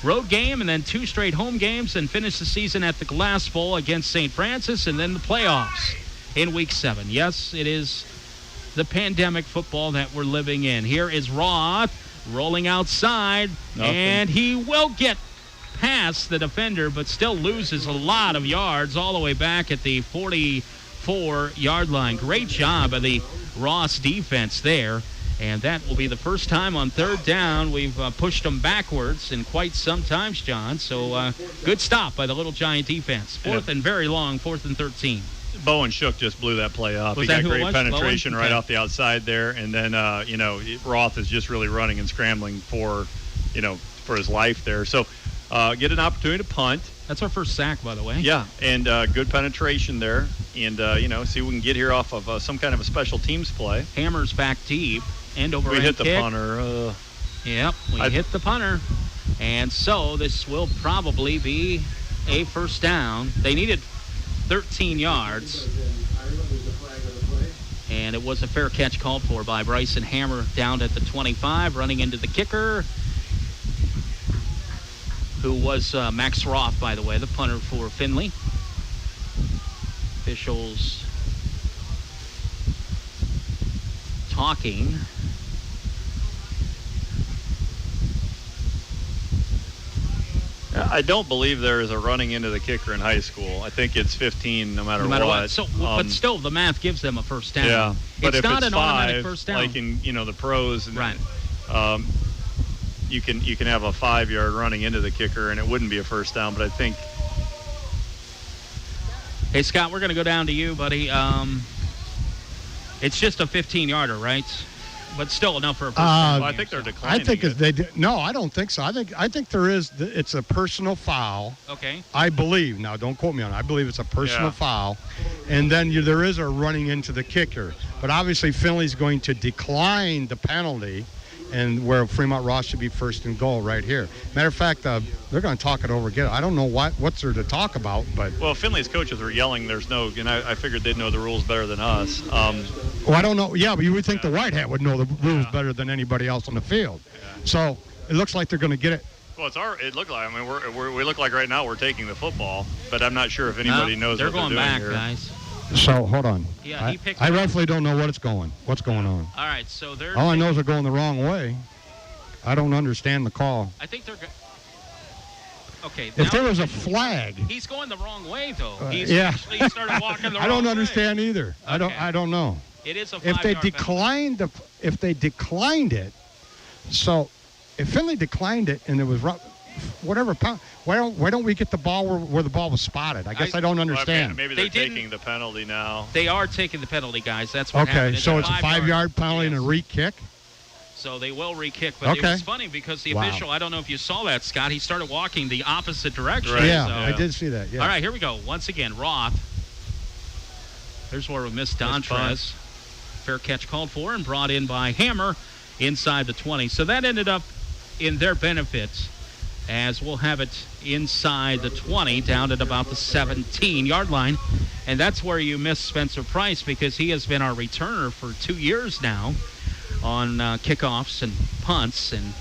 Road game and then 2 straight home games and finish the season at the Glass Bowl against St. Francis and then the playoffs in Week 7. Yes, it is the pandemic football that we're living in. Here is Roth rolling outside, and he will get past the defender, but still loses a lot of yards all the way back at the 44-yard line. Great job of the Ross defense there, and that will be the first time on 3rd down we've pushed them backwards in quite some times, John. So good stop by the Little Giant defense. 4th and very long, 4th and 13. Bowen Shook just blew that play up. He got great penetration right off the outside there, and then Roth is just really running and scrambling for his life there. So get an opportunity to punt. That's our first sack, by the way. Yeah, and good penetration there, and see if we can get here off of some kind of a special teams play. Hammers back deep, end over we end hit the kick. Punter. Yep, we hit the punter, and so this will probably be a 1st down. They needed 13 yards, and it was a fair catch called for by Bryson Hammer down at the 25, running into the kicker, who was Max Roth, by the way, the punter for Findlay. Officials talking. I don't believe there is a running into the kicker in high school. I think it's 15 no matter what. So, but still, the math gives them a 1st down. Yeah, but it's if not it's an 5, automatic 1st down. like in the pros, and right. You can have a 5-yard running into the kicker, and it wouldn't be a 1st down. But I think. Hey Scott, we're going to go down to you, buddy. It's just a 15-yarder, right? But still enough for a 1st down. Well, I think they're declining. I think no, I don't think so. I think there is. It's a personal foul. Okay. I believe. Now, don't quote me on it. I believe it's a personal foul, and then there is a running into the kicker. But obviously, Findlay's going to decline the penalty and where Fremont Ross should be first and goal right here. Matter of fact, they're going to talk it over again. I don't know what's there to talk about, but Well, Findlay's coaches were yelling. There's no, and I figured they'd know the rules better than us. well, I don't know. Yeah, but you would think the white hat would know the rules better than anybody else on the field. So it looks like they're going to get it. Well, it looked like. I mean, we look like right now we're taking the football, but I'm not sure if anybody knows what they're doing back, here. Guys. So hold on. Yeah, he picked I rightfully don't know what's going on. All right, so they're. All I know is they're going the wrong way. I don't understand the call. I think they're. Okay. If there was a flag. He's going the wrong way, though. He started walking the wrong way. I don't understand either. Okay. I don't know. It is a 5-yard if they declined it, so if Findlay declined it and it was whatever, why don't we get the ball where the ball was spotted? I guess I don't understand. Maybe they're taking the penalty now. They are taking the penalty, guys. That's what happened. Okay, so it's a 5-yard penalty and a re-kick? So they will re-kick. But it was funny because the official, I don't know if you saw that, Scott, he started walking the opposite direction. Right. Yeah, I did see that. Yeah. All right, here we go. Once again, Roth. There's where we missed Dontrez. Fair catch called for and brought in by Hammer inside the 20. So that ended up in their benefit, as we'll have it inside the 20, down at about the 17-yard line. And that's where you miss Spencer Price, because he has been our returner for 2 years now on kickoffs and punts. And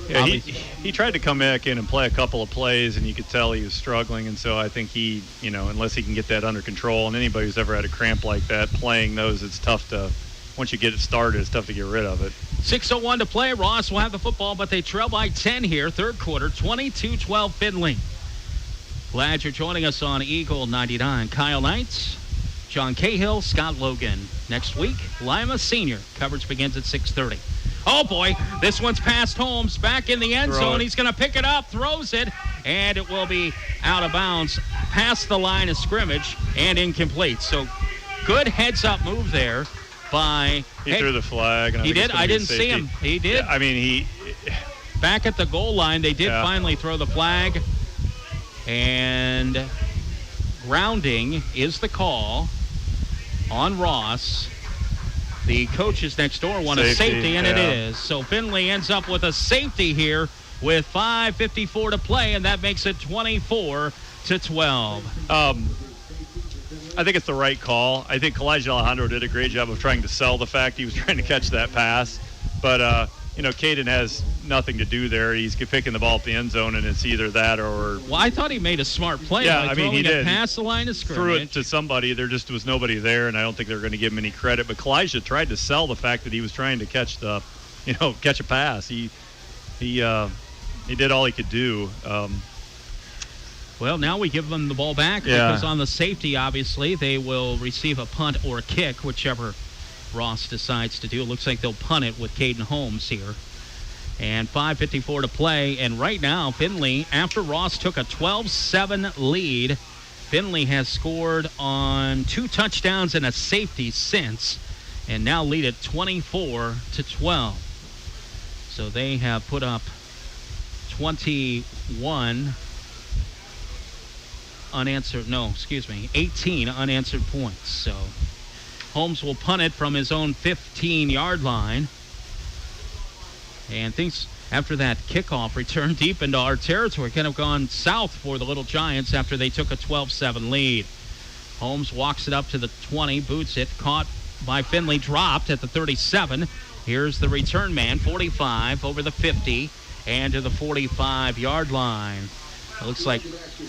he tried to come back in and play a couple of plays, and you could tell he was struggling. And so I think he, unless he can get that under control, and anybody who's ever had a cramp like that, playing those, it's tough to, once you get it started, it's tough to get rid of it. 6:01 to play. Ross will have the football, but they trail by 10 here, third quarter, 22-12 Findlay. Glad you're joining us on Eagle 99. Kyle Knight, John Cahill, Scott Logan. Next week, Lima Senior. Coverage begins at 6:30. Oh, boy, this one's past Holmes, back in the end zone. He's going to pick it up, throws it, and it will be out of bounds past the line of scrimmage and incomplete. So good heads-up move there by... He threw the flag. And he did? I didn't see him. He did? Yeah, I mean, back at the goal line, they did finally throw the flag. And grounding is the call on Ross. The coaches next door want a safety, and it is. So Findlay ends up with a safety here with 5:54 to play, and that makes it 24-12. I think it's the right call. I think Elijah Alejandro did a great job of trying to sell the fact he was trying to catch that pass. But, Caden has nothing to do there. He's picking the ball at the end zone, and it's either that or... Well, I thought he made a smart play. Yeah, I mean, he did. Past the line of scrimmage. Threw it to somebody. There just was nobody there, and I don't think they were going to give him any credit. But Kalijah tried to sell the fact that he was trying to catch catch a pass. He did all he could do. Well, now we give them the ball back because on the safety, obviously, they will receive a punt or a kick, whichever Ross decides to do. It looks like they'll punt it with Caden Holmes here. And 5:54 to play. And right now, Findlay, after Ross took a 12-7 lead, Findlay has scored on 2 touchdowns and a safety since, and now lead at 24-12. So they have put up 18 unanswered points. So Holmes will punt it from his own 15-yard line. And things after that kickoff return deep into our territory kind of gone south for the Little Giants after they took a 12-7 lead. Holmes walks it up to the 20, boots it, caught by Findlay, dropped at the 37. Here's the return man, 45 over the 50 and to the 45-yard line. It looks like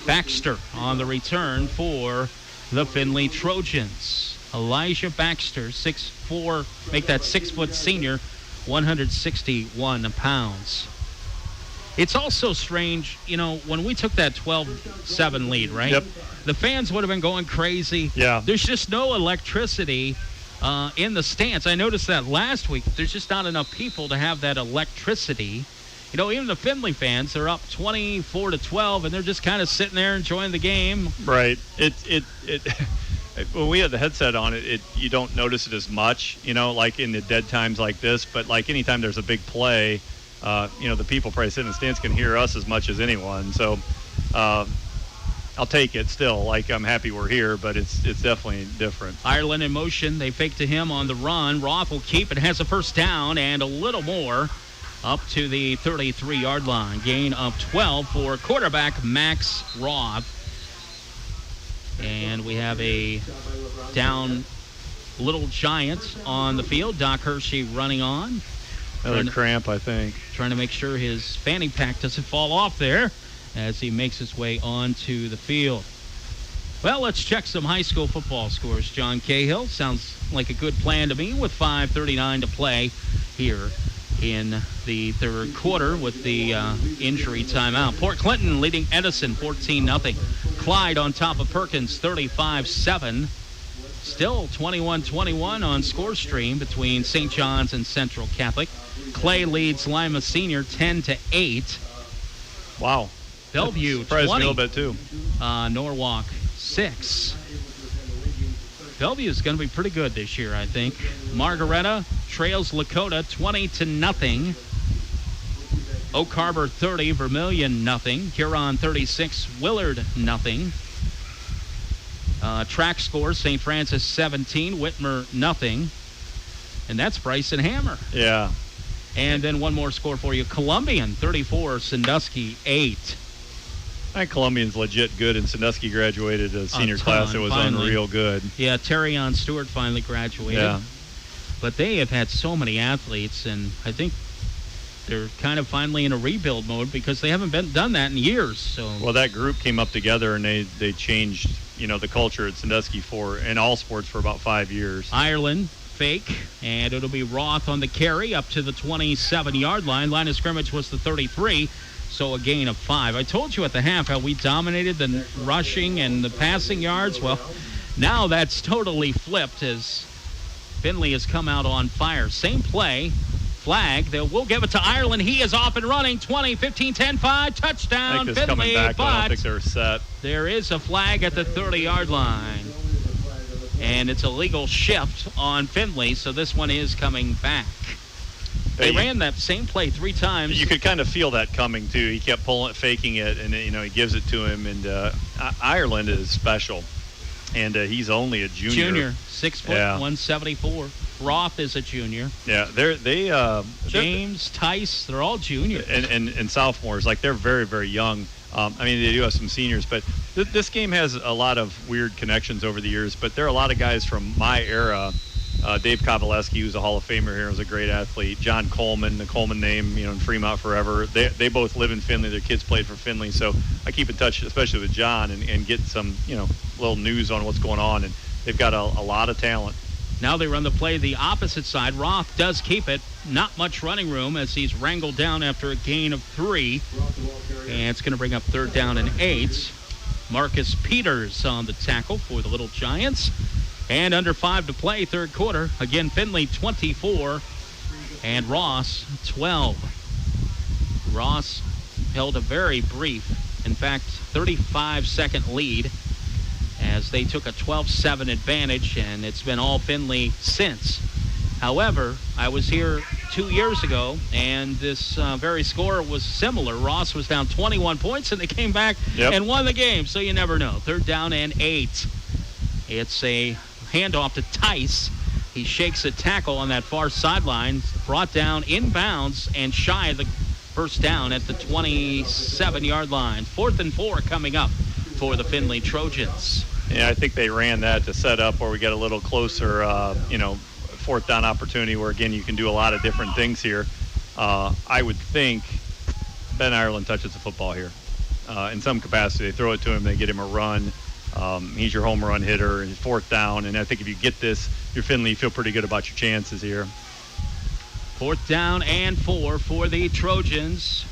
Baxter on the return for the Findlay Trojans. Elijah Baxter, 6'4", make that 6-foot senior, 161 pounds. It's also strange, when we took that 12-7 lead, right? Yep. The fans would have been going crazy. Yeah. There's just no electricity in the stands. I noticed that last week. There's just not enough people to have that electricity. Even the Findlay fans, they're up 24-12, and they're just kind of sitting there enjoying the game. Right. When we had the headset on, you don't notice it as much, like in the dead times like this. But like anytime there's a big play, the people probably sitting in the stands can hear us as much as anyone. So I'll take it still. Like, I'm happy we're here, but it's definitely different. Ireland in motion. They fake to him on the run. Roth will keep it, has a first down and a little more. up to the 33-yard line. Gain of 12 for quarterback Max Roth. And we have a down Little Giant on the field. Doc Hershey running on. Another cramp, I think. Trying to make sure his fanny pack doesn't fall off there as he makes his way onto the field. Well, let's check some high school football scores. John Cahill, sounds like a good plan to me with 5:39 to play here in the third quarter with the injury timeout. Port Clinton leading Edison 14-0. Clyde on top of Perkins 35-7. Still 21-21 on score stream between St. John's and Central Catholic. Clay leads Lima Senior 10-8. Wow. Bellevue surprised 20. me a little bit too. Norwalk 6. Bellevue is going to be pretty good this year, I think. Margaretta trails Lakota 20-0. Oak Harbor 30, Vermilion 0. Huron 36, Willard 0. Track score, St. Francis 17, Whitmer 0. And that's Bryson Hammer. Yeah. And then one more score for you. Columbian 34, Sandusky 8. I think Columbian's legit good, and Sandusky graduated a senior class that was finally. unreal good. Yeah, Terrion Stewart finally graduated. Yeah. But they have had so many athletes, and I think they're kind of finally in a rebuild mode because they haven't done that in years. So well, that group came up together, and they changed, the culture at Sandusky in all sports for about 5 years. Ireland, fake, and it'll be Roth on the carry up to the 27-yard line. Line of scrimmage was the 33. So a gain of 5. I told you at the half how we dominated the rushing and the passing yards. Well, now that's totally flipped as Findlay has come out on fire. Same play, flag. We'll give it to Ireland. He is off and running. 20, 15, 10, 5. Touchdown, I think Findlay. coming back, but I don't think they're set. There is a flag at the 30-yard line. And it's a legal shift on Findlay, so this one is coming back. They ran that same play 3 times. You could kind of feel that coming, too. He kept faking it, and, he gives it to him. And Ireland is special. And he's only a junior. 6 foot, 174. Roth is a junior. Yeah, James, Tice, they're all juniors. And sophomores. They're very, very young. They do have some seniors. But this game has a lot of weird connections over the years. But there are a lot of guys from my era. Dave Kovaleski, who's a Hall of Famer here, was a great athlete. John Coleman, the Coleman name, in Fremont forever. They both live in Findlay. Their kids played for Findlay. So I keep in touch, especially with John, and get some, little news on what's going on. And they've got a lot of talent. Now they run the play the opposite side. Roth does keep it. Not much running room as he's wrangled down after a gain of 3. And it's going to bring up 3rd down and 8. Marcus Peters on the tackle for the Little Giants. And under 5 to play, third quarter. Again, Findlay 24 and Ross 12. Ross held a very brief, in fact, 35-second lead as they took a 12-7 advantage, and it's been all Findlay since. However, I was here 2 years ago, and this very score was similar. Ross was down 21 points, and they came back and won the game, so you never know. 3rd down and 8. It's a handoff to Tice. He shakes a tackle on that far sideline, brought down inbounds and shy of the first down at the 27-yard line. 4th and 4 coming up for the Findlay Trojans. Yeah, I think they ran that to set up where we get a little closer, 4th down opportunity where, again, you can do a lot of different things here. I would think Ben Ireland touches the football here. In some capacity, they throw it to him, they get him a run. He's your home run hitter, and 4th down. And I think if you get this, you're Findlay, you feel pretty good about your chances here. 4th down and 4 for the Trojans.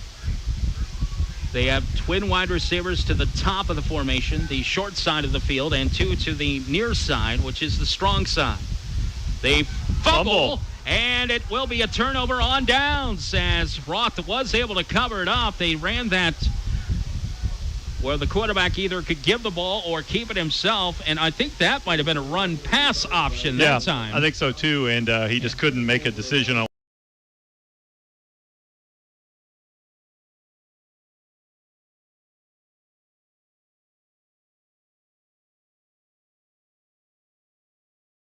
They have twin wide receivers to the top of the formation, the short side of the field, and 2 to the near side, which is the strong side. They fumble, and it will be a turnover on downs as Roth was able to cover it up. They ran that where the quarterback either could give the ball or keep it himself, and I think that might have been a run-pass option that time. I think so too, and he just couldn't make a decision on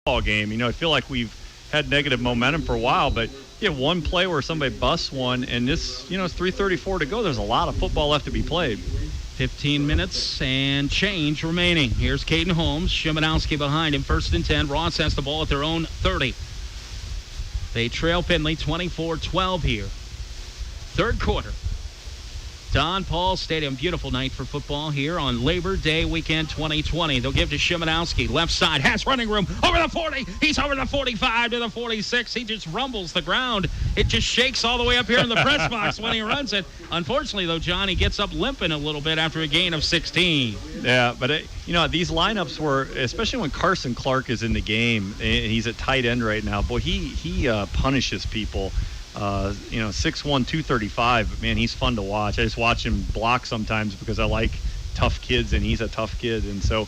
ball game. I feel like we've had negative momentum for a while, but get one play where somebody busts one, and this, it's 3:34 to go. There's a lot of football left to be played. 15 minutes and change remaining. Here's Caden Holmes. Szymanowski behind him. 1st and 10. Ross has the ball at their own 30. They trail Findlay 24-12 here. Third quarter. Don Paul Stadium. Beautiful night for football here on Labor Day weekend 2020. They'll give to Szymanowski. Left side. Has running room. Over the 40. He's over the 45 to the 46. He just rumbles the ground. It just shakes all the way up here in the press box when he runs it. Unfortunately, though, John, he gets up limping a little bit after a gain of 16. Yeah, but, these lineups were, especially when Carson Clark is in the game, and he's at tight end right now, boy, he punishes people. 6'1", 235, but man, he's fun to watch. I just watch him block sometimes because I like tough kids, and he's a tough kid. And so,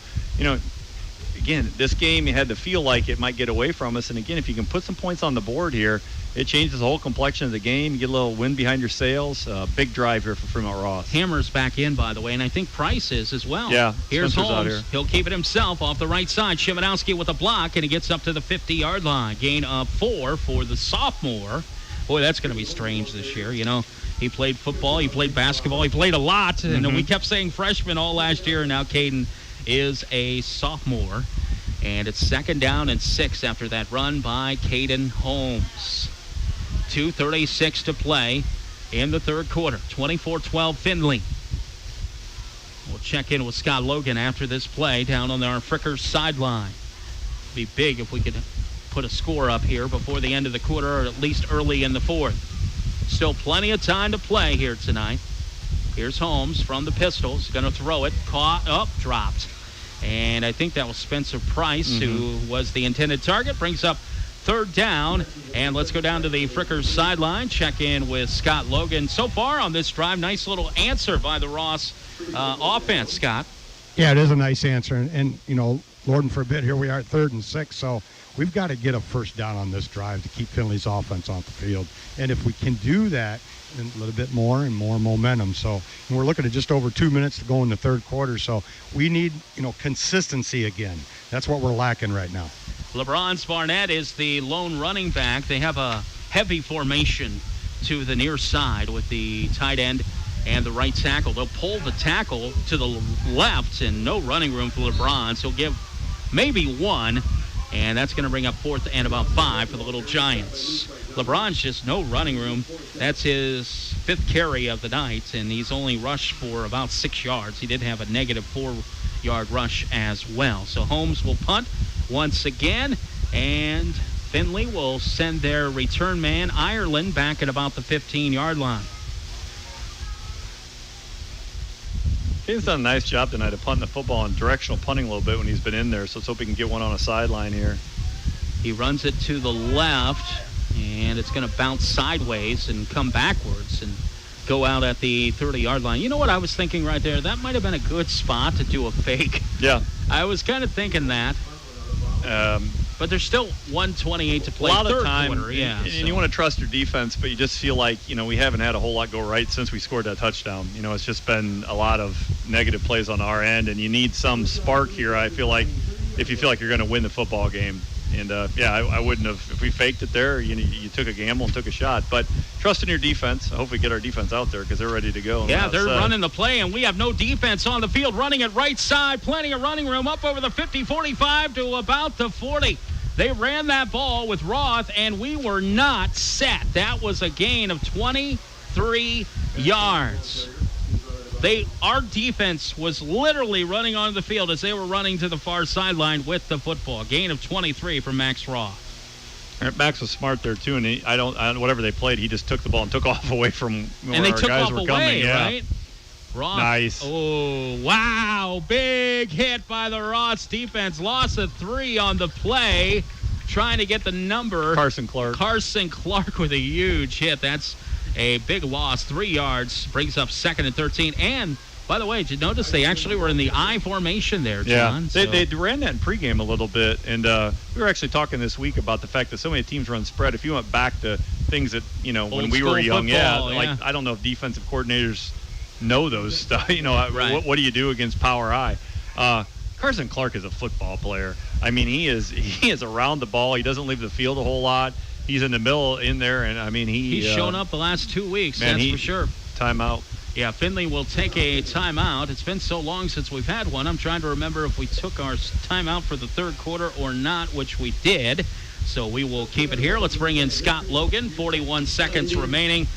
again, this game, you had to feel like it might get away from us. And again, if you can put some points on the board here, it changes the whole complexion of the game. You get a little wind behind your sails. Big drive here for Fremont Ross. Hammer's back in, by the way, and I think Price is as well. Yeah, here's Spencer's Holmes. out here. He'll keep it himself off the right side. Szymanowski with a block, and he gets up to the 50-yard line. Gain of 4 for the sophomore. Boy, that's going to be strange this year. He played football, he played basketball, he played a lot, and we kept saying freshman all last year, and now Caden is a sophomore. And it's 2nd down and 6 after that run by Caden Holmes. 2:36 to play in the third quarter. 24-12 Findlay. We'll check in with Scott Logan after this play down on our Frickers sideline. Be big if we could put a score up here before the end of the quarter, or at least early in the fourth. Still plenty of time to play here tonight. Here's Holmes from the pistols. Going to throw it. Caught up, dropped. And I think that was Spencer Price, who was the intended target. Brings up 3rd down. And let's go down to the Frickers sideline. Check in with Scott Logan. So far on this drive, nice little answer by the Ross offense, Scott. Yeah, it is a nice answer. And Lord forbid, here we are at 3rd and 6. So we've got to get a first down on this drive to keep Findlay's offense off the field. And if we can do that, a little bit more and more momentum. So we're looking at just over 2 minutes to go in the third quarter. So we need, consistency again. That's what we're lacking right now. LeBron Barnett is the lone running back. They have a heavy formation to the near side with the tight end and the right tackle. They'll pull the tackle to the left, and no running room for LeBron. So he'll give maybe 1. And that's going to bring up 4th and about 5 for the Little Giants. LeBron's just no running room. That's his 5th carry of the night, and he's only rushed for about 6 yards. He did have a negative 4-yard rush as well. So Holmes will punt once again, and Findlay will send their return man, Ireland, back at about the 15-yard line. He's done a nice job tonight of punting the football and directional punting a little bit when he's been in there, so let's hope he can get one on a sideline here. He runs it to the left, and it's going to bounce sideways and come backwards and go out at the 30-yard line. You know what I was thinking right there? That might have been a good spot to do a fake. Yeah. I was kind of thinking that. But there's still 1:28 to play. A lot third of time, quarter, and you want to trust your defense, but you just feel like, we haven't had a whole lot go right since we scored that touchdown. It's just been a lot of negative plays on our end, and you need some spark here, I feel like, if you feel like you're going to win the football game. And, I wouldn't have, if we faked it there, you took a gamble and took a shot. But trust in your defense. I hope we get our defense out there because they're ready to go. Yeah, they're running the play, and we have no defense on the field. Running it right side, plenty of running room up over the 50, 45 to about the 40. They ran that ball with Roth, and we were not set. That was a gain of 23 yards. Our defense was literally running onto the field as they were running to the far sideline with the football. Gain of 23 for Max Roth. Max was smart there too, and whatever they played, he just took the ball and took off away from where our guys were coming. Yeah. Right? Ross. Nice. Oh, wow. Big hit by the Ross defense. Loss of 3 on the play. Trying to get the number. Carson Clark with a huge hit. That's a big loss. 3 yards. Brings up 2nd and 13. And, by the way, did you notice they actually were in the I formation there, John? Yeah, they ran that in pregame a little bit. And we were actually talking this week about the fact that so many teams run spread. If you went back to things that, when we were young, I don't know if defensive coordinators know those stuff. Right. What do you do against power I? Carson Clark is a football player. I mean, he is around the ball. He doesn't leave the field a whole lot. he's in the middle in there, and I mean he's shown up the last 2 weeks. Man, that's for sure. Timeout. Yeah, Findlay will take a timeout. It's been so long since we've had one. I'm trying to remember if we took our timeout for the third quarter or not, which we did. So we will keep it here. Let's bring in Scott Logan. 41 seconds remaining.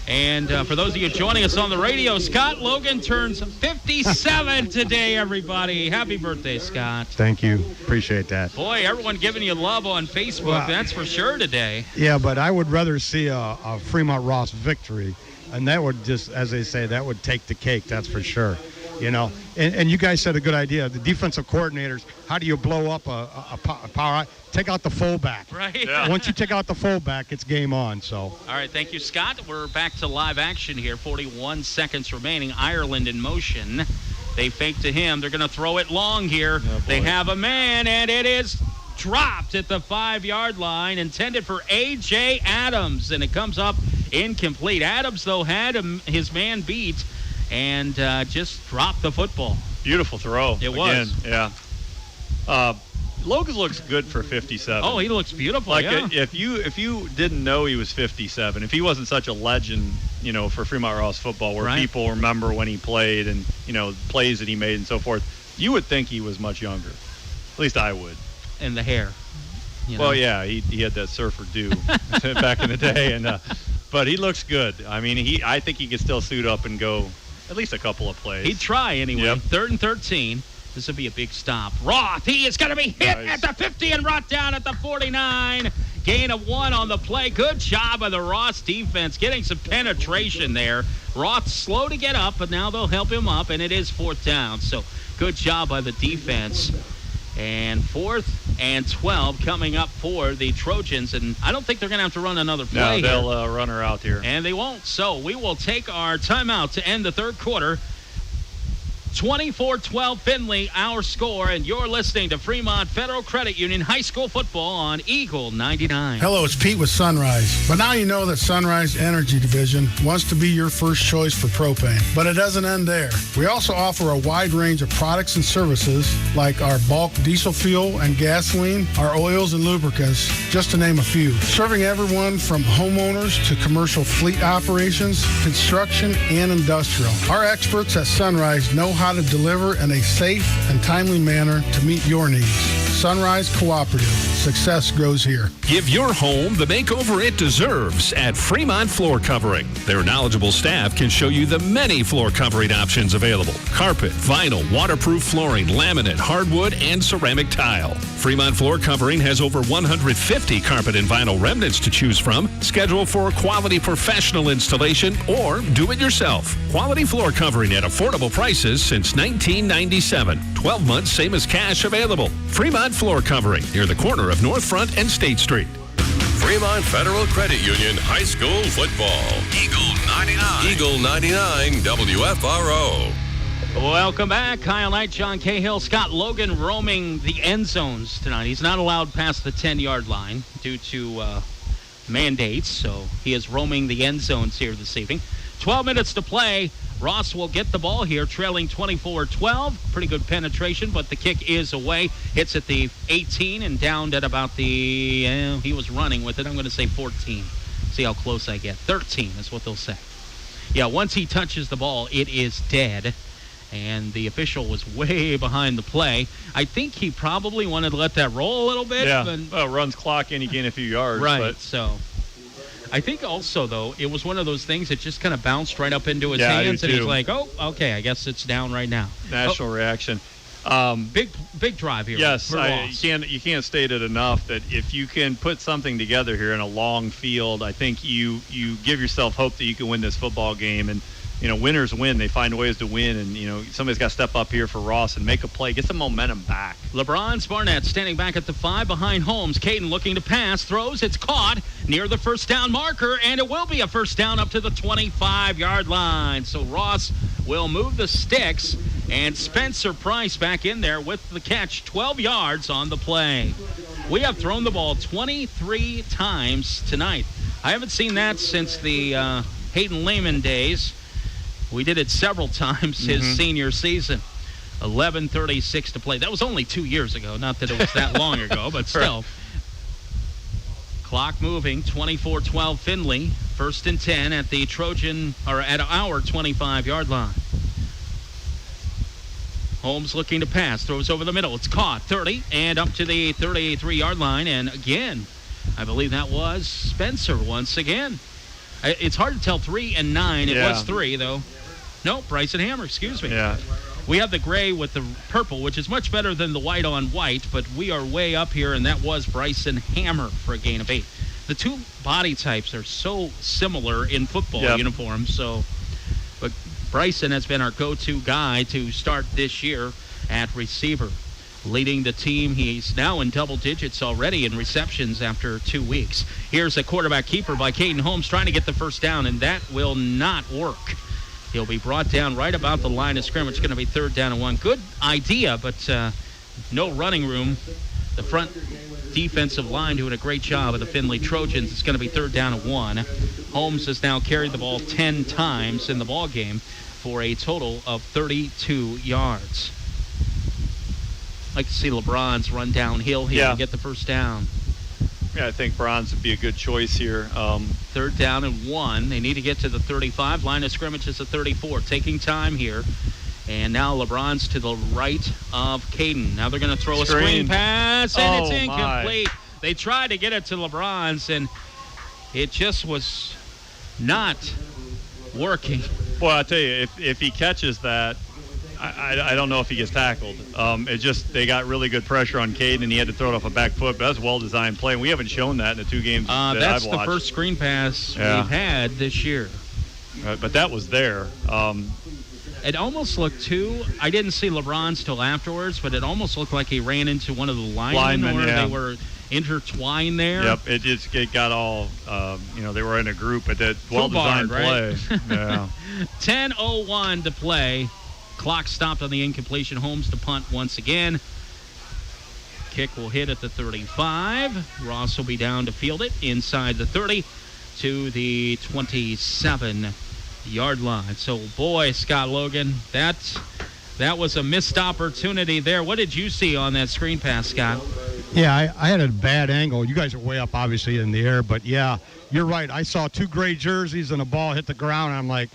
And for those of you joining us on the radio, Scott Logan turns 57 today, everybody. Happy birthday, Scott. Thank you. Appreciate that. Boy, everyone giving you love on Facebook. Well, that's for sure today. Yeah, but I would rather see a Fremont Ross victory. And that would just, as they say, that would take the cake, that's for sure. You know, and you guys said a good idea. The defensive coordinators, how do you blow up a power? Take out the fullback. Right. Yeah. Once you take out the fullback, it's game on. So. All right, thank you, Scott. We're back to live action here. 41 seconds remaining. Ireland in motion. They fake to him. They're going to throw it long here. Oh, they have a man, and it is dropped at the 5-yard line, intended for A.J. Adams, and it comes up incomplete. Adams, though, had his man beat and just dropped the football. Beautiful throw. It was. Yeah. Logan looks good for 57. Oh, he looks beautiful. Like yeah. if you didn't know he was 57, if he wasn't such a legend, you know, for Fremont Ross football, where people remember when he played and, you know, plays that he made and so forth, you would think he was much younger. At least I would. And the hair. Well, yeah, he had that surfer do back in the day, and but he looks good. I mean, I think he could still suit up and go at least a couple of plays. He'd try anyway. Yep. 3rd and 13. This will be a big stop. Roth, he is going to be hit at the 50 and brought down at the 49. Gain of 1 on the play. Good job of the Ross defense getting some penetration there. Roth slow to get up, but now they'll help him up, and it is 4th down. So good job by the defense. And 4th and 12 coming up for the Trojans. And I don't think they're going to have to run another play. No, they'll run her out here. And they won't. So we will take our timeout to end the third quarter. 24-12 Findlay, our score, and you're listening to Fremont Federal Credit Union High School Football on Eagle 99. Hello, it's Pete with Sunrise. But now you know that Sunrise Energy Division wants to be your first choice for propane. But it doesn't end there. We also offer a wide range of products and services like our bulk diesel fuel and gasoline, our oils and lubricants, just to name a few. Serving everyone from homeowners to commercial fleet operations, construction, and industrial. Our experts at Sunrise know how to deliver in a safe and timely manner to meet your needs. Sunrise Cooperative. Success grows here. Give your home the makeover it deserves at Fremont Floor Covering. Their knowledgeable staff can show you the many floor covering options available. Carpet, vinyl, waterproof flooring, laminate, hardwood, and ceramic tile. Fremont Floor Covering has over 150 carpet and vinyl remnants to choose from. Schedule for a quality professional installation or do it yourself. Quality floor covering at affordable prices since 1997. 12 months, same as cash available. Fremont Floor Covering, near the corner of North Front and State Street. Fremont Federal Credit Union High School Football. Eagle 99. Eagle 99 WFRO. Welcome back. Kyle Knight, John Cahill, Scott Logan roaming the end zones tonight. He's not allowed past the 10-yard line due to mandates, so he is roaming the end zones here this evening. 12 minutes to play. Ross will get the ball here, trailing 24-12. Pretty good penetration, but the kick is away. Hits at the 18 and downed at about the, he was running with it. I'm going to say 14. See how close I get. 13 is what they'll say. Yeah, once he touches the ball, it is dead. And the official was way behind the play. I think he probably wanted to let that roll a little bit. Yeah, well, runs clock and he gained a few yards. Right, but. So I think also, though, it was one of those things that just kind of bounced right up into his Yeah, hands, and too. he's like, oh, okay, I guess it's down right now. National reaction. Big drive here. Yes, for Ross. you can't state it enough that if you can put something together here in a long field, I think you give yourself hope that you can win this football game. And, you know, winners win. They find ways to win. And, you know, somebody's got to step up here for Ross and make a play. Get some momentum back. LeBron Barnett standing back at the 5 behind Holmes. Caden looking to pass, throws. It's caught near the first down marker, and it will be a first down up to the 25-yard line. So Ross will move the sticks, and Spencer Price back in there with the catch, 12 yards on the play. We have thrown the ball 23 times tonight. I haven't seen that since the Hayden Lehman days. We did it several times his senior season. 11:36 to play. That was only 2 years ago. Not that it was that long ago, but still. Clock moving, 24-12 Findlay. 1st and 10 at the Trojan, or at our 25-yard line. Holmes looking to pass, throws over the middle. It's caught, 30, and up to the 33-yard line. And again, I believe that was Spencer once again. It's hard to tell 3 and 9. It was 3, though. No, Bryson Hammer, excuse me. Yeah. We have the gray with the purple, which is much better than the white on white, but we are way up here, and that was Bryson Hammer for a gain of 8. The two body types are so similar in football uniforms, but Bryson has been our go-to guy to start this year at receiver. Leading the team, he's now in double digits already in receptions after 2 weeks. Here's a quarterback keeper by Caden Holmes trying to get the first down, and that will not work. He'll be brought down right about the line of scrimmage. It's going to be 3rd down and 1. Good idea, but no running room. The front defensive line doing a great job of the Findlay Trojans. It's going to be 3rd down and 1. Holmes has now carried the ball 10 times in the ball game for a total of 32 yards. I'd like to see LeBron's run downhill here and get the first down. Yeah, I think Bronze would be a good choice here. 3rd down and 1. They need to get to the 35. Line of scrimmage is the 34. Taking time here. And now LeBron's to the right of Caden. Now they're going to throw a screen pass, and it's incomplete. They tried to get it to LeBron's, and it just was not working. Well, I'll tell you, if he catches that, I don't know if he gets tackled. They got really good pressure on Caden, and he had to throw it off a back foot. But that's a well-designed play. And we haven't shown that in the 2 games that I've watched. That's the first screen pass we've had this year. But that was there. It almost looked I didn't see LeBron's till afterwards, but it almost looked like he ran into one of the linemen or they were intertwined there. Yep, it got all, they were in a group, but that well-designed play. Yeah. 10:01 to play. Clock stopped on the incompletion. Holmes to punt once again. Kick will hit at the 35. Ross will be down to field it inside the 30 to the 27-yard line. So, boy, Scott Logan, that was a missed opportunity there. What did you see on that screen pass, Scott? Yeah, I had a bad angle. You guys are way up, obviously, in the air. But, yeah, you're right. I saw 2 gray jerseys and a ball hit the ground, and I'm like,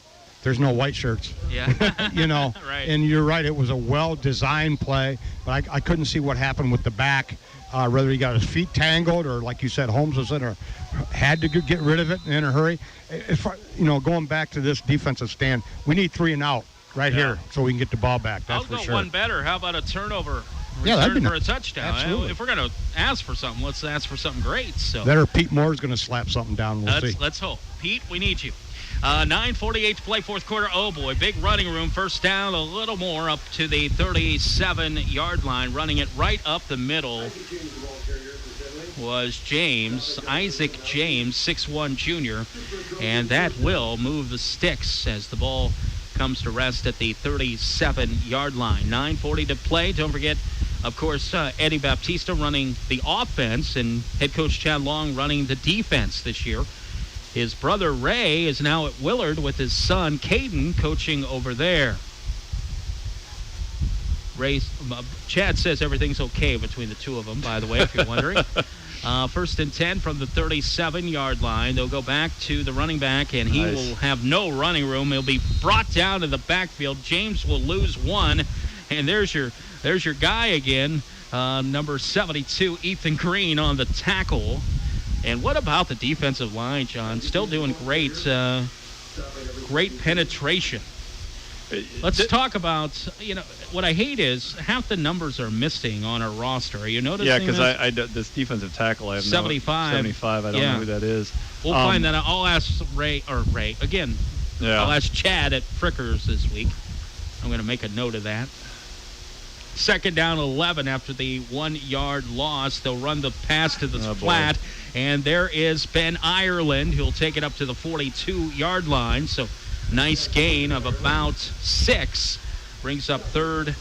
there's no white shirts. Yeah. Right. And you're right. It was a well-designed play, but I couldn't see what happened with the back, whether he got his feet tangled or, like you said, Holmes was had to get rid of it in a hurry. Going back to this defensive stand, we need 3 and out here so we can get the ball back. That's for sure. I'll go one better. How about a turnover? That'd be for a touchdown. Absolutely. If we're going to ask for something, let's ask for something great. So that or Pete Moore's going to slap something down. We'll see. Let's hope. Pete, we need you. 9:48 to play, 4th quarter. Oh, boy, big running room. First down, a little more up to the 37-yard line. Running it right up the middle was Isaac James, 6'1 junior. And that will move the sticks as the ball comes to rest at the 37-yard line. 9:40 to play. Don't forget, of course, Eddie Baptista running the offense and head coach Chad Long running the defense this year. His brother Ray is now at Willard with his son Caden coaching over there. Chad says everything's okay between the two of them, by the way, if you're wondering. 1st and 10 from the 37-yard line. They'll go back to the running back, and he will have no running room. He'll be brought down to the backfield. James will lose 1, and there's your guy again, number 72, Ethan Green on the tackle. And what about the defensive line, John? Still doing great penetration. Let's talk about, what I hate is half the numbers are missing on our roster. Are you noticing that? Yeah, because this defensive tackle, I have 75. 75, I don't know who that is. We'll find that out. I'll ask Ray, again, I'll ask Chad at Frickers this week. I'm going to make a note of that. 2nd down, 11 after the 1-yard loss. They'll run the pass to the flat, and there is Ben Ireland, who'll take it up to the 42-yard line. So nice gain of about 6. Brings up 3rd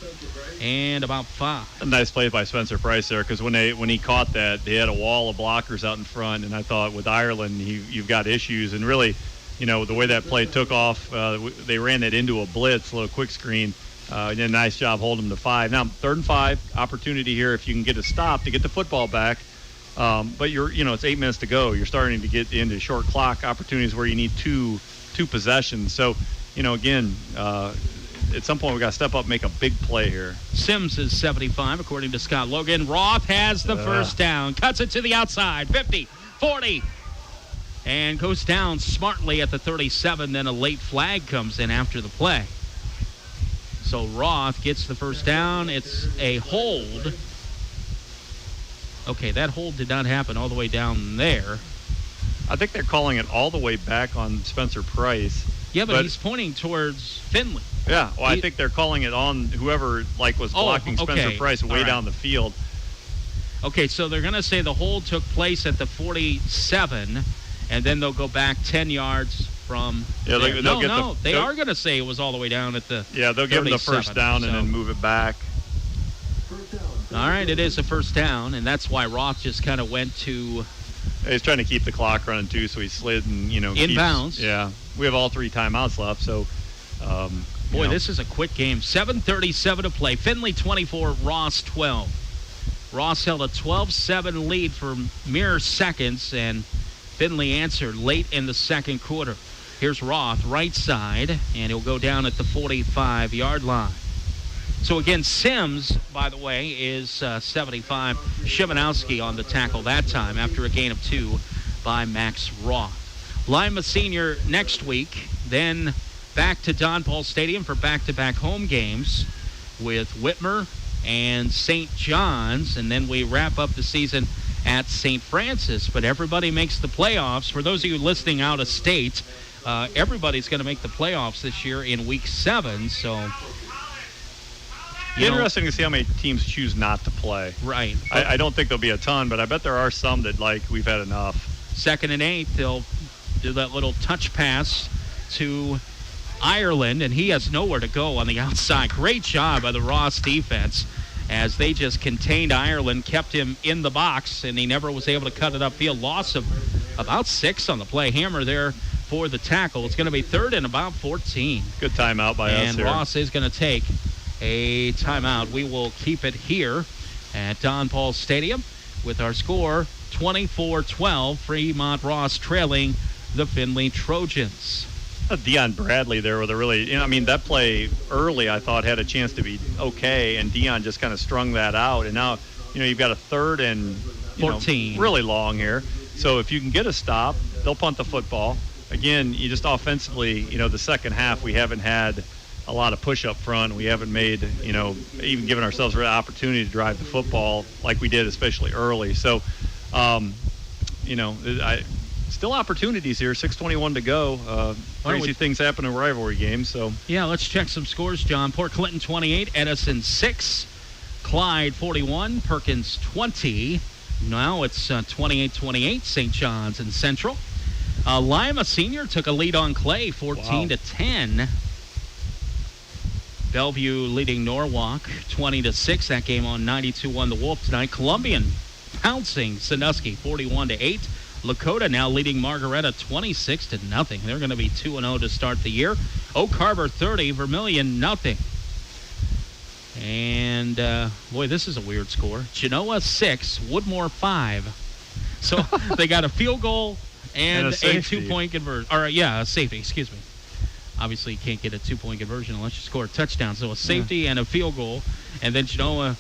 and about 5. A nice play by Spencer Price there, because when he caught that, they had a wall of blockers out in front, and I thought with Ireland, you've got issues. And really, the way that play took off, they ran it into a blitz, a little quick screen. Did a nice job holding them to 5. Now, 3rd and 5, opportunity here if you can get a stop to get the football back. But it's 8 minutes to go. You're starting to get into short clock opportunities where you need two possessions. So, again, at some point we got to step up and make a big play here. Sims is 75, according to Scott Logan. Roth has the first down, cuts it to the outside, 50, 40, and goes down smartly at the 37. Then a late flag comes in after the play. So Roth gets the first down. It's a hold. Okay, that hold did not happen all the way down there. I think they're calling it all the way back on Spencer Price. Yeah, but he's pointing towards Findlay. Yeah, well, I think they're calling it on whoever was blocking Spencer Price way down the field. Okay, so they're going to say the hold took place at the 47, and then they'll go back 10 yards from there. They are going to say it was all the way down at the they'll give them the first down and then move it back. All right, it is a first down, and that's why Roth just kind of went to... He's trying to keep the clock running, too, so he slid and, inbounds. Yeah. We have all 3 timeouts left, so... This is a quick game. 7:37 to play. Findlay 24, Ross 12. Ross held a 12-7 lead for mere seconds, and Findlay answered late in the second quarter. Here's Roth, right side, and he'll go down at the 45-yard line. So again, Sims, by the way, is 75. Shimanowski on the tackle that time after a gain of 2 by Max Roth. Lima Senior next week, then back to Don Paul Stadium for back-to-back home games with Whitmer and St. John's, and then we wrap up the season at St. Francis. But everybody makes the playoffs. For those of you listening out of state, everybody's going to make the playoffs this year in Week 7, so... Interesting to see how many teams choose not to play. Right. I don't think there'll be a ton, but I bet there are some that, we've had enough. 2nd and 8, they'll do that little touch pass to Ireland, and he has nowhere to go on the outside. Great job by the Ross defense as they just contained Ireland, kept him in the box, and he never was able to cut it upfield. Loss of about 6 on the play. Hammer there for the tackle. It's going to be 3rd and about 14. Good timeout by us and here. Ross is going to take a timeout. We will keep it here at Don Paul Stadium with our score 24-12. Fremont Ross trailing the Findlay Trojans. Deion Bradley there with a really, that play early I thought had a chance to be okay, and Deion just kind of strung that out. And now, you've got a 3rd and 14. Really long here. So if you can get a stop, they'll punt the football. Again, you just offensively, the second half we haven't had a lot of push up front. We haven't made, even given ourselves an opportunity to drive the football like we did, especially early. So, still opportunities here. 6:21 to go. Crazy things happen in rivalry games. So yeah, let's check some scores, John. Port Clinton 28, Edison 6, Clyde 41, Perkins 20. Now it's 28-28. St. John's and Central. Lima Senior took a lead on Clay, 14-10. Bellevue leading Norwalk 20-6. That game on 92-1 the Wolf tonight. Columbian pouncing Sandusky 41-8. Lakota now leading Margaretta 26-0. They're going to be 2-0 to start the year. Oak Harbor 30, Vermilion nothing. And this is a weird score. Genoa 6, Woodmore 5. So they got a field goal and a 2-point conversion. A safety. Excuse me. Obviously, you can't get a 2-point conversion unless you score a touchdown. So a safety and a field goal. And then Genoa,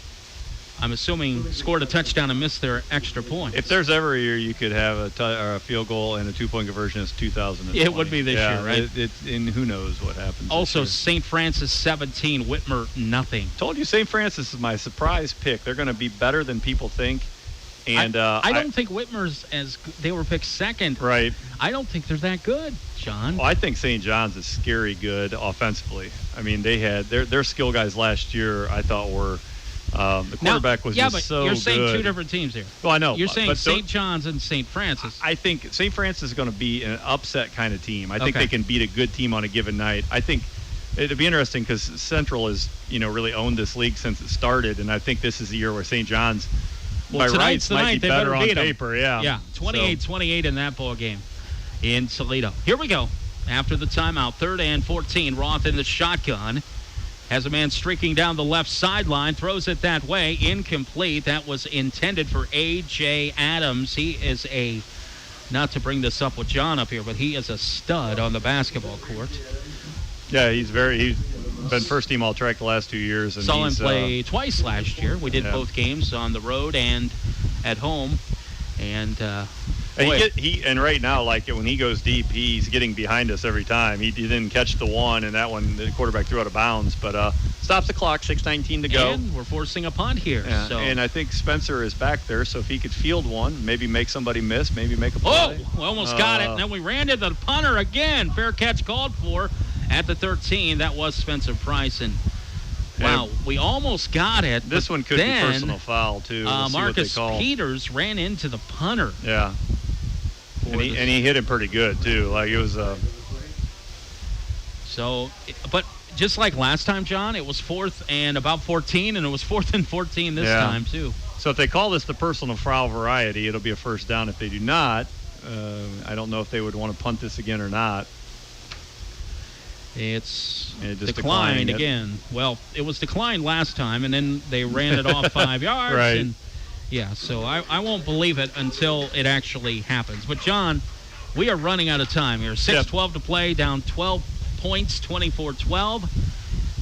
I'm assuming, scored a touchdown and missed their extra point. If there's ever a year you could have a field goal and a 2-point conversion, it's 2020. It would be this year, right? And who knows what happens. Also, St. Francis 17, Whitmer nothing. Told you St. Francis is my surprise pick. They're going to be better than people think. And I don't think Whitmer's they were picked second. Right. I don't think they're that good, John. Well, I think St. John's is scary good offensively. I mean, they had their skill guys last year. I thought were the quarterback was just so good. Yeah, but you're saying 2 different teams here. Well, I know. You're saying St. John's and St. Francis. I think St. Francis is going to be an upset kind of team. I think they can beat a good team on a given night. I think it'd be interesting because Central has really owned this league since it started, and I think this is the year where St. John's. Well, tonight's the night. They better on beat paper, them. Yeah, 28-28 in that ball game in Toledo. Here we go. After the timeout, 3rd and 14. Roth in the shotgun. Has a man streaking down the left sideline, throws it that way, incomplete. That was intended for A.J. Adams. He is not to bring this up with John up here, but he is a stud on the basketball court. Yeah, he's been first team All-TRAC the last 2 years. And saw him play twice last year. We did both games on the road and at home. And and right now, like when he goes deep, he's getting behind us every time. He didn't catch the one, and that one the quarterback threw out of bounds. But stops the clock, 6:19 to go. And we're forcing a punt here. Yeah. So. And I think Spencer is back there, so if he could field one, maybe make somebody miss, maybe make a play. Oh, we almost got it. And then we ran to the punter again. Fair catch called for at the 13. That was Spencer Price. And wow, we almost got it. This one could be personal foul, too. We'll Marcus Peters ran into the punter. Yeah. And he hit him pretty good, too. Like, it was but just like last time, John, it was 4th and about 14, and it was 4th and 14 this time, too. So if they call this the personal foul variety, it'll be a first down. If they do not, I don't know if they would want to punt this again or not. It's declined again. Well, it was declined last time, and then they ran it off 5 yards. Right. And yeah, so I won't believe it until it actually happens. But, John, we are running out of time here. 6:12 to play, down 12 points, 24-12.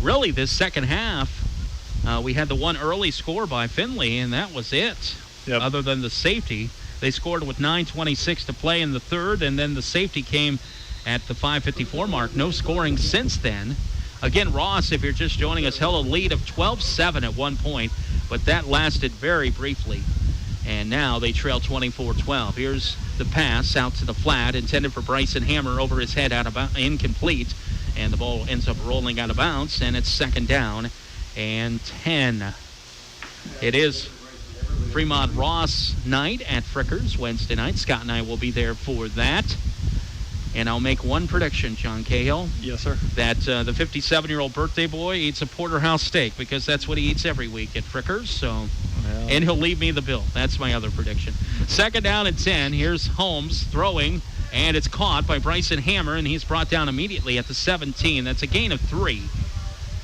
Really, this second half, we had the one early score by Findlay, and that was it. Other than the safety. They scored with 9:26 to play in the third, and then the safety came at the 5:54 mark. No scoring since then. Again, Ross, if you're just joining us, held a lead of 12-7 at one point, but that lasted very briefly. And now they trail 24-12. Here's the pass out to the flat, intended for Bryson Hammer, over his head, incomplete. And the ball ends up rolling out of bounds, and it's second down and 10. It is Fremont Ross night at Frickers Wednesday night. Scott and I will be there for that. And I'll make one prediction, John Cahill. Yes, sir. That the 57-year-old birthday boy eats a porterhouse steak, because that's what he eats every week at Frickers. So, and he'll leave me the bill. That's my other prediction. Second down and 10. Here's Holmes throwing, and it's caught by Bryson Hammer, and he's brought down immediately at the 17. That's a gain of 3.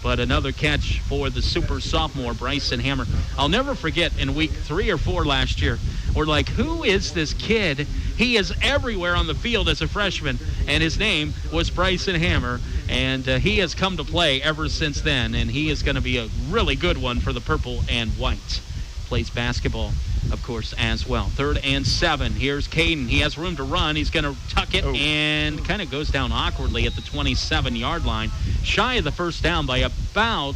But another catch for the super sophomore, Bryson Hammer. I'll never forget in week 3 or 4 last year, we're like, who is this kid? He is everywhere on the field as a freshman, and his name was Bryson Hammer, and he has come to play ever since then, and he is going to be a really good one for the purple and white. Plays basketball, of course, as well. 3rd and 7. Here's Caden. He has room to run. He's going to tuck it and kind of goes down awkwardly at the 27-yard line. Shy of the first down by about,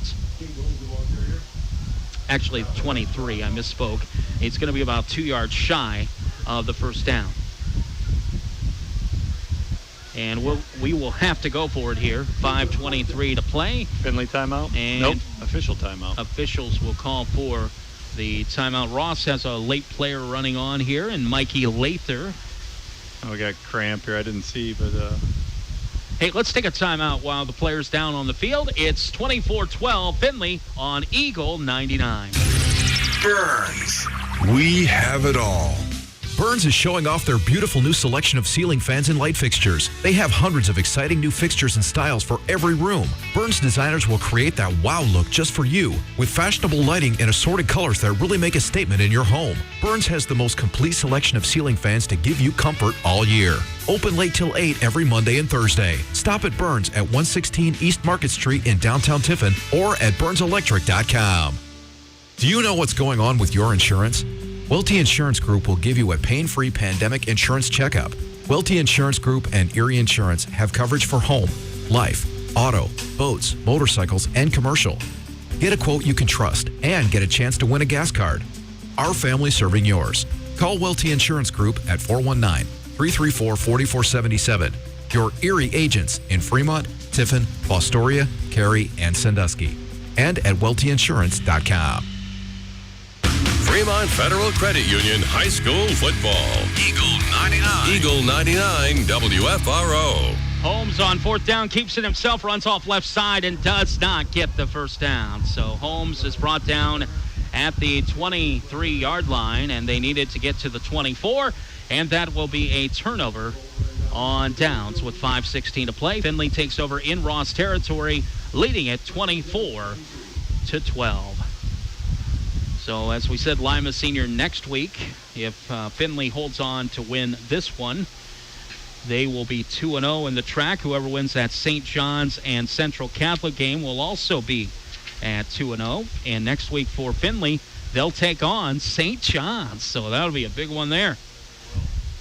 actually 23. I misspoke. It's going to be about 2 yards shy of the first down. And we will have to go for it here. 5:23 to play. Findlay timeout? And nope. Official timeout. Officials will call for the timeout. Ross has a late player running on here, and Mikey Lather. Oh, we got cramp here. I didn't see, but... Hey, let's take a timeout while the player's down on the field. It's 24-12, Findlay on Eagle 99. Burns. We have it all. Burns is showing off their beautiful new selection of ceiling fans and light fixtures. They have hundreds of exciting new fixtures and styles for every room. Burns designers will create that wow look just for you, with fashionable lighting and assorted colors that really make a statement in your home. Burns has the most complete selection of ceiling fans to give you comfort all year. Open late till 8 every Monday and Thursday. Stop at Burns at 116 East Market Street in downtown Tiffin, or at burnselectric.com. Do you know what's going on with your insurance? Welty Insurance Group will give you a pain-free pandemic insurance checkup. Welty Insurance Group and Erie Insurance have coverage for home, life, auto, boats, motorcycles, and commercial. Get a quote you can trust and get a chance to win a gas card. Our family serving yours. Call Welty Insurance Group at 419-334-4477. Your Erie agents in Fremont, Tiffin, Fostoria, Cary, and Sandusky. And at weltyinsurance.com. Fremont Federal Credit Union High School Football. Eagle 99. Eagle 99 WFRO. Holmes on 4th down, keeps it himself, runs off left side, and does not get the first down. So Holmes is brought down at the 23-yard line, and they needed to get to the 24, and that will be a turnover on downs with 5:16 to play. Findlay takes over in Ross territory leading it 24-12. So, as we said, Lima Senior next week. If Findlay holds on to win this one, they will be 2-0 in the track. Whoever wins that St. John's and Central Catholic game will also be at 2-0. And next week for Findlay, they'll take on St. John's. So that'll be a big one there.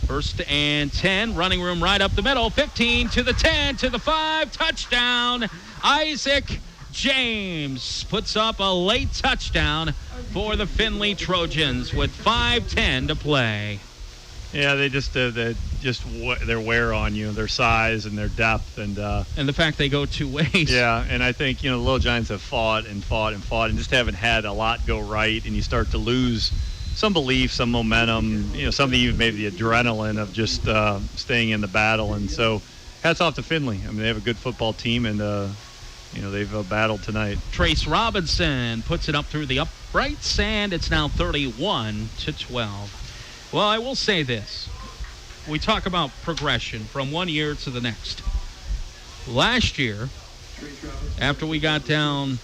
1st and 10, running room right up the middle. 15 to the 10 to the 5. Touchdown. Isaac James puts up a late touchdown for the Findlay Trojans with 5:10 to play. Yeah, they just their wear on you, their size and their depth, and the fact they go two ways. Yeah, and I think the Little Giants have fought and just haven't had a lot go right, and you start to lose some belief, some momentum, some even maybe the adrenaline of just staying in the battle. And so, hats off to Findlay. I mean, they have a good football team, and they've battled tonight. Trace Robinson puts it up through the uprights, and it's now 31-12. Well, I will say this. We talk about progression from one year to the next. Last year, after we got down,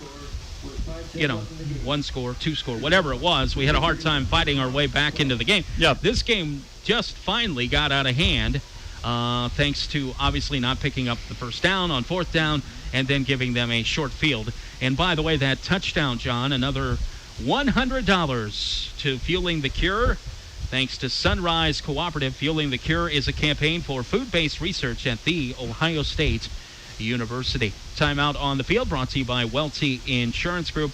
1 score, 2 score, whatever it was, we had a hard time fighting our way back into the game. Yeah. This game just finally got out of hand, thanks to obviously not picking up the first down on 4th down and then giving them a short field. And by the way, that touchdown, John, another $100 to Fueling the Cure. Thanks to Sunrise Cooperative, Fueling the Cure is a campaign for food-based research at The Ohio State University. Timeout on the field brought to you by Welty Insurance Group.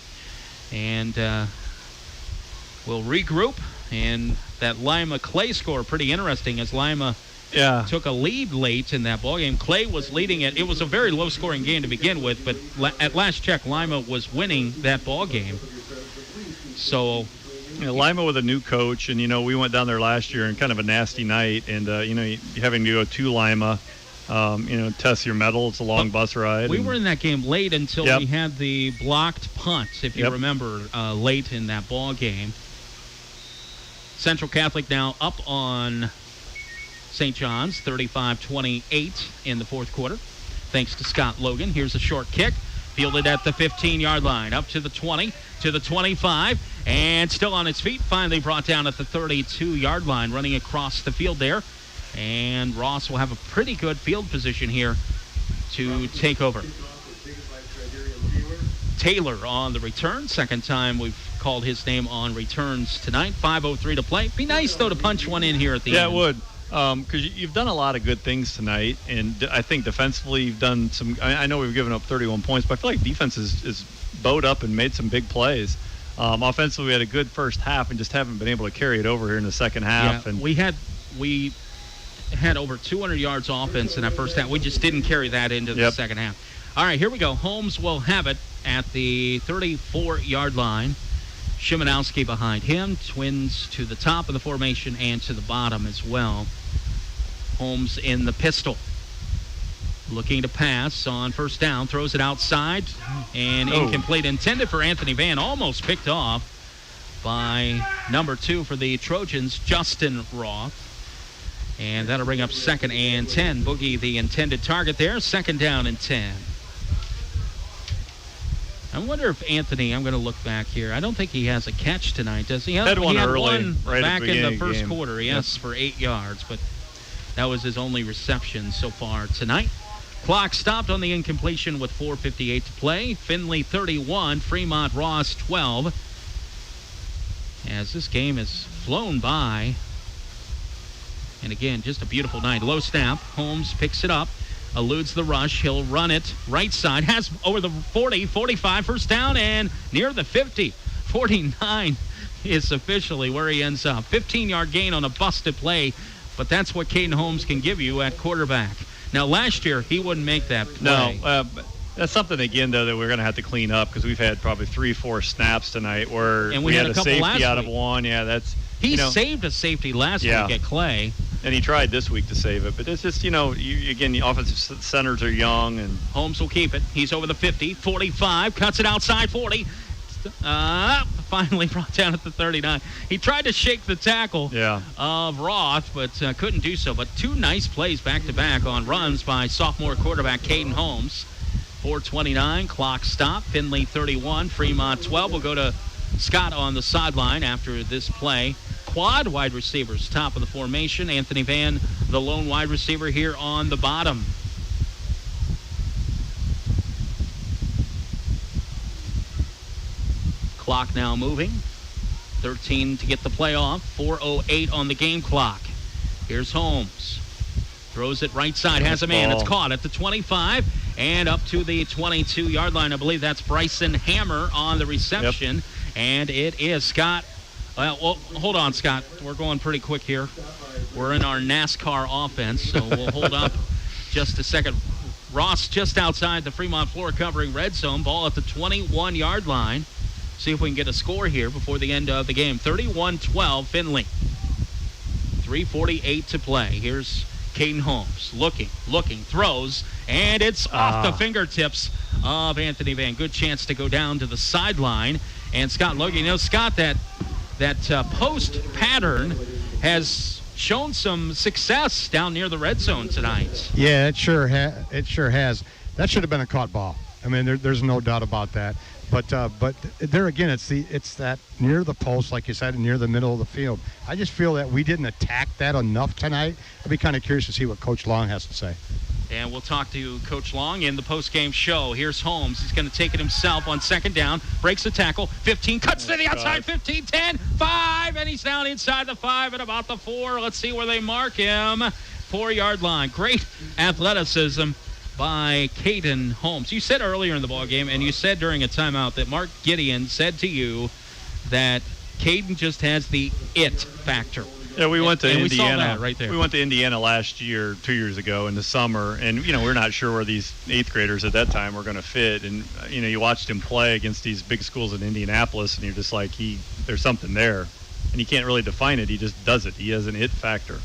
And we'll regroup. And that Lima Clay score, pretty interesting, as Lima took a lead late in that ballgame. Clay was leading it. It was a very low-scoring game to begin with, but at last check, Lima was winning that ballgame. So... Lima with a new coach, and we went down there last year in kind of a nasty night, and having to go to Lima, test your mettle. It's a long bus ride. We were in that game late until we had the blocked punt, if you remember, late in that ball game. Central Catholic now up on St. John's, 35-28 in the fourth quarter, thanks to Scott Logan. Here's a short kick, fielded at the 15-yard line, up to the 20, to the 25, and still on its feet, finally brought down at the 32-yard line, running across the field there. And Ross will have a pretty good field position here to take over. Taylor on the return. Second time we've called his name on returns tonight. 5:03 to play. Be nice, though, to punch one in here at the end. Yeah, it would. Because you've done a lot of good things tonight, and I think defensively you've done some. I know we've given up 31 points, but I feel like defense is bowed up and made some big plays. Offensively, we had a good first half and just haven't been able to carry it over here in the second half. Yeah, and we had over 200 yards offense in that first half. We just didn't carry that into the second half. All right, here we go. Holmes will have it at the 34-yard line. Szymanowski behind him. Twins to the top of the formation and to the bottom as well. Holmes in the pistol. Looking to pass on first down. Throws it outside. And incomplete. Intended for Anthony Van. Almost picked off by number 2 for the Trojans, Justin Roth. And that'll bring up 2nd and 10. Boogie, the intended target there. 2nd down and 10. I wonder if Anthony, I'm going to look back here. I don't think he has a catch tonight, does he? He had one early, one right back at the in the first game. quarter, yes, for 8 yards. But that was his only reception so far tonight. Clock stopped on the incompletion with 4:58 to play. Findlay 31, Fremont Ross 12. As this game has flown by. And again, just a beautiful night. Low snap. Holmes picks it up. Eludes the rush. He'll run it right side. Has over the 40, 45, first down, and near the 50. 49 is officially where he ends up. 15-yard gain on a busted play, but that's what Caden Holmes can give you at quarterback. Now, last year, he wouldn't make that play. No, that's something, again, though, that we're going to have to clean up because we've had probably 3-4 snaps tonight where and we had a safety out of one. Yeah, that's... He saved a safety last week at Clay. And he tried this week to save it. But it's just, again, the offensive centers are young. And Holmes will keep it. He's over the 50, 45, cuts it outside 40. Finally brought down at the 39. He tried to shake the tackle of Roth, but couldn't do so. But 2 nice plays back-to-back on runs by sophomore quarterback Caden Holmes. 4:29, clock stop. Findlay 31, Fremont 12. We'll go to Scott on the sideline after this play. Quad wide receivers, top of the formation. Anthony Van, the lone wide receiver, here on the bottom. Clock now moving. 13 to get the play off. 4:08 on the game clock. Here's Holmes. Throws it right side, has a man. It's caught at the 25 and up to the 22-yard line. I believe that's Bryson Hammer on the reception. Yep. And it is Scott. Well, hold on, Scott. We're going pretty quick here. We're in our NASCAR offense, so we'll hold up just a second. Ross just outside the Fremont floor covering red zone. Ball at the 21-yard line. See if we can get a score here before the end of the game. 31-12, Findlay. 3:48 to play. Here's Caden Holmes looking, throws, and it's off the fingertips of Anthony Van. Good chance to go down to the sideline. And Scott Logan, Scott, that post pattern has shown some success down near the red zone tonight. Yeah, it sure has. That should have been a caught ball. I mean, there's no doubt about that. But there again, it's that near the post, like you said, near the middle of the field. I just feel that we didn't attack that enough tonight. I'd be kind of curious to see what Coach Long has to say. And we'll talk to Coach Long in the post-game show. Here's Holmes. He's going to take it himself on second down. Breaks the tackle. 15, cuts to the outside. 15, 10, 5, and he's down inside the 5 at about the 4. Let's see where they mark him. 4-yard line. Great athleticism by Caden Holmes. You said earlier in the ballgame, and you said during a timeout, that Mark Gideon said to you that Caden just has the it factor. Yeah, we went to Indiana. We saw that right there. We went to Indiana last year, 2 years ago in the summer, and we're not sure where these 8th graders at that time were going to fit. And you watched him play against these big schools in Indianapolis, and you're just like, there's something there, and he can't really define it. He just does it. He has an it factor.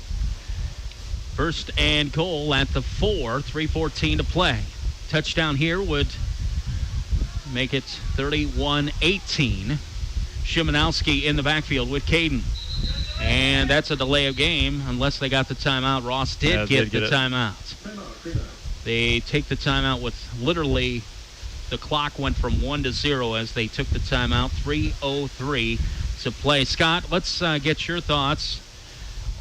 First and goal at the 4, 3:14 to play. Touchdown here would make it 31-18. Szymanowski in the backfield with Caden. And that's a delay of game unless they got the timeout. Ross did get the timeout. They take the timeout with literally the clock went from 1 to 0 as they took the timeout. 3:03 to play. Scott, let's get your thoughts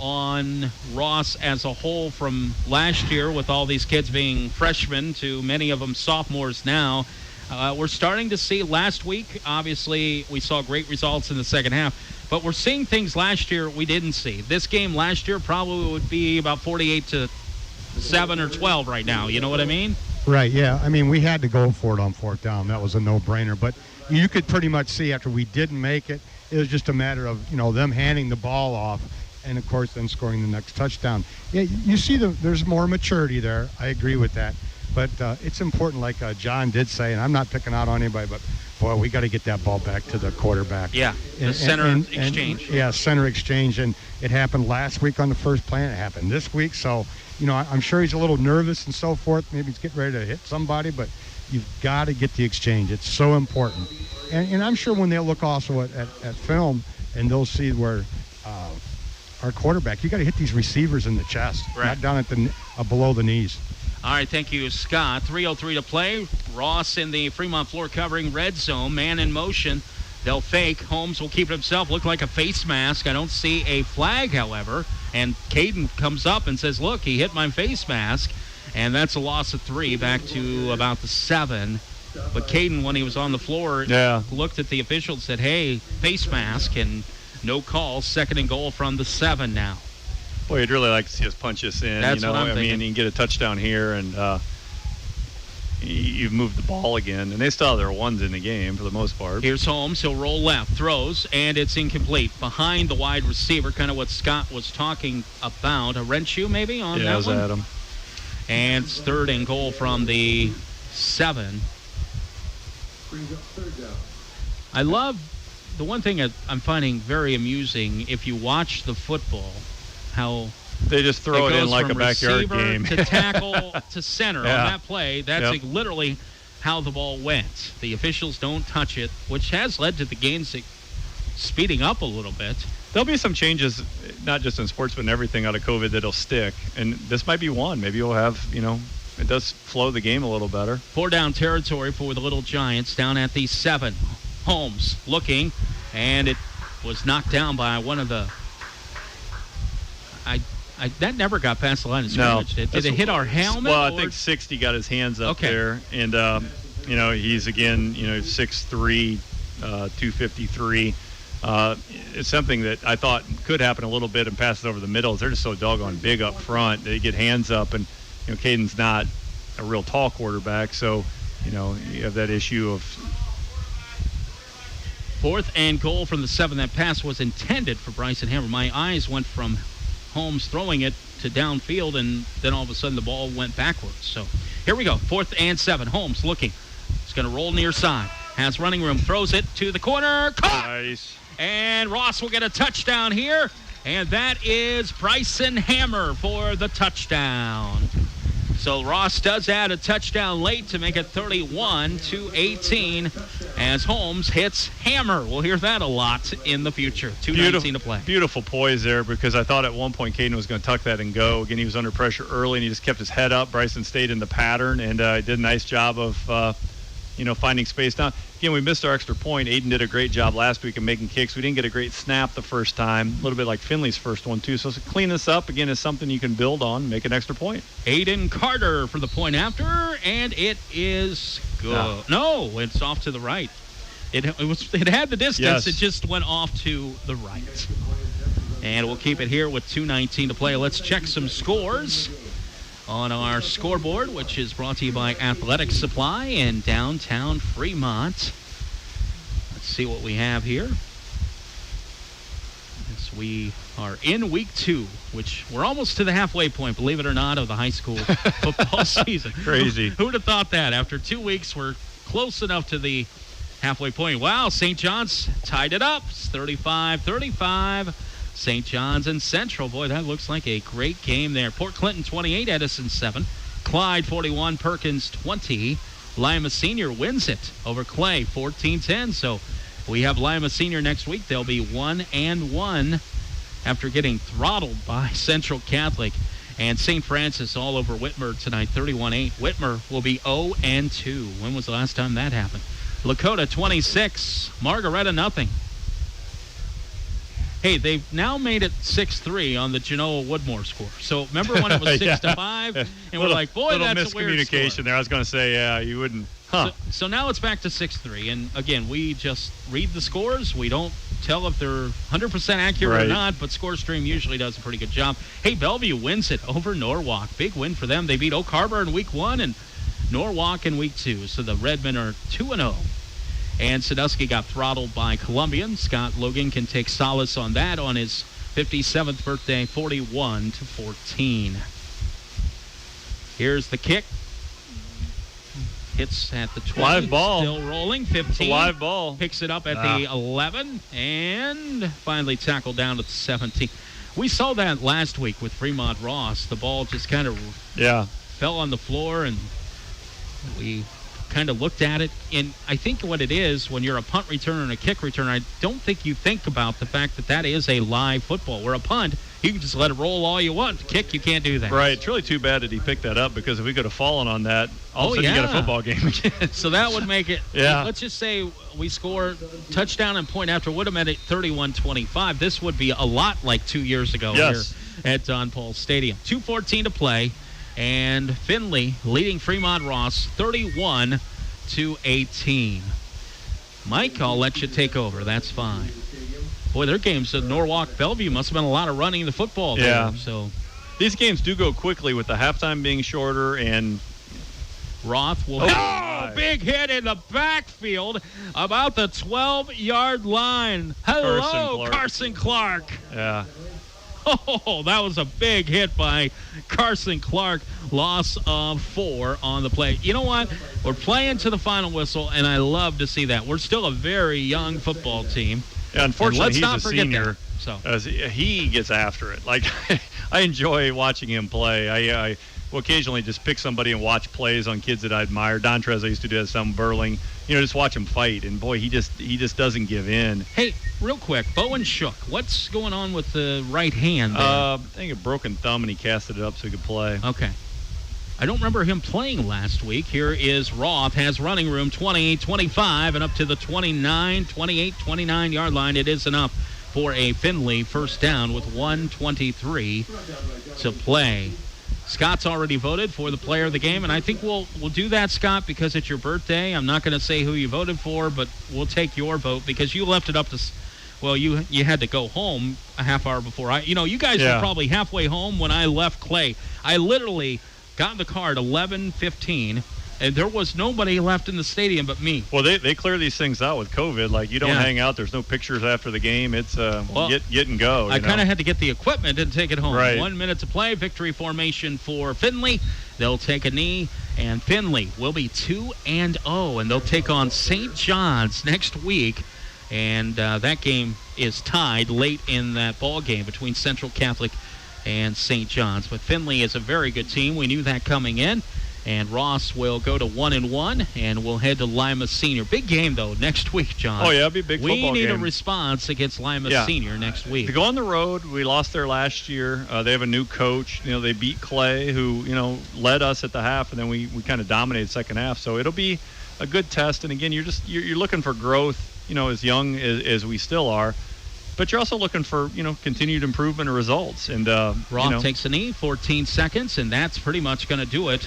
on Ross as a whole from last year with all these kids being freshmen to many of them sophomores now. We're starting to see last week, obviously, we saw great results in the second half, but we're seeing things last year we didn't see. This game last year probably would be about 48-7 or 12 right now. You know what I mean? Right, yeah. I mean, we had to go for it on fourth down. That was a no-brainer. But you could pretty much see after we didn't make it, it was just a matter of, them handing the ball off and, of course, then scoring the next touchdown. Yeah, you see there's more maturity there. I agree with that. But it's important, like John did say, and I'm not picking out on anybody, but, boy, we got to get that ball back to the quarterback. Yeah, the center exchange. Yeah, center exchange. And it happened last week on the first play, and it happened this week. So, I'm sure he's a little nervous and so forth. Maybe he's getting ready to hit somebody, but you've got to get the exchange. It's so important. And I'm sure when they'll look also at film and they'll see where our quarterback, you got to hit these receivers in the chest, right, not down at the below the knees. All right, thank you, Scott. 3:03 to play. Ross in the Fremont floor covering red zone. Man in motion. They'll fake. Holmes will keep it himself. Look like a face mask. I don't see a flag, however. And Caden comes up and says, look, he hit my face mask. And that's a loss of 3 back to about the 7. But Caden, when he was on the floor, looked at the official and said, hey, face mask, and no call. Second and goal from the 7 now. Boy, you'd really like to see us punch this in. That's what I'm thinking. You can get a touchdown here, and you've moved the ball again. And they still have their ones in the game for the most part. Here's Holmes. He'll roll left, throws, and it's incomplete. Behind the wide receiver, kind of what Scott was talking about. A Renshaw maybe on that one? Yeah, Adam. And it's third and goal from the 7. I love the one thing I'm finding very amusing, if you watch the football, how they just throw it in like a backyard game. To tackle to center on that play. That's literally how the ball went. The officials don't touch it, which has led to the gains speeding up a little bit. There'll be some changes, not just in sports, but in everything out of COVID that'll stick. And this might be one. Maybe you'll have, it does flow the game a little better. 4 down territory for the Little Giants down at the 7. Holmes looking, and it was knocked down by one of the. That never got past the line of scrimmage. No. Did it hit our helmet? Well, I think 60 got his hands up there, and he's again 6'3", 253. It's something that I thought could happen a little bit and pass it over the middle. They're just so doggone big up front. They get hands up, and Caden's not a real tall quarterback, so you have that issue of 4th and goal from the 7. That pass was intended for Bryson Hammer. My eyes went from Holmes throwing it to downfield, and then all of a sudden the ball went backwards. So here we go, 4th and 7. Holmes looking. He's going to roll near side. Has running room. Throws it to the corner. Caught! Nice. And Ross will get a touchdown here. And that is Bryson Hammer for the touchdown. So Ross does add a touchdown late to make it 31-18 as Holmes hits Hammer. We'll hear that a lot in the future. 2:19 to play. Beautiful poise there, because I thought at one point Caden was going to tuck that and go. Again, he was under pressure early, and he just kept his head up. Bryson stayed in the pattern and did a nice job of finding space. Now, again, we missed our extra point. Aiden did a great job last week of making kicks. We didn't get a great snap the first time, a little bit like Findlay's first one, too. So clean this up, again, is something you can build on, make an extra point. Aiden Carter for the point after, and it is good. No, it's off to the right. It had the distance. Yes. It just went off to the right. And we'll keep it here with 2:19 to play. Let's check some scores on our scoreboard, which is brought to you by Athletic Supply in downtown Fremont. Let's see what we have here. As we are in week 2, which we're almost to the halfway point, believe it or not, of the high school football season. Crazy. Who would have thought that? After 2 weeks, we're close enough to the halfway point. Wow, St. John's tied it up. It's 35-35. St. John's and Central. Boy, that looks like a great game there. Port Clinton 28, Edison 7. Clyde 41, Perkins 20. Lima Senior wins it over Clay 14-10. So we have Lima Senior next week. They'll be 1-1 after getting throttled by Central Catholic. And St. Francis all over Whitmer tonight, 31-8. Whitmer will be 0-2. When was the last time that happened? Lakota 26, Margaretta nothing. Hey, they've now made it 6-3 on the Genoa Woodmore score. So remember when it was 6-5, and we're like, boy, that's a weird score. Miscommunication there. I was going to say, yeah, you wouldn't. Huh. So now it's back to 6-3, and again, we just read the scores. We don't tell if they're 100% accurate or not, but ScoreStream usually does a pretty good job. Hey, Bellevue wins it over Norwalk. Big win for them. They beat Oak Harbor in week 1 and Norwalk in week 2. So the Redmen are 2-0. And Sandusky got throttled by Columbian. Scott Logan can take solace on that on his 57th birthday, 41-14. Here's the kick. Hits at the 20. Live ball. Still rolling. 15. It's a live ball. Picks it up at the 11. And finally tackled down at the 17. We saw that last week with Fremont Ross. The ball just kind of fell on the floor, and we kind of looked at it. And I think what it is, when you're a punt returner and a kick returner, I don't think you think about the fact that that is a live football. Where a punt, you can just let it roll all you want. Kick, you can't do that. Right. It's really too bad that he picked that up, because if we could have fallen on that, all of a sudden you got a football game again. So that would make it, yeah. Let's just say we score touchdown and point after, would have made it 31-25. This would be a lot like 2 years ago here at Don Paul Stadium. 2:14 to play. And Findlay leading Fremont Ross 31-18. Mike, I'll let you take over. That's fine. Boy, their games at Norwalk Bellevue must have been a lot of running the football there. So these games do go quickly with the halftime being shorter, and Roth will big hit in the backfield about the 12-yard line. Hello, Carson Clark. Yeah. Oh, that was a big hit by Carson Clark. Loss of 4 on the play. You know what? We're playing to the final whistle, and I love to see that. We're still a very young football team. Yeah, unfortunately, he's a senior. That. So as he gets after it. Like, I enjoy watching him play. I will occasionally just pick somebody and watch plays on kids that I admire. Don Trez, I used to do that, some Burling. Just watch him fight, and boy, he just doesn't give in. Hey, real quick, Bowen Shook, what's going on with the right hand there? I think a broken thumb, and he casted it up so he could play. Okay. I don't remember him playing last week. Here is Roth, has running room 20, 25, and up to the 29, 28, 29-yard line. It is enough for a Findlay first down with 1:23 to play. Scott's already voted for the player of the game, and I think we'll do that, Scott, because it's your birthday. I'm not going to say who you voted for, but we'll take your vote because you left it up to, well, you had to go home a half hour before you guys were probably halfway home when I left Clay. I literally got in the car at 11:15, and there was nobody left in the stadium but me. Well, they clear these things out with COVID. Like, you don't hang out. There's no pictures after the game. It's get and go. I kind of had to get the equipment and take it home. Right. 1 minute to play. Victory formation for Findlay. They'll take a knee, and Findlay will be 2-0, and they'll take on St. John's next week. And that game is tied late in that ball game between Central Catholic and St. John's. But Findlay is a very good team. We knew that coming in. And Ross will go to 1-1, and we'll head to Lima Senior. Big game, though, next week, John. Oh, yeah, it'll be a big football game. We need a response against Lima Senior next week. To go on the road, we lost there last year. They have a new coach. They beat Clay, who, led us at the half, and then we kind of dominated second half. So it'll be a good test. And, again, you're looking for growth, as young as we still are. But you're also looking for, continued improvement of results. And Roth takes a knee, 14 seconds, and that's pretty much going to do it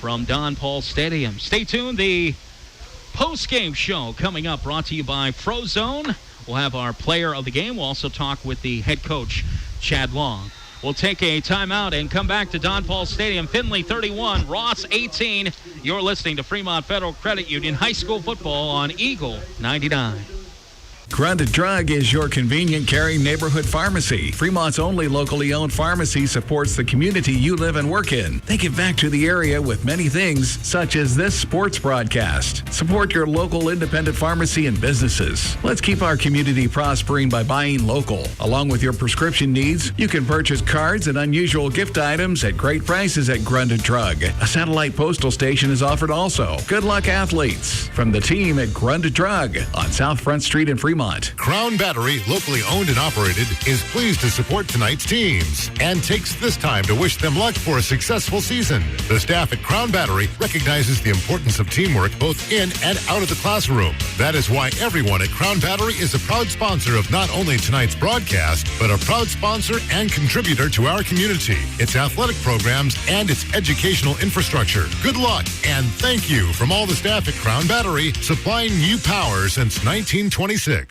from Don Paul Stadium. Stay tuned. The post-game show coming up, brought to you by Frozone. We'll have our player of the game. We'll also talk with the head coach, Chad Long. We'll take a timeout and come back to Don Paul Stadium. Findlay 31, Ross 18. You're listening to Fremont Federal Credit Union High School Football on Eagle 99. Grundy Drug is your convenient, caring neighborhood pharmacy. Fremont's only locally owned pharmacy supports the community you live and work in. They give back to the area with many things, such as this sports broadcast. Support your local independent pharmacy and businesses. Let's keep our community prospering by buying local. Along with your prescription needs, you can purchase cards and unusual gift items at great prices at Grundy Drug. A satellite postal station is offered also. Good luck, athletes. From the team at Grundy Drug on South Front Street in Fremont. Crown Battery, locally owned and operated, is pleased to support tonight's teams and takes this time to wish them luck for a successful season. The staff at Crown Battery recognizes the importance of teamwork both in and out of the classroom. That is why everyone at Crown Battery is a proud sponsor of not only tonight's broadcast, but a proud sponsor and contributor to our community, its athletic programs, and its educational infrastructure. Good luck and thank you from all the staff at Crown Battery, supplying you power since 1926.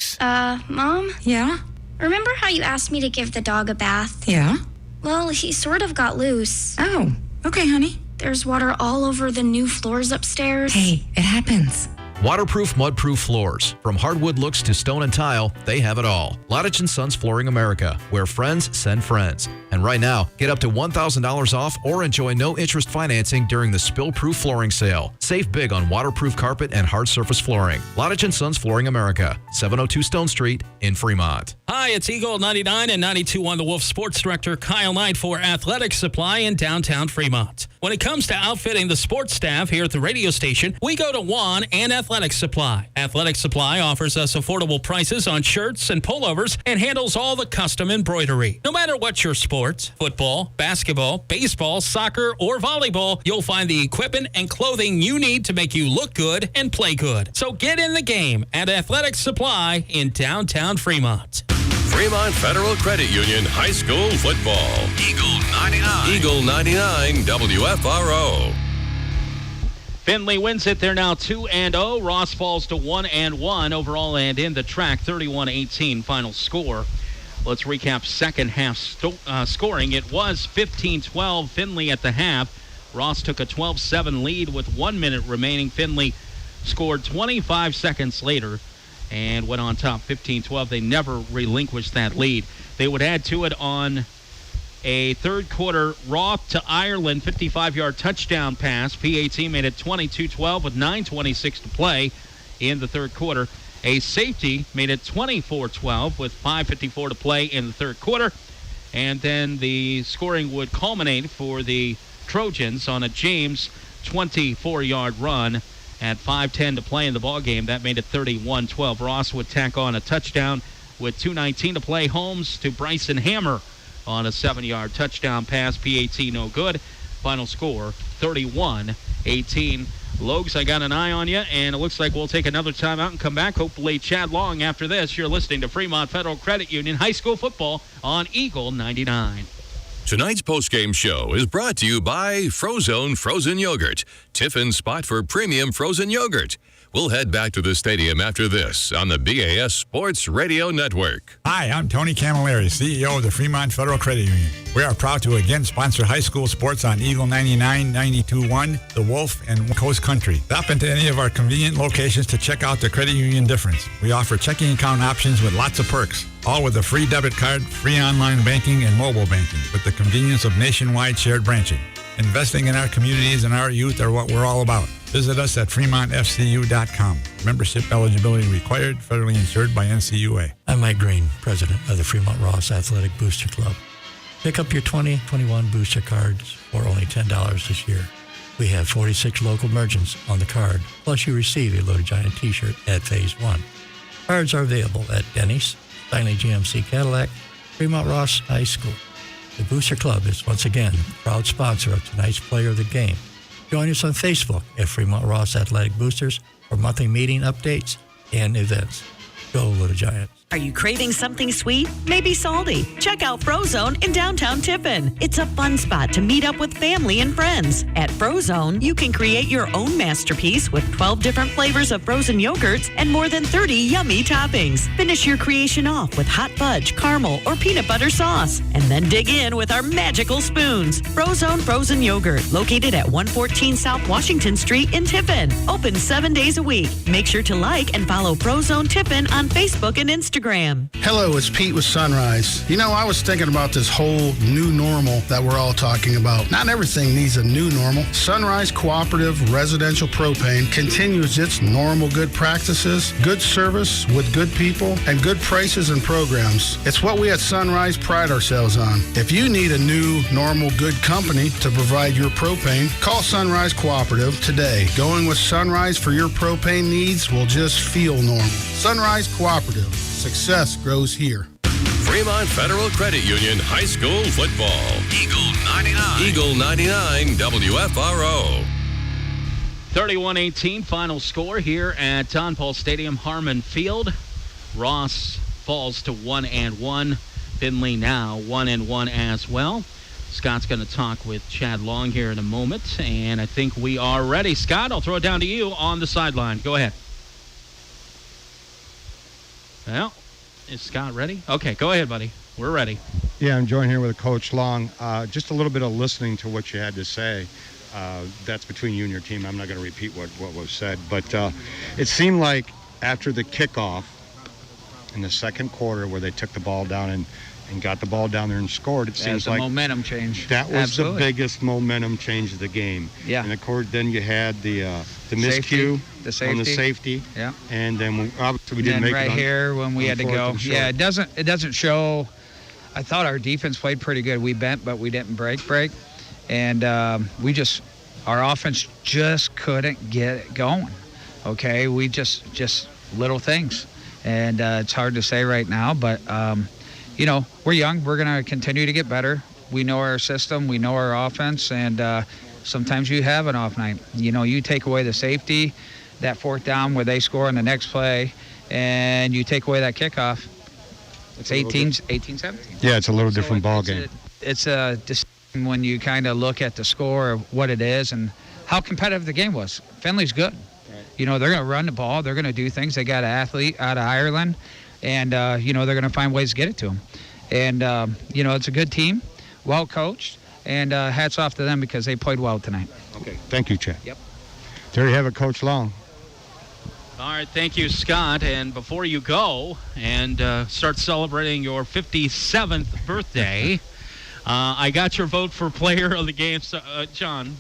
Mom? Yeah? Remember how you asked me to give the dog a bath? Yeah? Well, he sort of got loose. Oh, okay, honey. There's water all over the new floors upstairs. Hey, it happens. Waterproof, mud-proof floors. From hardwood looks to stone and tile, they have it all. Lodge & Sons Flooring America, where friends send friends. And right now, get up to $1,000 off or enjoy no-interest financing during the Spill-Proof Flooring Sale. Save big on waterproof carpet and hard surface flooring. Lodge & Sons Flooring America, 702 Stone Street in Fremont. Hi, it's Eagle 99 and 92 on the Wolf Sports Director Kyle Knight for Athletic Supply in downtown Fremont. When it comes to outfitting the sports staff here at the radio station, we go to Juan and Athletic Supply. Athletic Supply offers us affordable prices on shirts and pullovers and handles all the custom embroidery. No matter what your sport, football, basketball, baseball, soccer, or volleyball, you'll find the equipment and clothing you need to make you look good and play good. So get in the game at Athletic Supply in downtown Fremont. Fremont Federal Credit Union High School Football. Eagle 99. Eagle 99 WFRO. Findlay wins it. They're now 2-0. Ross falls to 1-1 overall and in the track, 31-18 final score. Let's recap second half scoring. It was 15-12 Findlay at the half. Ross took a 12-7 lead with 1 minute remaining. Findlay scored 25 seconds later and went on top 15-12. They never relinquished that lead. They would add to it on a third quarter Roth to Ireland 55-yard touchdown pass. PAT made it 22-12 with 9:26 to play in the third quarter. A safety made it 24-12 with 5:54 to play in the third quarter. And then the scoring would culminate for the Trojans on a James 24-yard run at 5:10 to play in the ballgame. That made it 31-12. Ross would tack on a touchdown with 2:19 to play. Holmes to Bryson Hammer on a 7-yard touchdown pass. PAT no good. Final score, 31-18. Logs, I got an eye on you, and it looks like we'll take another timeout and come back. Hopefully, Chad Long after this. You're listening to Fremont Federal Credit Union High School Football on Eagle 99. Tonight's postgame show is brought to you by Frozone Frozen Yogurt, Tiffin's spot for premium frozen yogurt. We'll head back to the stadium after this on the BAS Sports Radio Network. Hi, I'm Tony Camilleri, CEO of the Fremont Federal Credit Union. We are proud to again sponsor high school sports on Eagle 99, 92.1, The Wolf, and Coast Country. Stop into any of our convenient locations to check out the credit union difference. We offer checking account options with lots of perks, all with a free debit card, free online banking, and mobile banking, with the convenience of nationwide shared branching. Investing in our communities and our youth are what we're all about. Visit us at fremontfcu.com. Membership eligibility required, federally insured by NCUA. I'm Mike Green, president of the Fremont Ross Athletic Booster Club. Pick up your 2021 booster cards for only $10 this year. We have 46 local merchants on the card, plus you receive a Little Giant t-shirt at Phase 1. Cards are available at Denny's, Findlay GMC Cadillac, Fremont Ross High School. The Booster Club is once again the proud sponsor of tonight's player of the game. Join us on Facebook at Fremont Ross Athletic Boosters for monthly meeting updates and events. Go Little Giants. Are you craving something sweet? Maybe salty? Check out Frozone in downtown Tiffin. It's a fun spot to meet up with family and friends. At Frozone, you can create your own masterpiece with 12 different flavors of frozen yogurts and more than 30 yummy toppings. Finish your creation off with hot fudge, caramel, or peanut butter sauce, and then dig in with our magical spoons. Frozone Frozen Yogurt, located at 114 South Washington Street in Tiffin. Open 7 days a week. Make sure to like and follow Frozone Tiffin on Facebook and Instagram. Hello, it's Pete with Sunrise. You know, I was thinking about this whole new normal that we're all talking about. Not everything needs a new normal. Sunrise Cooperative Residential Propane continues its normal good practices, good service with good people, and good prices and programs. It's what we at Sunrise pride ourselves on. If you need a new, normal, good company to provide your propane, call Sunrise Cooperative today. Going with Sunrise for your propane needs will just feel normal. Sunrise Cooperative. Success grows here. Fremont Federal Credit Union High School Football. Eagle 99. Eagle 99 WFRO. 31-18 final score here at Don Paul Stadium, Harmon Field. Ross falls to 1-1. Findlay now 1-1 as well. Scott's going to talk with Chad Long here in a moment, and I think we are ready. Scott, I'll throw it down to you on the sideline. Go ahead. Well, is Scott ready? Okay, go ahead, buddy. We're ready. Yeah, I'm joined here with Coach Long. Just a little bit of listening to what you had to say. That's between you and your team. I'm not going to repeat what was said. But it seemed like after the kickoff in the second quarter where they took the ball down and got the ball down there and scored, it seems like momentum change. That was Absolutely. The biggest momentum change of the game. Yeah. And of course, then you had the miscue on the safety. Yeah. And then obviously we didn't make right it here when we had to go. Yeah, it doesn't show. I thought our defense played pretty good. We bent, but we didn't break. And our offense just couldn't get it going. Okay, we just little things. And it's hard to say right now, but we're young. We're going to continue to get better. We know our system. We know our offense. And sometimes you have an off night. You take away the safety, that fourth down where they score in the next play, and you take away that kickoff. It's 18-17. Yeah, it's a little different ball game. It's a decision when you kind of look at the score of what it is and how competitive the game was. Findlay's good. Right. They're going to run the ball. They're going to do things. They got an athlete out of Ireland. And, they're going to find ways to get it to them. And, it's a good team, well coached, and hats off to them because they played well tonight. Okay. Thank you, Chad. Yep. There you have it, Coach Long. All right, thank you, Scott. And before you go and start celebrating your 57th birthday, I got your vote for player of the game. So, John,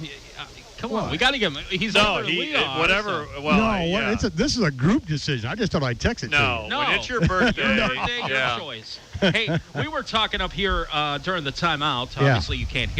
come on, we got to give him. He's older than we are. Whatever. So. Well, no, this is a group decision. I just thought I'd text it to you. No, when it's your birthday. Your choice. Hey, we were talking up here during the timeout. Obviously, you can't hear.